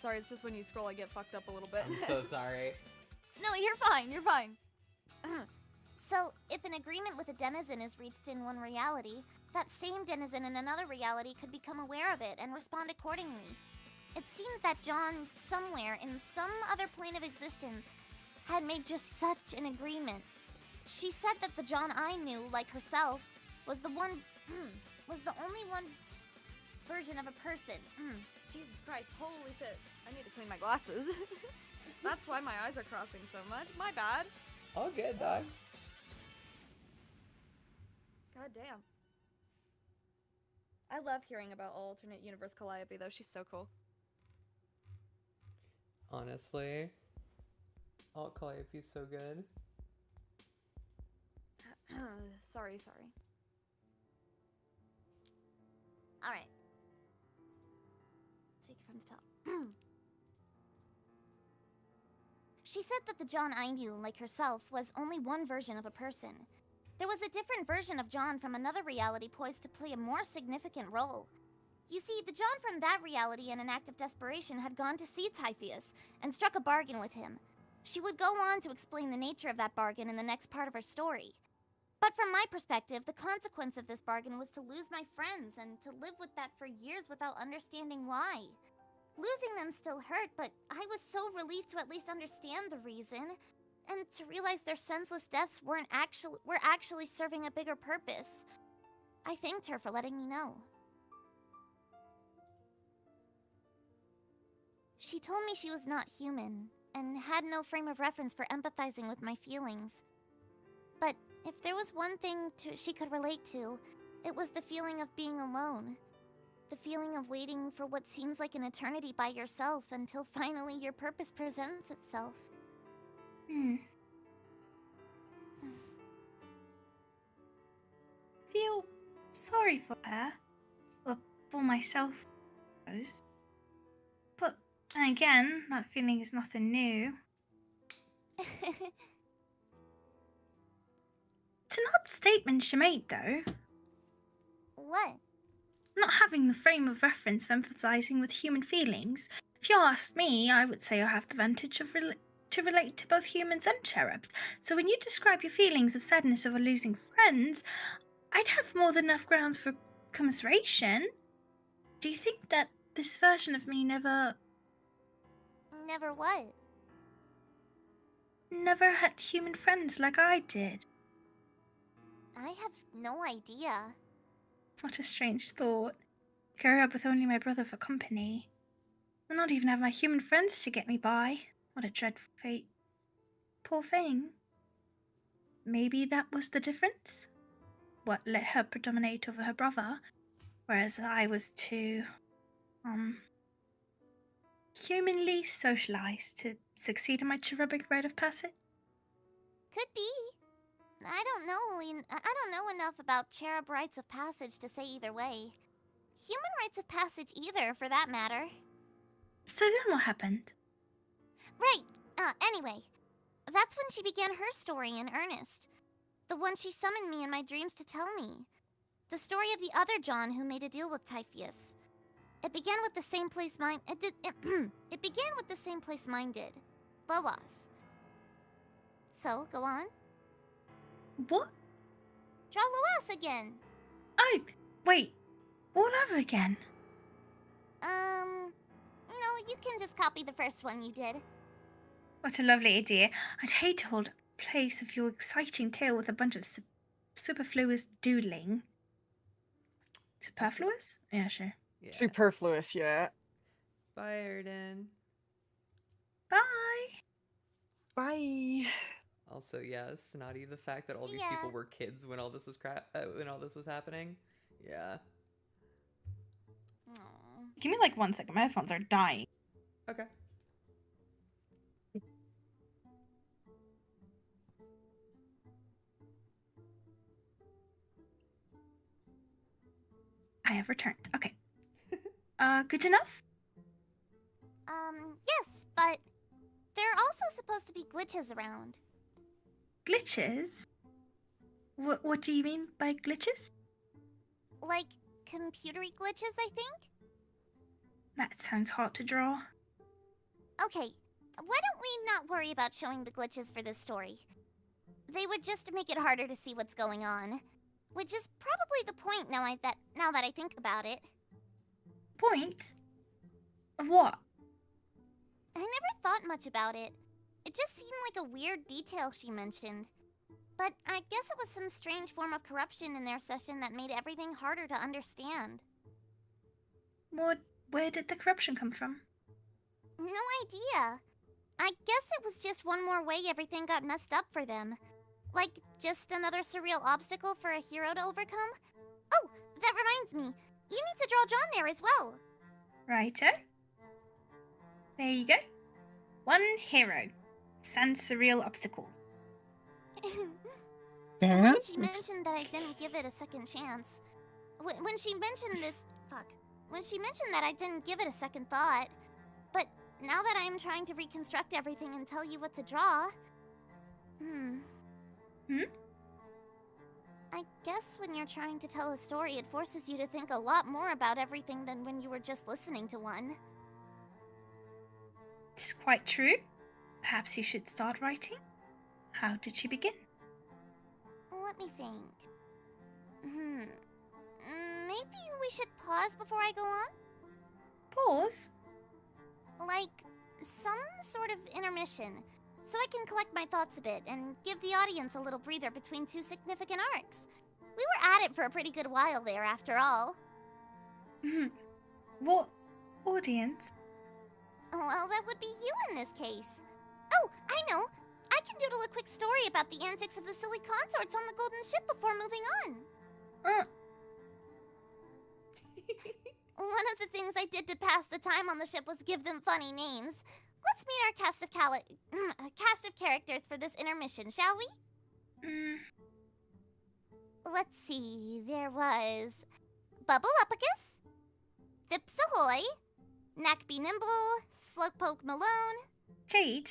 Sorry, it's just when you scroll I get fucked up a little bit. I'm so sorry. No, you're fine, you're fine. So, if an agreement with a denizen is reached in one reality, that same denizen in another reality could become aware of it and respond accordingly. It seems that John, somewhere in some other plane of existence, had made just such an agreement. She said that the John I knew, like herself, was the only one version of a person. Jesus Christ, holy shit. I need to clean my glasses. That's why my eyes are crossing so much. My bad. All good, dog. God damn. I love hearing about alternate universe Calliope though. She's so cool. Honestly, Alt Calliope's so good. Sorry. Alright. Take it from the top. She said that the John I knew, like herself, was only one version of a person. There was a different version of John from another reality poised to play a more significant role. You see, the John from that reality, in an act of desperation, had gone to see Typhoeus and struck a bargain with him. She would go on to explain the nature of that bargain in the next part of her story. But from my perspective, the consequence of this bargain was to lose my friends and to live with that for years without understanding why. Losing them still hurt, but I was so relieved to at least understand the reason, and to realize their senseless deaths were actually serving a bigger purpose. I thanked her for letting me know. She told me she was not human, and had no frame of reference for empathizing with my feelings. But if there was one thing she could relate to, it was the feeling of being alone. The feeling of waiting for what seems like an eternity by yourself until finally your purpose presents itself. Feel sorry for her. Or for myself, I suppose. But then again, that feeling is nothing new. It's an odd statement she made, though. What? Not having the frame of reference for empathizing with human feelings. If you asked me, I would say I have the advantage of to relate to both humans and cherubs. So when you describe your feelings of sadness over losing friends, I'd have more than enough grounds for commiseration. Do you think that this version of me never what? never had human friends like I did? I have no idea. What a strange thought. Grow up with only my brother for company. And not even have my human friends to get me by. What a dreadful fate. Poor thing. Maybe that was the difference? What let her predominate over her brother, whereas I was too, humanly socialized to succeed in my cherubic rite of passage? Could be. I don't know enough about cherub rites of passage to say either way. Human rites of passage either, for that matter. So then what happened? Right. Anyway, that's when she began her story in earnest. The one she summoned me in my dreams to tell me. The story of the other John who made a deal with Typheus. It began with the same place mine. It began with the same place mine did. Loas. So, go on. What? Draw Loas again. Oh, wait. All over again? No, you can just copy the first one you did. What a lovely idea. I'd hate to hold place of your exciting tale with a bunch of superfluous doodling. Superfluous? Yeah, sure. Yeah. Superfluous, yeah. Bye, Erden. Bye. Bye. Also, yeah, Snotty, the fact that all these Yeah. people were kids when all this was when all this was happening. Yeah. Aww. Give me like 1 second. My headphones are dying. Okay. I have returned. Okay. Good enough? Yes, but there are also supposed to be glitches around. Glitches? What do you mean by glitches? Like, computery glitches, I think? That sounds hard to draw. Okay, why don't we not worry about showing the glitches for this story? They would just make it harder to see what's going on. Which is probably the point now that I think about it. Point? Of what? I never thought much about it. It just seemed like a weird detail she mentioned. But I guess it was some strange form of corruption in their session that made everything harder to understand. Where did the corruption come from? No idea. I guess it was just one more way everything got messed up for them. Like, just another surreal obstacle for a hero to overcome? Oh, that reminds me. You need to draw John there as well. Righto. There you go. One hero. Sans surreal obstacles. When she mentioned that I didn't give it a second chance. When she mentioned that I didn't give it a second thought. But now that I am trying to reconstruct everything and tell you what to draw... I guess when you're trying to tell a story, it forces you to think a lot more about everything than when you were just listening to one. It's quite true. Perhaps you should start writing? How did she begin? Let me think. Maybe we should pause before I go on? Pause? Like, some sort of intermission. So I can collect my thoughts a bit and give the audience a little breather between two significant arcs. We were at it for a pretty good while there, after all. What audience? Well, that would be you in this case. Oh, I know! I can doodle a quick story about the antics of the silly consorts on the Golden Ship before moving on. One of the things I did to pass the time on the ship was give them funny names. Let's meet our cast of characters for this intermission, shall we? Let's see, there was Bubble-upicus, Thips Ahoy, Knackby Nimble, Slowpoke Malone, Jade?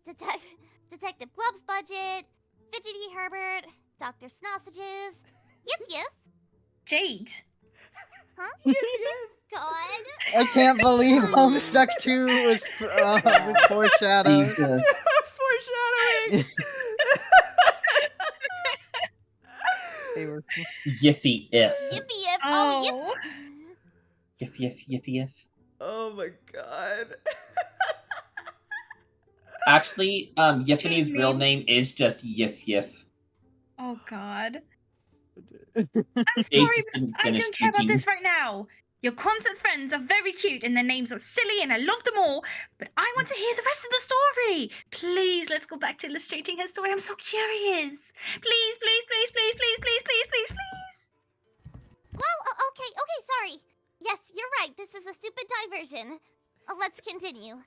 Detective Gloves Budget, Fidgety Herbert, Dr. Snossages, Yip Yip. Jade? Huh? God. I can't believe Homestuck 2 was foreshadowed. Jesus. Foreshadowing. They were Yiffy if. Yippee Yip. Oh, Yip. Yiff. Oh my god. Actually, Yiffany's real name is just Yiff. Oh god. They I'm sorry, just but didn't I finish don't care about speaking. this right now. Your concert friends are very cute and their names are silly and I love them all, but I want to hear the rest of the story. Please, let's go back to illustrating her story. I'm so curious. Please. Well, okay, sorry. Yes, you're right. This is a stupid diversion. Let's continue.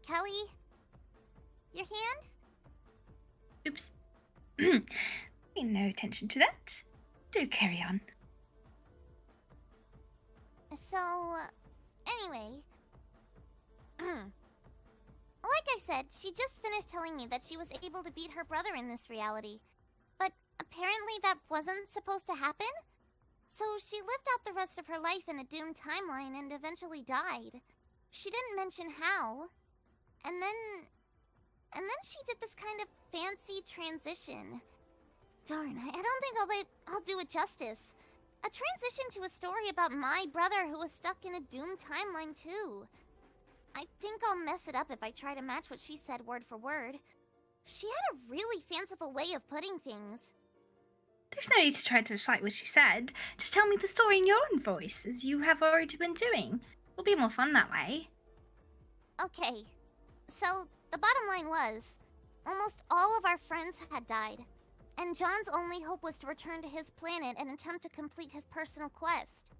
Kelly? Your hand? Oops. Pay no attention to that. Do carry on. So, anyway. Like I said, she just finished telling me that she was able to beat her brother in this reality. But apparently that wasn't supposed to happen? So she lived out the rest of her life in a doomed timeline and eventually died. She didn't mention how. And then she did this kind of fancy transition. Darn, I don't think I'll do it justice. A transition to a story about my brother who was stuck in a doomed timeline too. I think I'll mess it up if I try to match what she said word for word. She had a really fanciful way of putting things. There's no need to try to recite what she said. Just tell me the story in your own voice, as you have already been doing. It'll be more fun that way. Okay, so the bottom line was, almost all of our friends had died, and John's only hope was to return to his planet and attempt to complete his personal quest.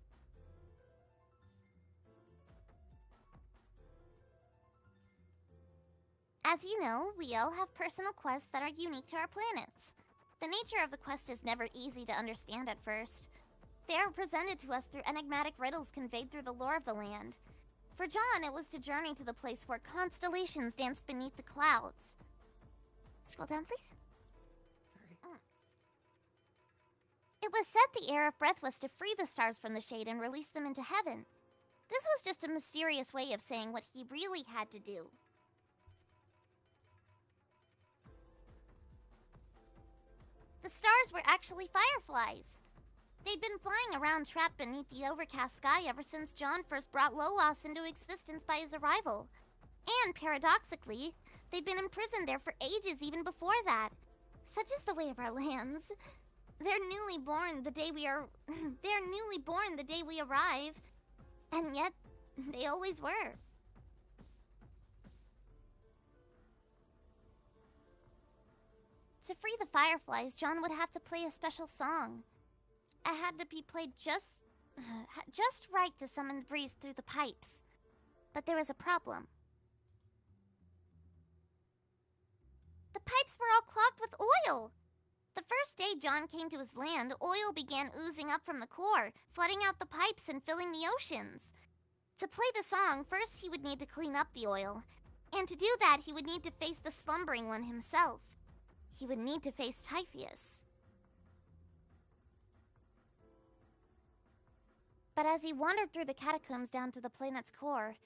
As you know, we all have personal quests that are unique to our planets. The nature of the quest is never easy to understand at first. They are presented to us through enigmatic riddles conveyed through the lore of the land. For John, it was to journey to the place where constellations danced beneath the clouds. Scroll down, please. It was said the air of breath was to free the stars from the shade and release them into heaven. This was just a mysterious way of saying what he really had to do. The stars were actually fireflies. They'd been flying around trapped beneath the overcast sky ever since John first brought Loas into existence by his arrival. And paradoxically, they'd been imprisoned there for ages even before that. Such is the way of our lands. They're newly born the day we arrive, and yet they always were. To free the fireflies, John would have to play a special song. It had to be played just right to summon the breeze through the pipes. But there was a problem. The pipes were all clogged with oil. The first day John came to his land, oil began oozing up from the core, flooding out the pipes and filling the oceans. To play the song, first he would need to clean up the oil. And to do that, he would need to face the slumbering one himself. He would need to face Typheus. But as he wandered through the catacombs down to the planet's core,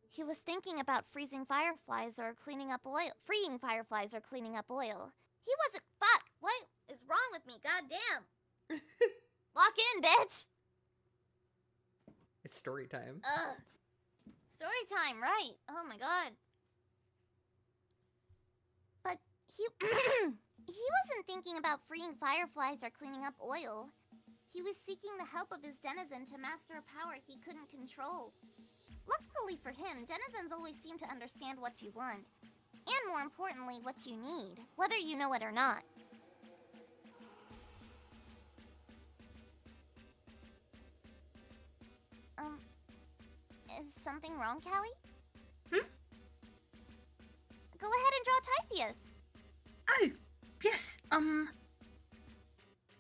he was thinking about freeing fireflies or cleaning up oil. He wasn't. Fuck! What is wrong with me? Goddamn! Lock in, bitch! It's story time. Ugh. Story time, right? Oh my god. But he he wasn't thinking about freeing fireflies or cleaning up oil. He was seeking the help of his denizen to master a power he couldn't control. Luckily for him, denizens always seem to understand what you want. And more importantly, what you need, whether you know it or not. Is something wrong, Callie? Hmm? Go ahead and draw Typheus. Oh, yes,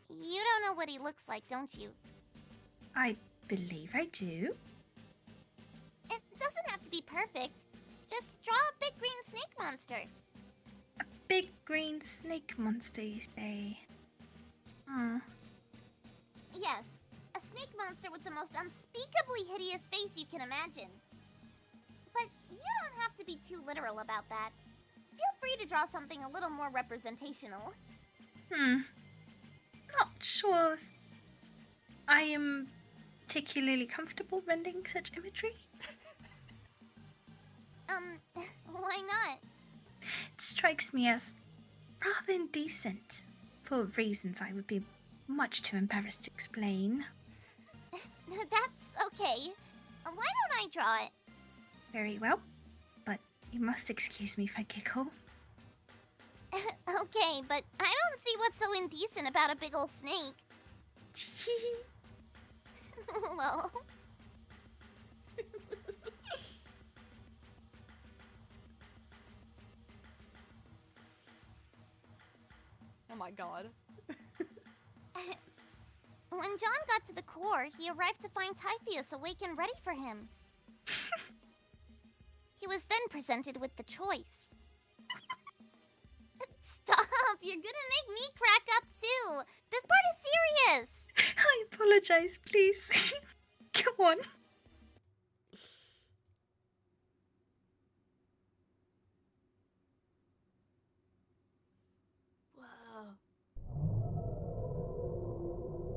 You don't know what he looks like, don't you? I believe I do. It doesn't have to be perfect. Just draw a big green snake monster. A big green snake monster, you say? Hmm. Yes, a snake monster with the most unspeakably hideous face you can imagine. But you don't have to be too literal about that. Feel free to draw something a little more representational. Not sure if I am particularly comfortable rendering such imagery. Why not? It strikes me as rather indecent, for reasons I would be much too embarrassed to explain. That's okay. Why don't I draw it? Very well, but you must excuse me if I giggle. Okay, but I don't see what's so indecent about a big ol' snake. Well... Oh my god. When John got to the core, he arrived to find Typheus awake and ready for him. He was then presented with the choice. Stop! You're gonna make me crack up too! This part is serious! I apologize, please. Go on. Whoa.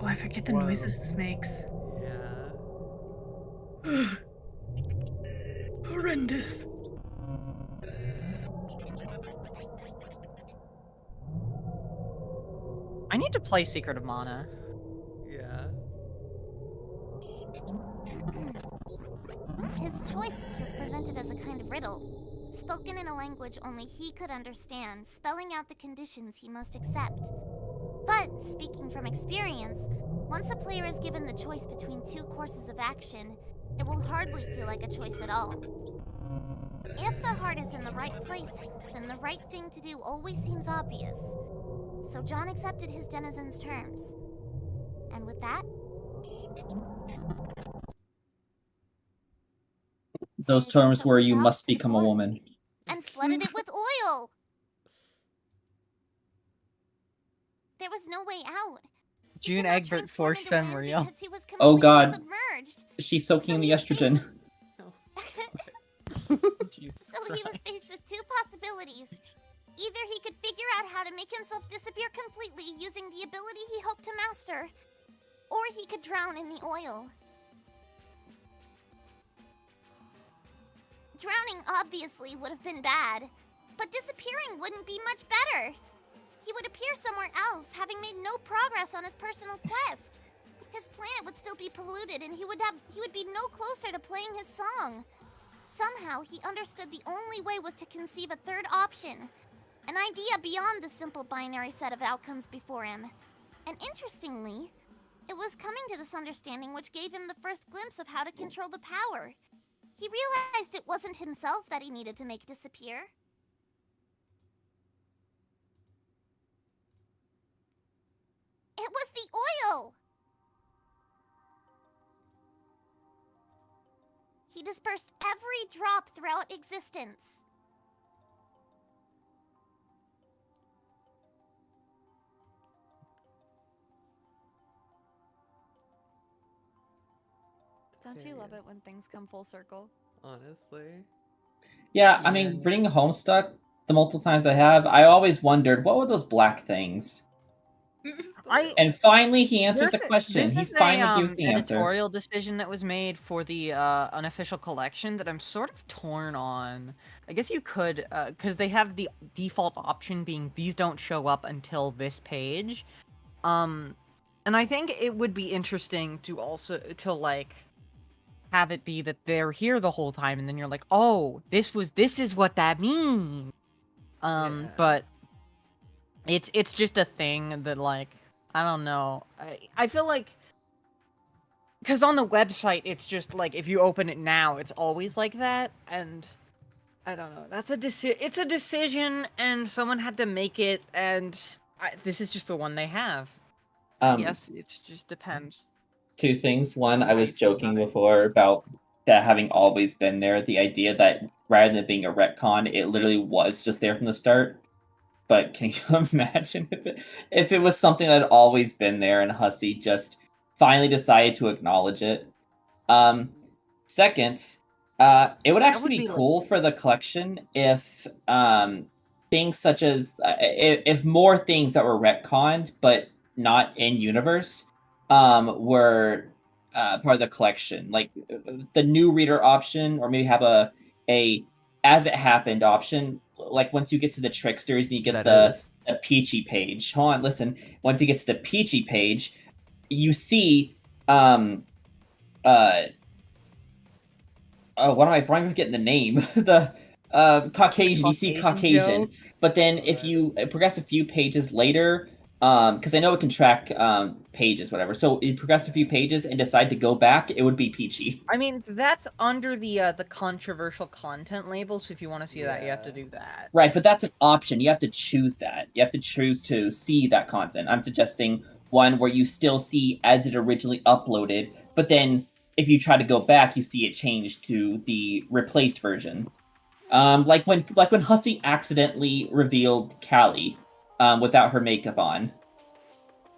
Oh, I forget the noises this makes. Yeah. Horrendous. I need to play Secret of Mana. Yeah. His choice was presented as a kind of riddle, spoken in a language only he could understand, spelling out the conditions he must accept. But, speaking from experience, once a player is given the choice between two courses of action, it will hardly feel like a choice at all. If the heart is in the right place, then the right thing to do always seems obvious. So John accepted his denizen's terms. And with that, Those terms were you must become a woman. and flooded it with oil. There was no way out. He June could not Egbert transform forced into wind Fenrir. because he was Oh completely god. submerged. She's soaking in the he was faced estrogen. So he was faced with two possibilities. Either he could figure out how to make himself disappear completely using the ability he hoped to master, or he could drown in the oil. Drowning obviously would have been bad, but disappearing wouldn't be much better. He would appear somewhere else, having made no progress on his personal quest. His planet would still be polluted, and he would be no closer to playing his song. Somehow, he understood the only way was to conceive a third option, an idea beyond the simple binary set of outcomes before him. And interestingly, it was coming to this understanding which gave him the first glimpse of how to control the power. He realized it wasn't himself that he needed to make disappear. It was the oil! He dispersed every drop throughout existence. Don't you love Period. it when things come full circle? Honestly. Yeah, I mean, reading Homestuck the multiple times I have, I always wondered what were those black things. And finally, he answered the question. This He is finally gives the answer. editorial decision that was made for the unofficial collection that I'm sort of torn on. I guess you could, because they have the default option being these don't show up until this page. And I think it would be interesting to also to like have it be that they're here the whole time, and then you're like, oh, this is what that means. Yeah. But it's just a thing that like I don't know. I feel like because on the website it's just like if you open it now, it's always like that, and I don't know. That's it's a decision, and someone had to make it, and this is just the one they have. Yes, it just depends. Two things. One, I was joking before about that having always been there. The idea that rather than being a retcon, it literally was just there from the start. But can you imagine if it was something that had always been there and Hussey just finally decided to acknowledge it? Second, it would actually be cool for the collection if things such as if more things that were retconned but not in universe were part of the collection, like the new reader option, or maybe have a as it happened option. Like once you get to the tricksters and you get the Peachy page. Hold on, listen. Once you get to the Peachy page, you see what am I forgetting the name? The Caucasian. You see Caucasian. But then if you progress a few pages later, because I know it can track pages, whatever. So you progress a few pages and decide to go back, it would be Peachy. I mean, that's under the controversial content label, so if you want to see that, you have to do that. Right, but that's an option. You have to choose that. You have to choose to see that content. I'm suggesting one where you still see as it originally uploaded, but then if you try to go back, you see it changed to the replaced version. Like when Hussey accidentally revealed Callie without her makeup on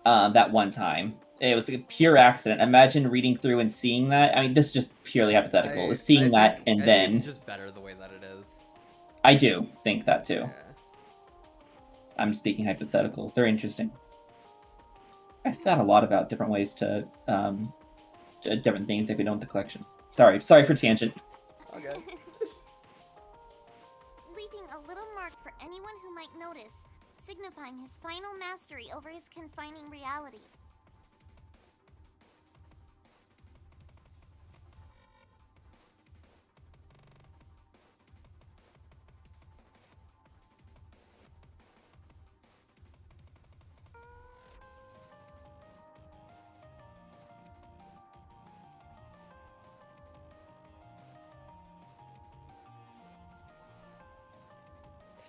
that one time. It was a pure accident. Imagine reading through and seeing that. I mean, this is just purely hypothetical. Seeing that and then it's just better the way that it is. I do think that too. Yeah. I'm speaking hypotheticals. They're interesting. I've thought a lot about different ways to different things that we know in the collection. Sorry for tangent. Okay. Leaving a little mark for anyone who might notice, signifying his final mastery over his confining reality.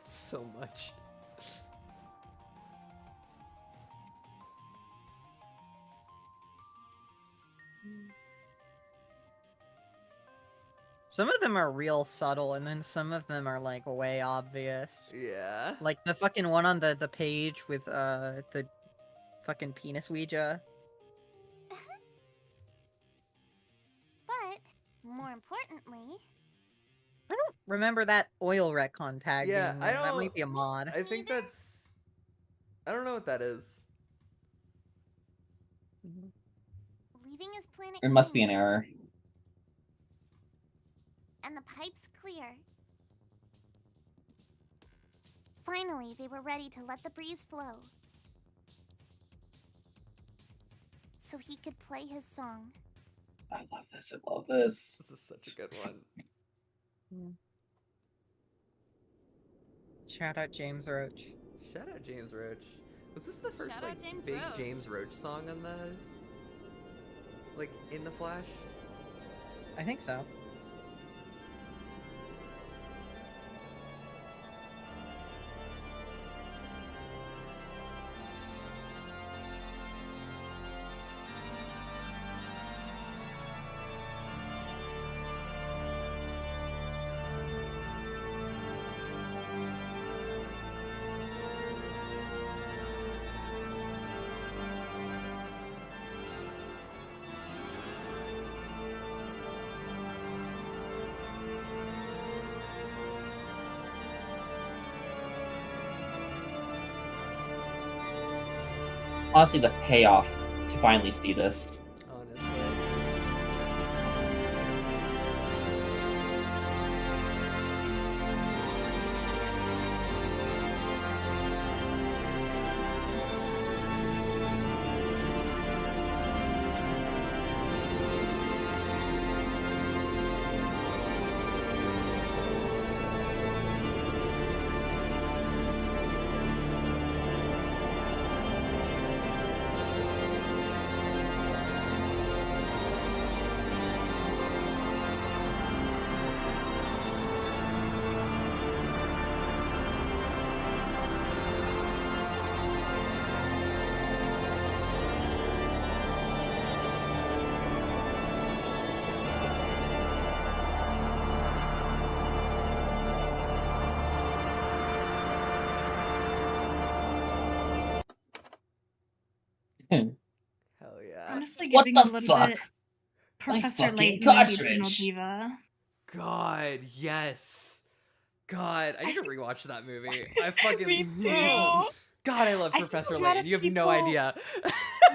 So much. Some of them are real subtle, and then some of them are like way obvious. Yeah. Like the fucking one on the page with the fucking penis Ouija. But, more importantly... I don't remember that oil retcon tag. Yeah, being I there. don't... That might be a mod. I think that's... I don't know what that is. Leaving his planet There must be clean, an error. and the pipes clear. Finally, they were ready to let the breeze flow. So he could play his song. I love this. I love this. This is such a good one. Shout out James Roach. Shout out James Roach. Was this the first Shout out like James big Roach. James Roach song on the like in the Flash? I think so. Honestly, the payoff to finally see this. Honestly. Hell yeah. Honestly, What giving the a little fuck? bit My Professor fucking Layton and the Eternal cartridge. Diva. God, yes. God, I need to I- rewatch that movie. I fucking Me too. God, I love I think Professor a lot Layton. of You have no people- idea.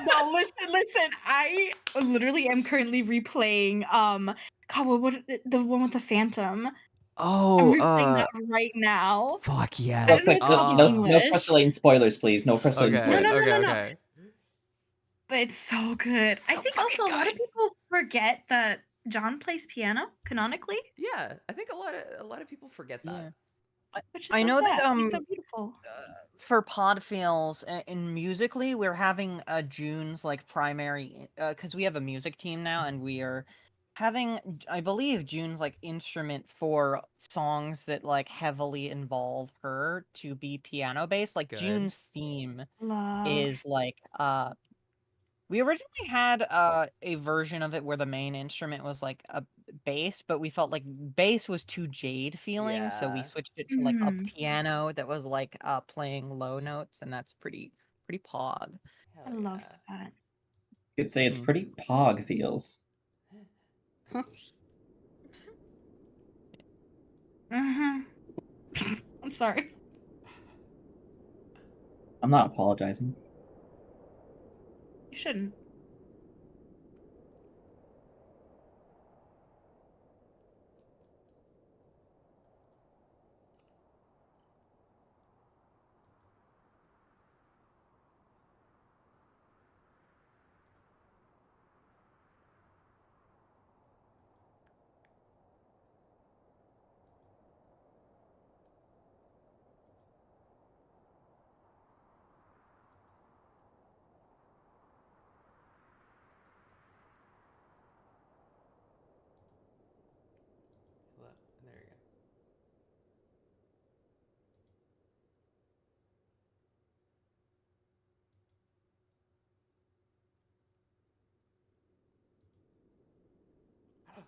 No, listen. I literally am currently replaying God, what the one with the Phantom. I'm Oh, replaying that right now. fuck I yes. don't know it's called in No English. Professor Lane spoilers, please. No Professor Lane Okay, spoilers. No. okay. But it's so good. I So think fucking also a lot of good. people forget that John plays piano canonically, Yeah, I think a lot of people forget that. which is I so know sad. that It's so beautiful. for Podfields in musically, we're having June's like primary because we have a music team now, and we are having, I believe, June's like instrument for songs that like heavily involve her to be piano based. Like Good. June's theme Love. is like we originally had a version of it where the main instrument was like a bass, but we felt like bass was too Jade feeling, so we Yeah. switched it to like a Mhm. piano that was like playing low notes, and that's pretty pog. I love that. You could say it's Mm. pretty pog feels. I'm sorry. I'm not apologizing. You shouldn't. There you go.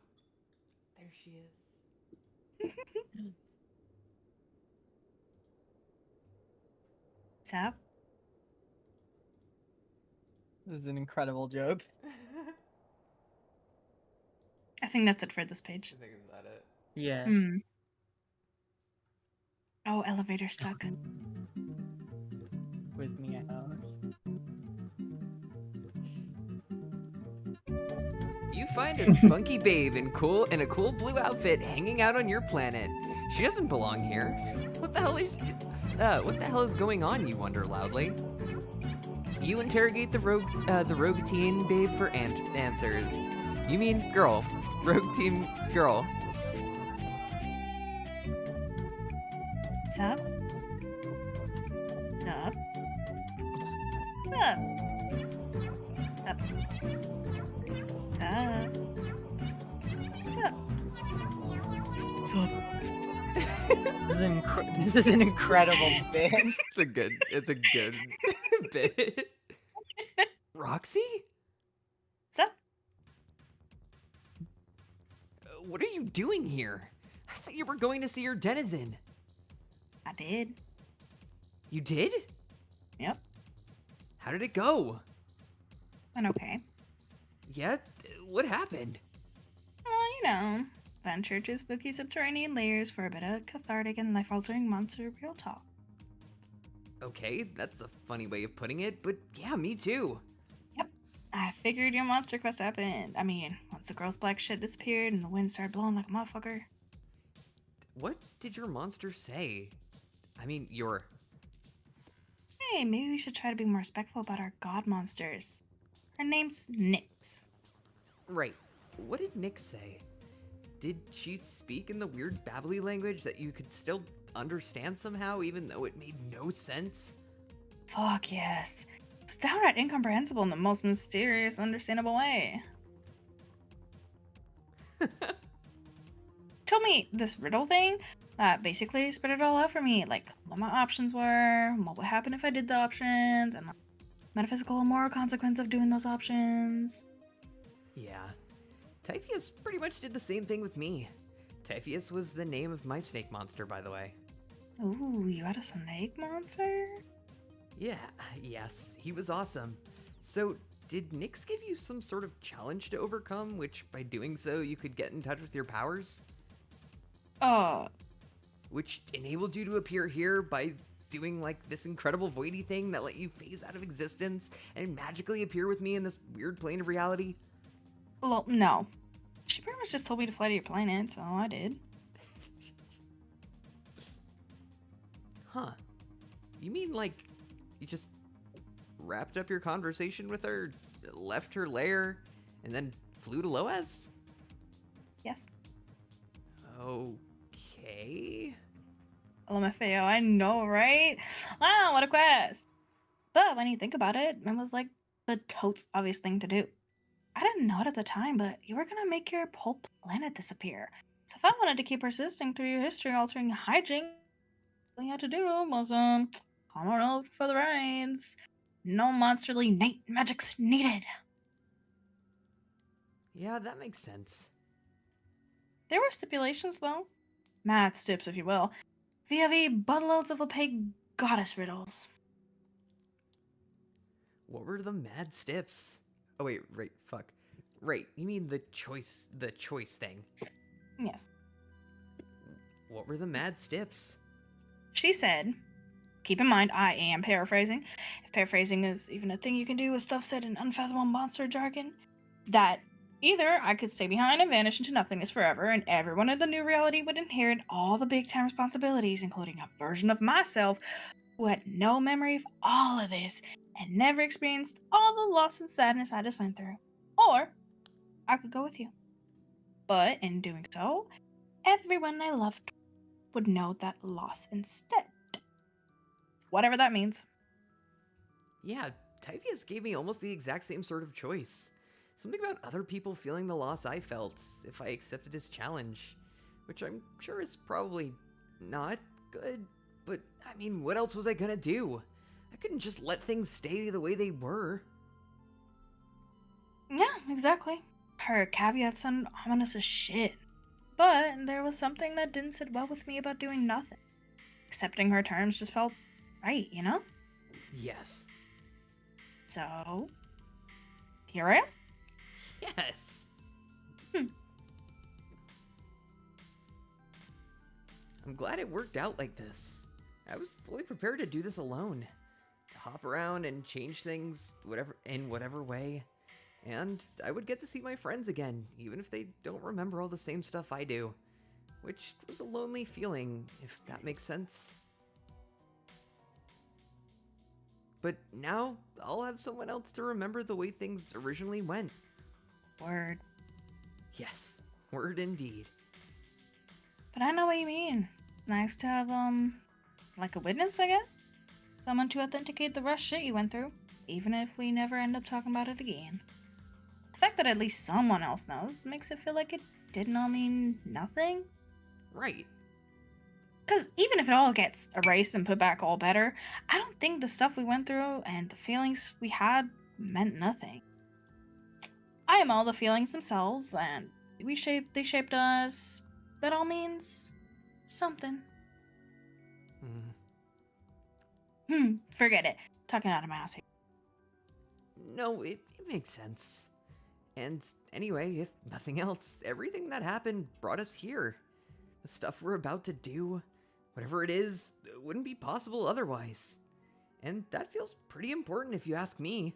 There she is. Sap? This is an incredible joke. I think that's it for this I page. think is that it. Yeah. Hmm. Oh, elevator stuck. With me at house. You find a spunky babe in a cool blue outfit hanging out on your planet. She doesn't belong here. What the hell is going on? You wonder loudly. You interrogate the rogue teen babe for answers. You mean girl, rogue teen girl. Sup? Sup? Sup? Sup? Sup? Sup? This is an incredible bit. It's a good bit. Roxy? Sup? What are you doing here? I thought you were going to see your denizen. I did. You did? Yep. How did it go? Went okay. Yeah? What happened? Well, you know, venture to spooky subterranean layers for a bit of cathartic and life-altering monster real talk. Okay, that's a funny way of putting it, but yeah, me too. Yep. I figured your monster quest happened. I mean, once the girl's black shit disappeared and the wind started blowing like a motherfucker. What did your monster say? I mean, Hey, maybe we should try to be more respectful about our god monsters. Her name's Nyx. Right. What did Nick say? Did she speak in the weird babbly language that you could still understand somehow, even though it made no sense? Fuck yes. It's downright incomprehensible in the most mysterious, understandable way. Told me this riddle thing that basically spread it all out for me, like what my options were, what would happen if I did the options, and like, metaphysical and moral consequence of doing those options. Yeah. Typhoeus pretty much did the same thing with me. Typhoeus was the name of my snake monster, by the way. Ooh, you had a snake monster? Yeah, yes, he was awesome. So, did Nyx give you some sort of challenge to overcome, which by doing so you could get in touch with your powers? Which enabled you to appear here by doing like this incredible voidy thing that let you phase out of existence and magically appear with me in this weird plane of reality? Well, no. She pretty much just told me to fly to your planet, so I did. Huh. You mean like you just wrapped up your conversation with her, left her lair, and then flew to Loaz? Yes. Okay. LMFAO, I know, right? Wow, what a quest! But when you think about it, it was like the totes obvious thing to do. I didn't know it at the time, but you were gonna make your whole planet disappear. So if I wanted to keep persisting through your history-altering hijinks, all you had to do was, come around for the rides. No monsterly night magics needed. Yeah, that makes sense. There were stipulations, though. Mad stips, if you will. VOV buttloads of opaque goddess riddles. What were the mad stips? Oh wait, right, fuck. Right, you mean the choice thing. Yes. What were the mad stips? She said, keep in mind, I am paraphrasing. If paraphrasing is even a thing you can do with stuff said in unfathomable monster jargon, that either I could stay behind and vanish into nothingness forever, and everyone in the new reality would inherit all the big time responsibilities, including a version of myself who had no memory of all of this and never experienced all the loss and sadness I just went through. Or I could go with you. But in doing so, everyone I loved would know that loss instead. Whatever that means. Yeah, Typheus gave me almost the exact same sort of choice. Something about other people feeling the loss I felt if I accepted his challenge, which I'm sure is probably not good, but I mean, what else was I gonna do? I couldn't just let things stay the way they were. Yeah, exactly. Her caveats sounded ominous as shit. But there was something that didn't sit well with me about doing nothing. Accepting her terms just felt right, you know? Yes. So, here I am. Yes! I'm glad it worked out like this. I was fully prepared to do this alone. To hop around and change things in whatever way. And I would get to see my friends again, even if they don't remember all the same stuff I do. Which was a lonely feeling, if that makes sense. But now, I'll have someone else to remember the way things originally went. Word. Yes, word indeed. But I know what you mean. Nice to have, like a witness, I guess? Someone to authenticate the rough shit you went through, even if we never end up talking about it again. The fact that at least someone else knows makes it feel like it didn't all mean nothing. Right. Because even if it all gets erased and put back all better, I don't think the stuff we went through and the feelings we had meant nothing. I am all the feelings themselves, and they shaped us. That all means something. Forget it. Talking out of my ass here. No, it makes sense. And anyway, if nothing else, everything that happened brought us here. The stuff we're about to do, whatever it is, wouldn't be possible otherwise. And that feels pretty important if you ask me.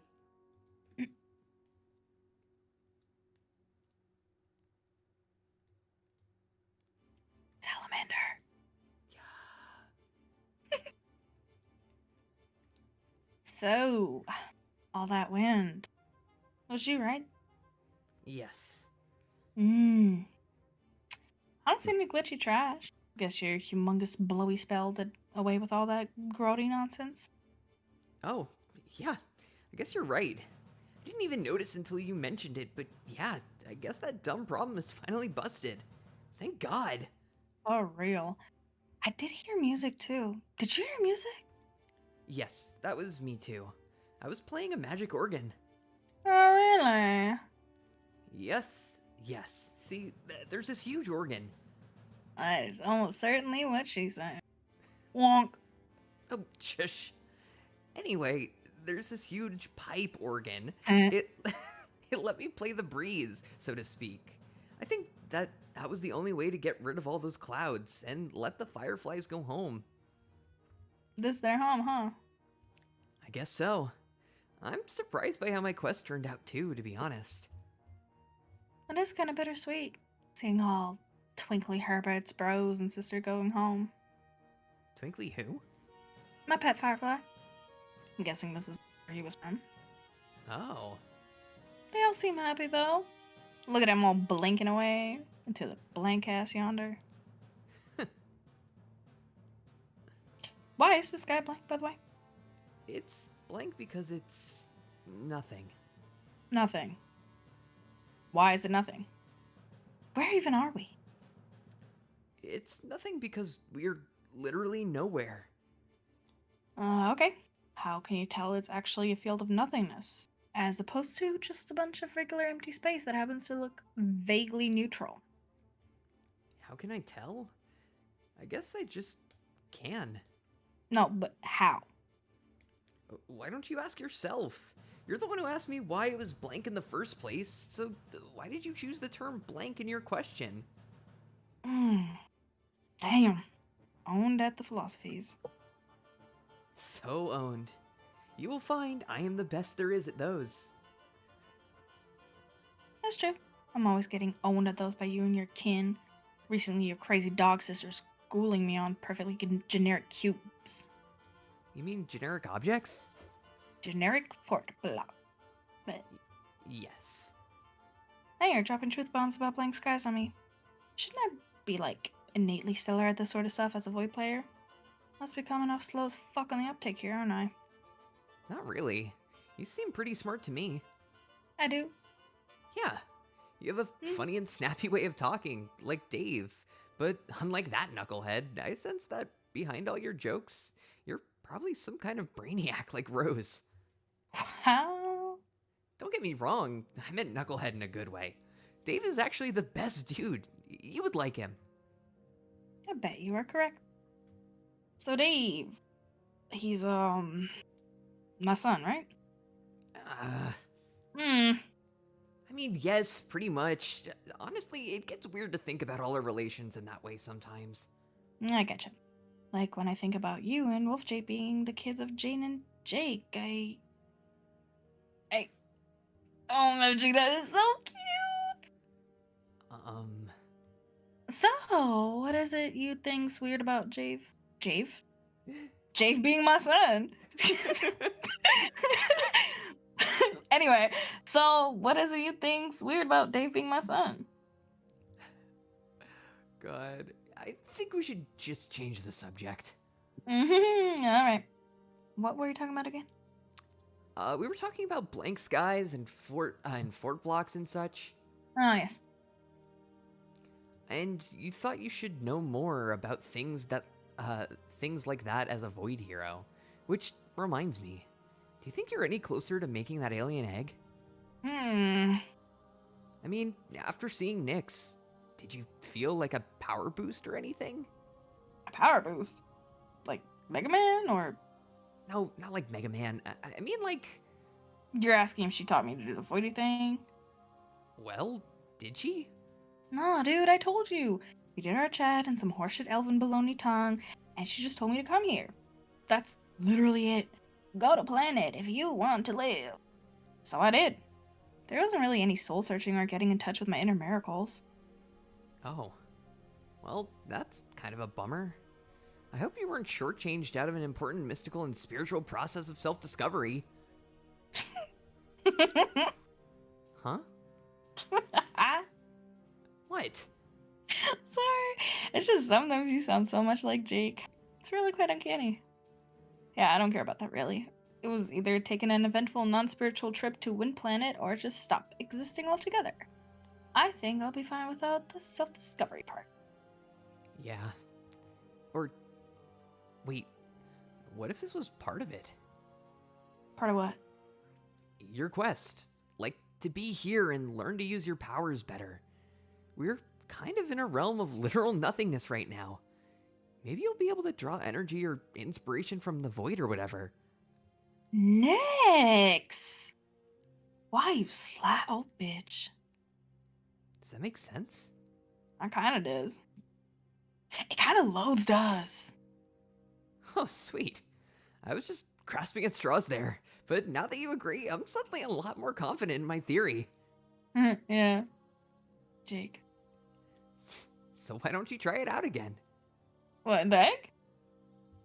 Salamander. Yeah. So, all that wind. Was you, right? Yes. I don't see any glitchy trash. Guess your humongous blowy spell did away with all that grody nonsense. Oh, yeah. I guess you're right. I didn't even notice until you mentioned it, but yeah, I guess that dumb problem is finally busted. Thank God. For real. I did hear music too. Did you hear music? Yes, that was me too. I was playing a magic organ. Oh, really? Yes. See, there's this huge organ. That is almost certainly what she said. Wonk. Oh, shush. Anyway, there's this huge pipe organ. Eh. It it let me play the breeze, so to speak. I think that was the only way to get rid of all those clouds and let the fireflies go home. This their home, huh? I guess so. I'm surprised by how my quest turned out too, to be honest. It is kind of bittersweet, seeing all Twinkly Herbert's bros and sister going home. Twinkly who? My pet firefly. I'm guessing this is where he was from. Oh. They all seem happy though. Look at him all blinking away into the blank ass yonder. Why is the sky blank, by the way? It's blank because it's nothing. Nothing. Why is it nothing? Where even are we? It's nothing because we're literally nowhere. Okay. How can you tell it's actually a field of nothingness, as opposed to just a bunch of regular empty space that happens to look vaguely neutral? How can I tell? I guess I just can. No, but how? Why don't you ask yourself? You're the one who asked me why it was blank in the first place, so why did you choose the term blank in your question? Damn. Owned at the philosophies. So owned. You will find I am the best there is at those. That's true. I'm always getting owned at those by you and your kin. Recently, your crazy dog sister schooling me on perfectly generic cubes. You mean generic objects? Generic fort block. But Yes. now you're dropping truth bombs about blank skies on me. Shouldn't I be, like, innately stellar at this sort of stuff as a Void player? Must be coming off slow as fuck on the uptake here, aren't I? Not really. You seem pretty smart to me. I do. Yeah. You have a funny and snappy way of talking, like Dave. But unlike that knucklehead, I sense that behind all your jokes, you're probably some kind of brainiac like Rose. How? Don't get me wrong, I meant knucklehead in a good way. Dave is actually the best dude. You would like him. I bet you are correct. So Dave, he's my son, right? I mean, yes, pretty much. Honestly, it gets weird to think about all our relations in that way sometimes. I getcha. Like when I think about you and WolfJ being the kids of Jane and Jake, oh, Magic, that is so cute. So, what is it you think's weird about Jave? Jave? Jave being my son. Anyway, so what is it you think's weird about Dave being my son? God, I think we should just change the subject. All right. What were you talking about again? We were talking about blank skies and fort blocks and such. Oh, yes. And you thought you should know more about things like that as a Void hero. Which reminds me, do you think you're any closer to making that alien egg? I mean, after seeing Nyx, did you feel like a power boost or anything? A power boost? Like Mega Man, or? No, not like Mega Man. I mean like... You're asking if she taught me to do the Voidy thing? Well, did she? No, dude, I told you. We did our chat and some horseshit elven baloney tongue, and she just told me to come here. That's literally it. Go to planet if you want to live. So I did. There wasn't really any soul searching or getting in touch with my inner miracles. Oh. Well, that's kind of a bummer. I hope you weren't shortchanged out of an important mystical and spiritual process of self-discovery. Huh? What? Sorry. It's just sometimes you sound so much like Jake. It's really quite uncanny. Yeah, I don't care about that really. It was either taking an eventful non-spiritual trip to Wind Planet or just stop existing altogether. I think I'll be fine without the self-discovery part. Yeah. Or... wait. What if this was part of it? Part of what? Your quest. Like, to be here and learn to use your powers better. We're kind of in a realm of literal nothingness right now. Maybe you'll be able to draw energy or inspiration from the void or whatever. Nix! Why you oh bitch. Does that make sense? That kinda does. It kinda loads does. Oh, sweet. I was just grasping at straws there, but now that you agree, I'm suddenly a lot more confident in my theory. Yeah. Jake. So why don't you try it out again? What, the egg?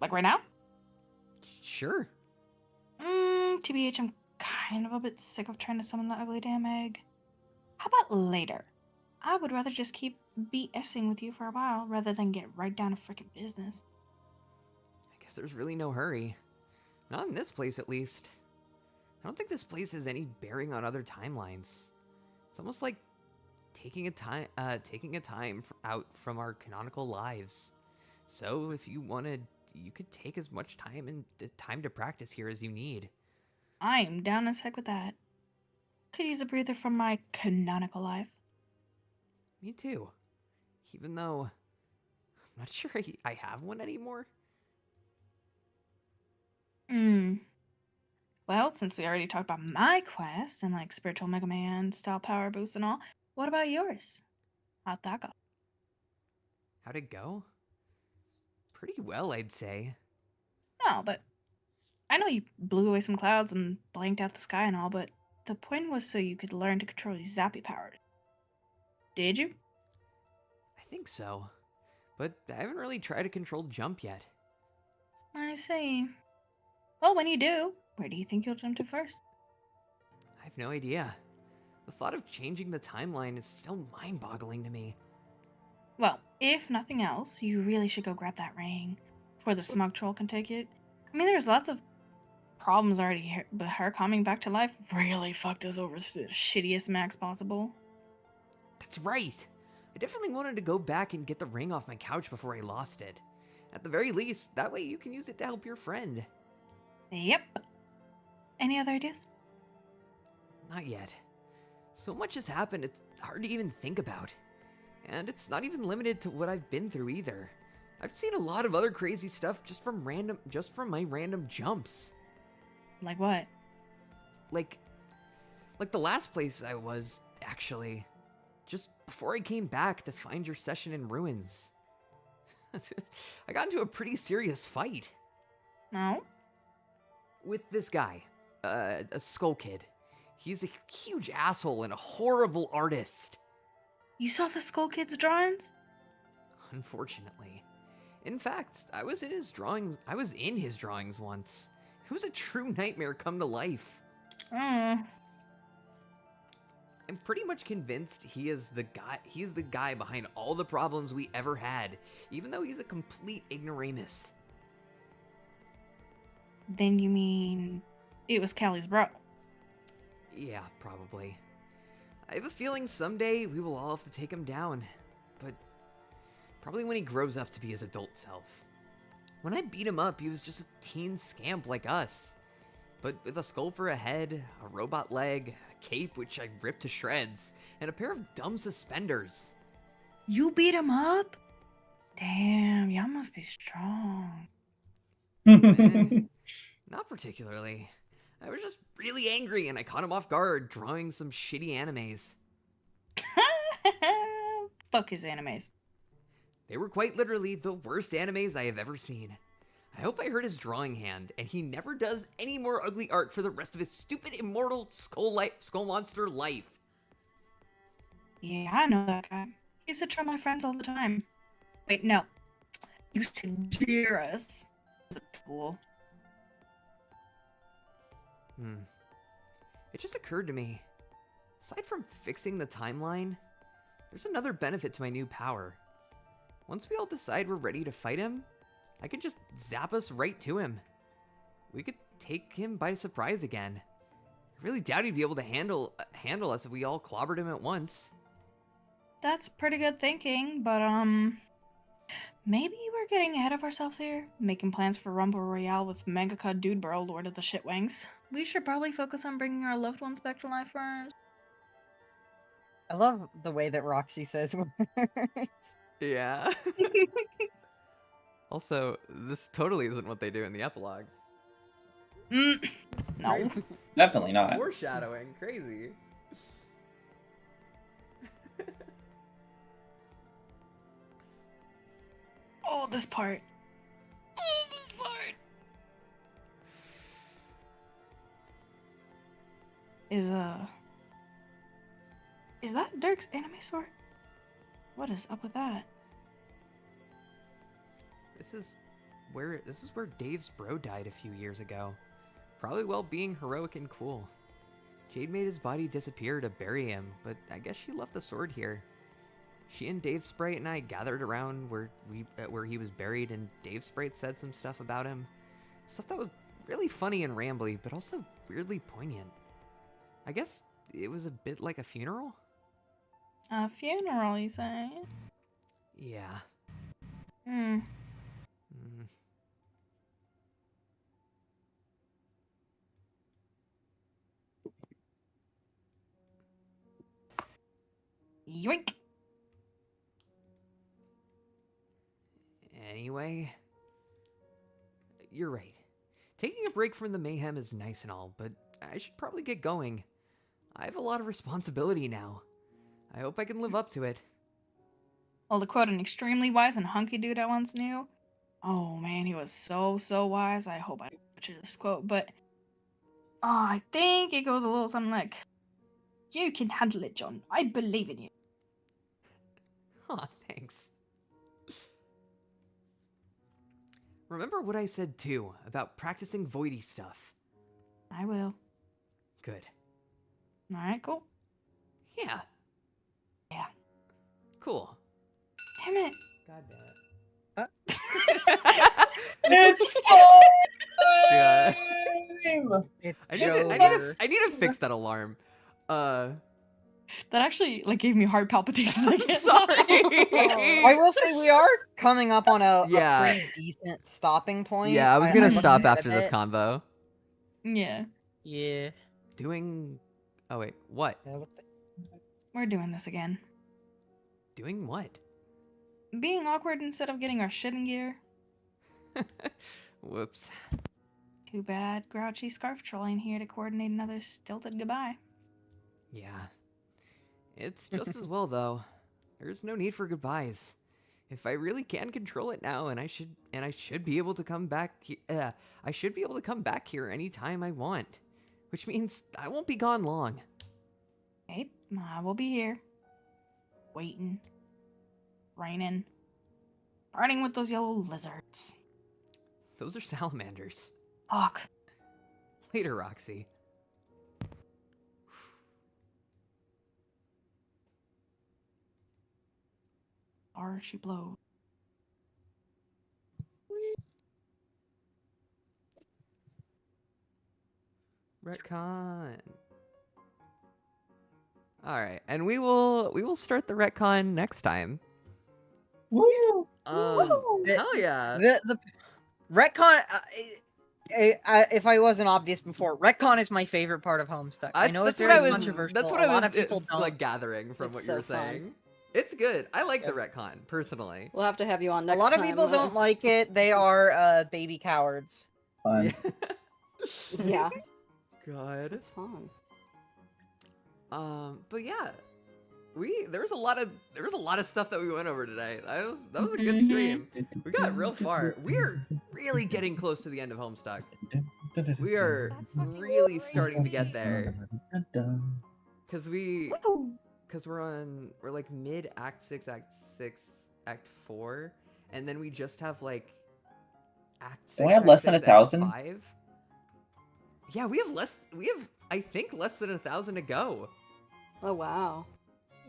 Like right now? Sure. TBH, I'm kind of a bit sick of trying to summon the ugly damn egg. How about later? I would rather just keep BSing with you for a while rather than get right down to freaking business. I guess there's really no hurry. Not in this place, at least. I don't think this place has any bearing on other timelines. It's almost like taking a time out from our canonical lives. So if you wanted, you could take as much time to practice here as you need. I'm down as heck with that. Could use a breather from my canonical life. Me too. Even though I'm not sure I have one anymore. Well, since we already talked about my quest and like spiritual Mega Man style power boost and all, what about yours? How'd that go? How'd it go? Pretty well, I'd say. No, but I know you blew away some clouds and blanked out the sky and all, but the point was so you could learn to control your zappy power. Did you? I think so. But I haven't really tried to control jump yet. I see. Well, when you do, where do you think you'll jump to first? I have no idea. The thought of changing the timeline is still mind-boggling to me. Well, if nothing else, you really should go grab that ring before the smug troll can take it. I mean, there's lots of problems already here, but her coming back to life really fucked us over to the shittiest max possible. That's right! I definitely wanted to go back and get the ring off my couch before I lost it. At the very least, that way you can use it to help your friend. Yep. Any other ideas? Not yet. So much has happened, it's hard to even think about. And it's not even limited to what I've been through either. I've seen a lot of other crazy stuff just from my random jumps. Like what? Like the last place I was, actually. Just before I came back to find your session in ruins. I got into a pretty serious fight. No? With this guy, a skull kid. He's a huge asshole and a horrible artist. You saw the Skull Kid's drawings? Unfortunately. In fact, I was in his drawings once. It was a true nightmare come to life. Mm. I'm pretty much convinced he's the guy behind all the problems we ever had, even though he's a complete ignoramus. Then you mean it was Callie's bro? Yeah, probably. I have a feeling someday we will all have to take him down, but probably when he grows up to be his adult self. When I beat him up, he was just a teen scamp like us, but with a skull for a head, a robot leg, a cape which I ripped to shreds, and a pair of dumb suspenders. You beat him up? Damn, y'all must be strong. Not particularly. I was just really angry and I caught him off guard drawing some shitty animes. Fuck his animes. They were quite literally the worst animes I have ever seen. I hope I hurt his drawing hand and he never does any more ugly art for the rest of his stupid immortal skull monster life. Yeah, I know that guy. He used to troll my friends all the time. Wait, no. Used to jeer us. He's a tool. It just occurred to me, aside from fixing the timeline, there's another benefit to my new power. Once we all decide we're ready to fight him, I can just zap us right to him. We could take him by surprise again. I really doubt he'd be able to handle us if we all clobbered him at once. That's pretty good thinking, but maybe we're getting ahead of ourselves here, making plans for Rumble Royale with Mangaka Dude Bro, Lord of the Shitwings. We should probably focus on bringing our loved ones back to life first. I love the way that Roxy says words. Yeah. Also, this totally isn't what they do in the epilogues. No. Definitely not. Foreshadowing, crazy. Oh, this part. Oh, this part. Is that Dirk's anime sword? What is up with that? This is where Dave's bro died a few years ago. Probably while being heroic and cool. Jade made his body disappear to bury him, but I guess she left the sword here. She and Dave Sprite and I gathered around where he was buried, and Dave Sprite said some stuff about him. Stuff that was really funny and rambly, but also weirdly poignant. I guess it was a bit like a funeral? A funeral, you say? Yeah. Hmm. Mm. Yoink. Anyway, you're right. Taking a break from the mayhem is nice and all, but I should probably get going. I have a lot of responsibility now. I hope I can live up to it. Well, to quote an extremely wise and hunky dude I once knew, oh man, he was so wise. I hope I don't butcher this quote, but I think it goes a little something like, "You can handle it, John. I believe in you." Aw, thanks. Remember what I said too about practicing voidy stuff. I will. Good. All right, cool. Yeah. Yeah. Cool. Damn it. God damn it. It's time! Yeah. It's I Joker. need to fix that alarm. That actually gave me heart palpitations. I can't Sorry. I will say we are coming up on a Yeah. pretty decent stopping point. Yeah, I was gonna looked stop ahead after of this it. convo. Yeah, Yeah. Doing. Oh wait, what? we're doing this again. Doing what? Being awkward instead of getting our shit in gear. Whoops. Too bad Grouchy Scarf Troll ain't here to coordinate another stilted goodbye. Yeah. It's just as well though. There's no need for goodbyes. If I really can control it now, and I should be able to come back. I should be able to come back here anytime I want, which means I won't be gone long. Okay, I will be here. Waiting. Raining. Partying with those yellow lizards. Those are salamanders. Fuck. Later, Roxy. Or she blows. Retcon. All right, and we will start the retcon next time. Woo! Hell yeah. The retcon. If I wasn't obvious before, retcon is my favorite part of Homestuck. I know it's very controversial. That's what I a lot was of people don't. like gathering from It's what so you were fun. saying. It's good. I like the retcon personally. We'll have to have you on A next lot of time. people don't like it. They are baby cowards. Fun. Yeah, God. it's fun. But yeah, there was a lot of stuff that we went over today. That was a good stream. We got real far. We're really getting close to the end of Homestuck. We are That's fucking really crazy. starting to get there. Cause we're like mid Act 6, Act 4, and then we just have like Act 6. Don't we have Act less than 6, Act 1,000? 5. Yeah, we have I think less than 1,000 to go. Oh wow.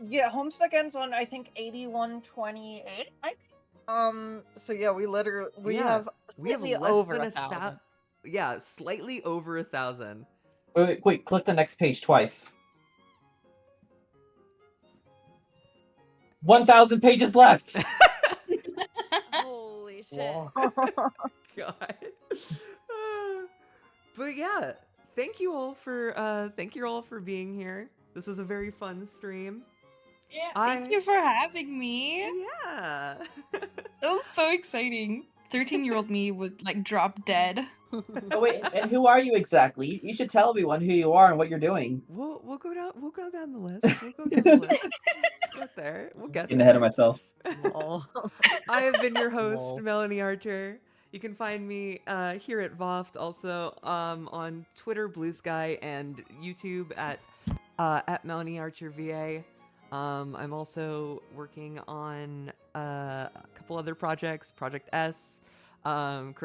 Yeah, Homestuck ends on I think 8128. I think. So yeah, we Yeah, have We have slightly less over than 1,000. Yeah, slightly over 1,000. Wait, click the next page twice. 1,000 pages left! Holy shit. God. But yeah, thank you all for being here. This was a very fun stream. Yeah, thank you for having me. Yeah. That was so exciting. 13-year-old me would drop dead. Oh wait, and who are you exactly? You should tell everyone who you are and what you're doing. We'll go down the list. We'll go down the list. Get there. We'll get Getting ahead of there. myself. Lol. I have been your host, Lol. Melanie Archer. You can find me here at VOFT, also on Twitter, Blue Sky, and YouTube at Melanie Archer VA. I'm also working on a couple other projects, Project S,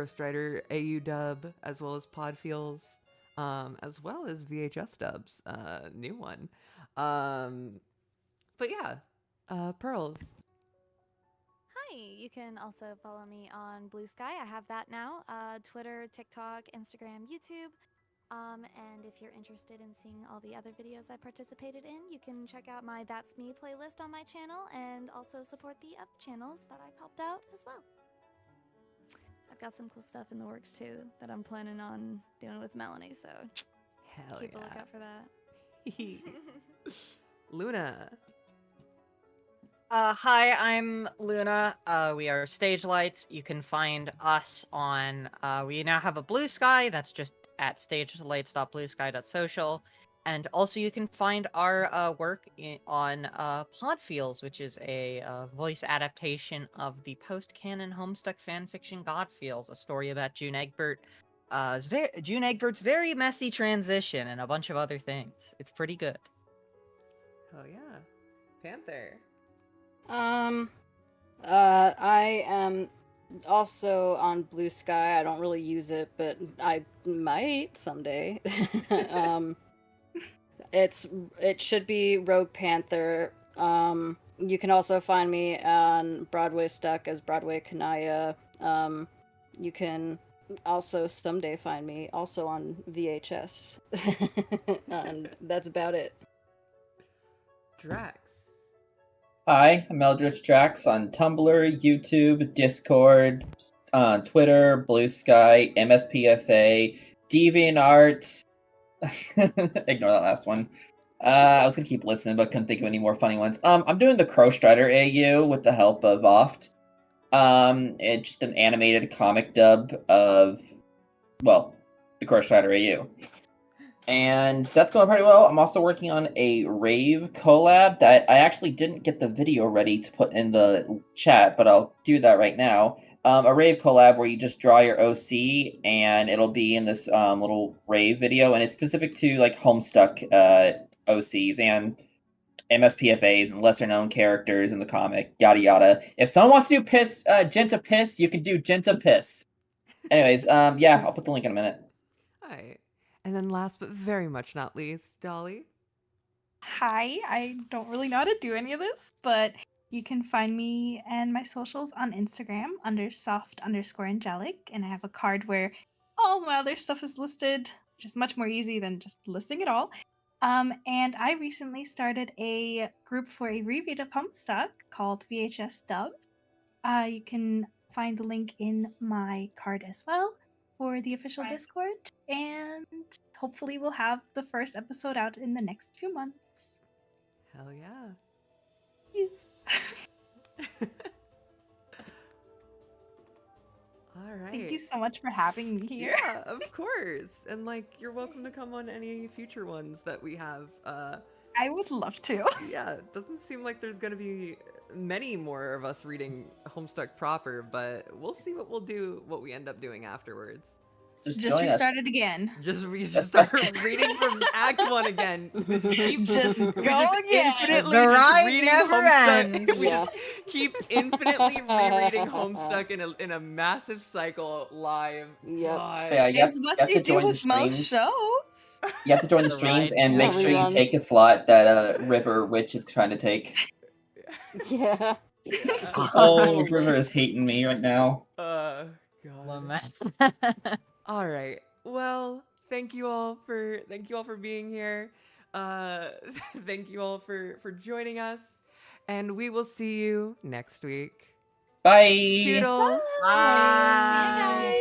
Strider AU dub, as well as Podfeels, as well as VHS dubs, new one. But yeah, Pearls. Hi, you can also follow me on Blue Sky. I have that now. Twitter, TikTok, Instagram, YouTube. And if you're interested in seeing all the other videos I participated in, you can check out my That's Me playlist on my channel and also support the other channels that I've helped out as well. I've got some cool stuff in the works too that I'm planning on doing with Melanie, so Hell keep a yeah. lookout for that. Luna. Hi, I'm Luna. We are Stage Lights. You can find us on, we now have a Blue Sky, that's just at stagelights.bluesky.social. And also you can find our work on Podfeels, which is a voice adaptation of the post-canon Homestuck fanfiction Godfeels, a story about June Egbert's very messy transition and a bunch of other things. It's pretty good. Hell yeah. Panther. I am also on Blue Sky. I don't really use it, but I might someday. It should be Rogue Panther. You can also find me on Broadway Stuck as Broadway Kanaya. You can also someday find me also on VHS. And that's about it. Drax. Hi, I'm Eldritch Drax on Tumblr, YouTube, Discord, Twitter, Blue Sky, MSPFA, DeviantArt. Ignore that last one. I was gonna keep listening, but couldn't think of any more funny ones. I'm doing the Strider AU with the help of VOFT. It's just an animated comic dub of, well, the Strider AU. And that's going pretty well. I'm also working on a rave collab that I actually didn't get the video ready to put in the chat, but I'll do that right now. A rave collab where you just draw your OC and it'll be in this little rave video, and it's specific to like Homestuck OCs and MSPFAs and lesser known characters in the comic, yada yada. If someone wants to do Genta Piss, you can do Genta Piss. Anyways, yeah, I'll put the link in a minute. Alright. And then last but very much not least, Dolly. Hi, I don't really know how to do any of this, but you can find me and my socials on Instagram under soft_angelic, and I have a card where all my other stuff is listed, which is much more easy than just listing it all. And I recently started a group for a reread of Homestuck called VHS Dubs. You can find the link in my card as well for the official Discord, and hopefully we'll have the first episode out in the next few months. Hell yeah. Yes. Alright. Thank you so much for having me here. Yeah, of course. And like, you're welcome to come on any future ones that we have. I would love to. Yeah, it doesn't seem like there's gonna be many more of us reading Homestuck proper, but we'll see what what we end up doing afterwards. Just join us. restart it again. We just start reading from Act 1 again. Just go again. Infinitely The just ride reading never Homestuck. ends. We Yeah. just keep infinitely rereading Homestuck in a massive cycle live. Yep. God. Yeah, you have, It's what you have they to do join the with most streams. shows. You have to join the The streams ride. and make Yeah, sure you reruns. take a slot that River Witch is trying to take. Yeah. Oh, River is hating me right now. God. Lament. All right. Well, thank you all for being here. Thank you all for joining us, and we will see you next week. Bye. Toodles. Bye. See you guys.